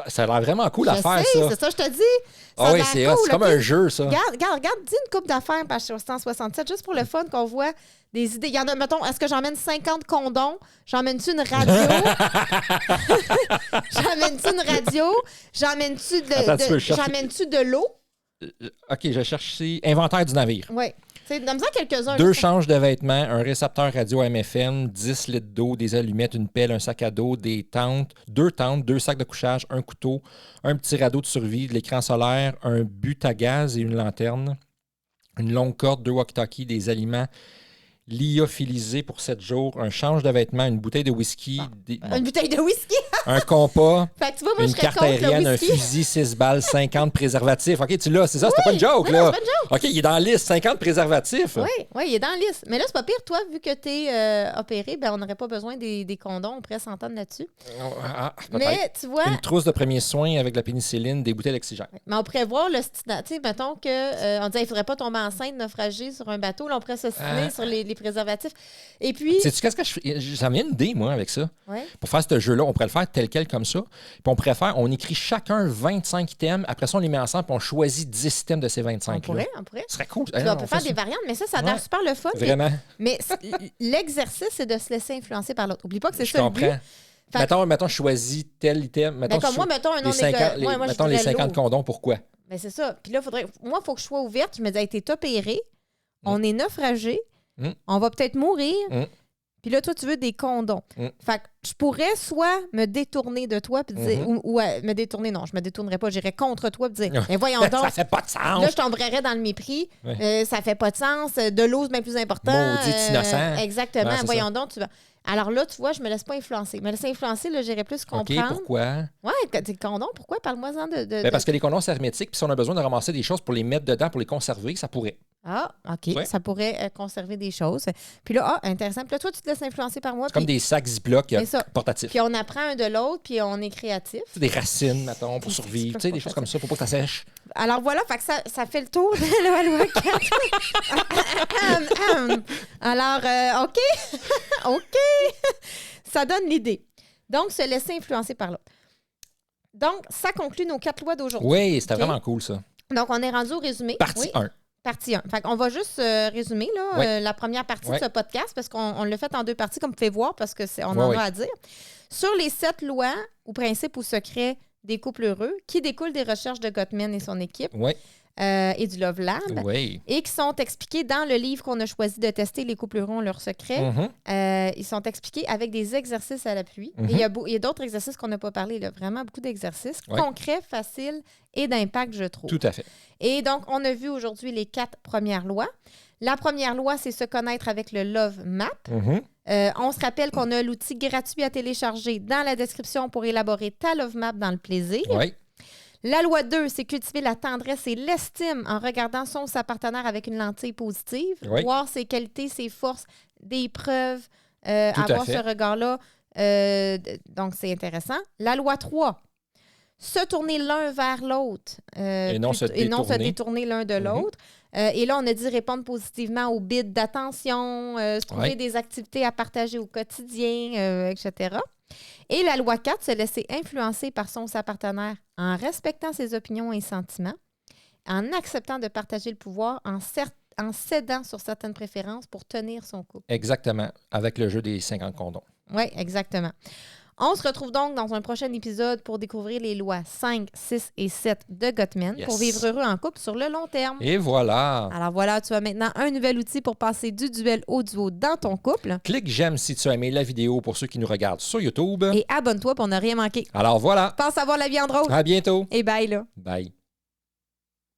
A: Ça a l'air vraiment cool à
B: Je
A: faire,
B: sais,
A: ça.
B: c'est ça, je te dis. Ça
A: Ah
B: a
A: oui,
B: l'air
A: c'est
B: cool,
A: c'est comme
B: OK?
A: un jeu, ça.
B: Regarde, dis une coupe d'affaires, page 167, juste pour le fun qu'on voit des idées. Il y en a, mettons, est-ce que j'emmène 50 condoms? J'emmène-tu une radio? J'emmène-tu une radio? J'emmène-tu de l'eau?
A: OK, je cherche ici. Inventaire du navire.
B: Oui. Donne-en quelques-uns.
A: 2 changes de vêtements, un récepteur radio AM/FM, 10 litres d'eau, des allumettes, une pelle, un sac à dos, des tentes, 2 sacs de couchage, un couteau, un petit radeau de survie, de l'écran solaire, un but à gaz et une lanterne, une longue corde, 2 walkie-talkies, des aliments lyophilisés pour 7 jours, un change de vêtements, une bouteille de whisky,
B: Une bouteille de whisky.
A: un compas,
B: Fait que tu vois, moi,
A: une
B: je serais
A: carte
B: contre
A: aérienne,
B: le
A: un
B: whisky.
A: fusil, 6 balles, 50 préservatifs. OK, tu l'as, c'est ça, c'était pas une joke,
B: non,
A: là.
B: c'est pas une
A: OK, il est dans la liste, 50 préservatifs.
B: Oui, il est dans la liste. Mais là, c'est pas pire. Toi, vu que tu es opéré, ben, on n'aurait pas besoin des condoms. On pourrait s'entendre là-dessus.
A: Ah, peut-être.
B: Mais tu vois,
A: Une trousse de premiers soins avec la pénicilline, des bouteilles d'oxygène.
B: mais on pourrait voir le style. Tu sais, mettons que on disait il faudrait pas tomber enceinte, naufrager sur un bateau. Là, on pourrait se signer sur les préservatifs. Et puis.
A: Sais-tu qu'est-ce que je fais? Ça me vient une idée, moi, avec ça.
B: Ouais.
A: Pour faire ce jeu-là, on pourrait le faire tel quel comme ça. Puis on pourrait faire, on écrit chacun 25 items. Après ça, on les met ensemble puis on choisit 10 items de ces 25.
B: On pourrait.
A: Ce serait cool.
B: Puis on peut faire des variantes, mais ça a l'air super le fun.
A: Vraiment.
B: Mais l'exercice, c'est de se laisser influencer par l'autre. Oublie pas que c'est
A: Je
B: ça le but.
A: comprends. Mettons, je choisis tel item. Mettons,
B: Comme moi, mettons un non
A: les 50,
B: moi, je
A: mettons les
B: dirais
A: 50
B: l'eau.
A: condoms, pourquoi?
B: Ben, c'est ça. Puis là, moi, il faut que je sois ouverte. Je me dis, hey, t'es opéré, on est naufragé, on va peut-être mourir. Puis là, toi, tu veux des condoms. Fait que je pourrais soit me détourner de toi, puis dire, ou me détourner, non, je me détournerais pas, j'irais contre toi, puis dire, mais voyons donc.
A: Ça fait pas de sens.
B: Là, je tomberais dans le mépris. Ça fait pas de sens. De l'eau, c'est bien plus important.
A: Maudit innocent.
B: Exactement.
A: Ouais, c'est
B: voyons
A: ça.
B: donc, tu vas. Alors là, tu vois, je me laisse pas influencer. Me laisser influencer, là, j'irais plus comprendre.
A: OK, pourquoi?
B: Ouais, tes condoms, pourquoi? Parle-moi-en de.
A: Ben, parce que les condoms, c'est hermétique, puis si on a besoin de ramasser des choses pour les mettre dedans, pour les conserver, ça pourrait.
B: Ah, OK.
A: Ouais.
B: Ça pourrait conserver des choses. Puis là, intéressant. Puis là, toi, tu te laisses influencer par moi.
A: C'est comme des sacs Ziploc
B: C'est ça.
A: portatifs.
B: Puis on apprend un de l'autre, puis on est créatif.
A: C'est des racines, mettons, pour survivre. Tu sais, des choses comme ça pour pas que ça sèche.
B: Alors voilà, fait que ça fait le tour de la loi 4. Alors, OK. OK. Ça donne l'idée. Donc, se laisser influencer par l'autre. Donc, ça conclut nos 4 lois d'aujourd'hui.
A: Oui, c'était
B: OK?
A: vraiment cool, ça.
B: Donc, on est rendu au résumé.
A: Partie 1.
B: Partie 1. Fait qu'on va juste résumer là,
A: Ouais.
B: la première partie
A: Ouais.
B: de ce podcast parce qu'on l'a fait en 2 parties, comme vous pouvez voir, parce qu'on
A: Ouais,
B: en
A: ouais.
B: a à dire. Sur les 7 lois ou principes ou secrets des couples heureux qui découlent des recherches de Gottman et son équipe
A: Oui,
B: et du Love Lab
A: oui.
B: et qui sont expliqués dans le livre qu'on a choisi de tester, Les couples heureux ont leurs secrets. Ils sont expliqués avec des exercices à l'appui. Et il y a d'autres exercices qu'on n'a pas parlé, là. Vraiment beaucoup d'exercices
A: Ouais.
B: concrets, faciles et d'impact, je trouve.
A: Tout à fait.
B: Et donc, on a vu aujourd'hui les 4 premières lois. La première loi, c'est se connaître avec le Love Map. On se rappelle qu'on a l'outil gratuit à télécharger dans la description pour élaborer ta Love Map dans le plaisir.
A: Oui.
B: La loi 2, c'est cultiver la tendresse et l'estime en regardant son ou sa partenaire avec une lentille positive.
A: Oui.
B: Voir ses qualités, ses forces, des preuves,
A: Tout à
B: avoir
A: fait.
B: ce regard-là. Donc, c'est intéressant. La loi 3, se tourner l'un vers l'autre
A: Et non se
B: détourner l'un de l'autre. Et là, on a dit répondre positivement aux bides d'attention, se trouver
A: Ouais.
B: des activités à partager au quotidien, etc. Et la loi 4, se laisser influencer par son ou sa partenaire en respectant ses opinions et sentiments, en acceptant de partager le pouvoir, en cédant sur certaines préférences pour tenir son couple.
A: Exactement. Avec le jeu des 50 condoms.
B: Oui, exactement. On se retrouve donc dans un prochain épisode pour découvrir les lois 5, 6 et 7 de Gottman
A: Yes.
B: pour vivre heureux en couple sur le long terme.
A: Et voilà.
B: Alors voilà, tu as maintenant un nouvel outil pour passer du duel au duo dans ton couple.
A: Clique j'aime si tu as aimé la vidéo pour ceux qui nous regardent sur YouTube.
B: Et abonne-toi pour ne rien manquer.
A: Alors voilà.
B: Pense à voir la vie en drôle.
A: À bientôt.
B: Et bye là.
A: Bye.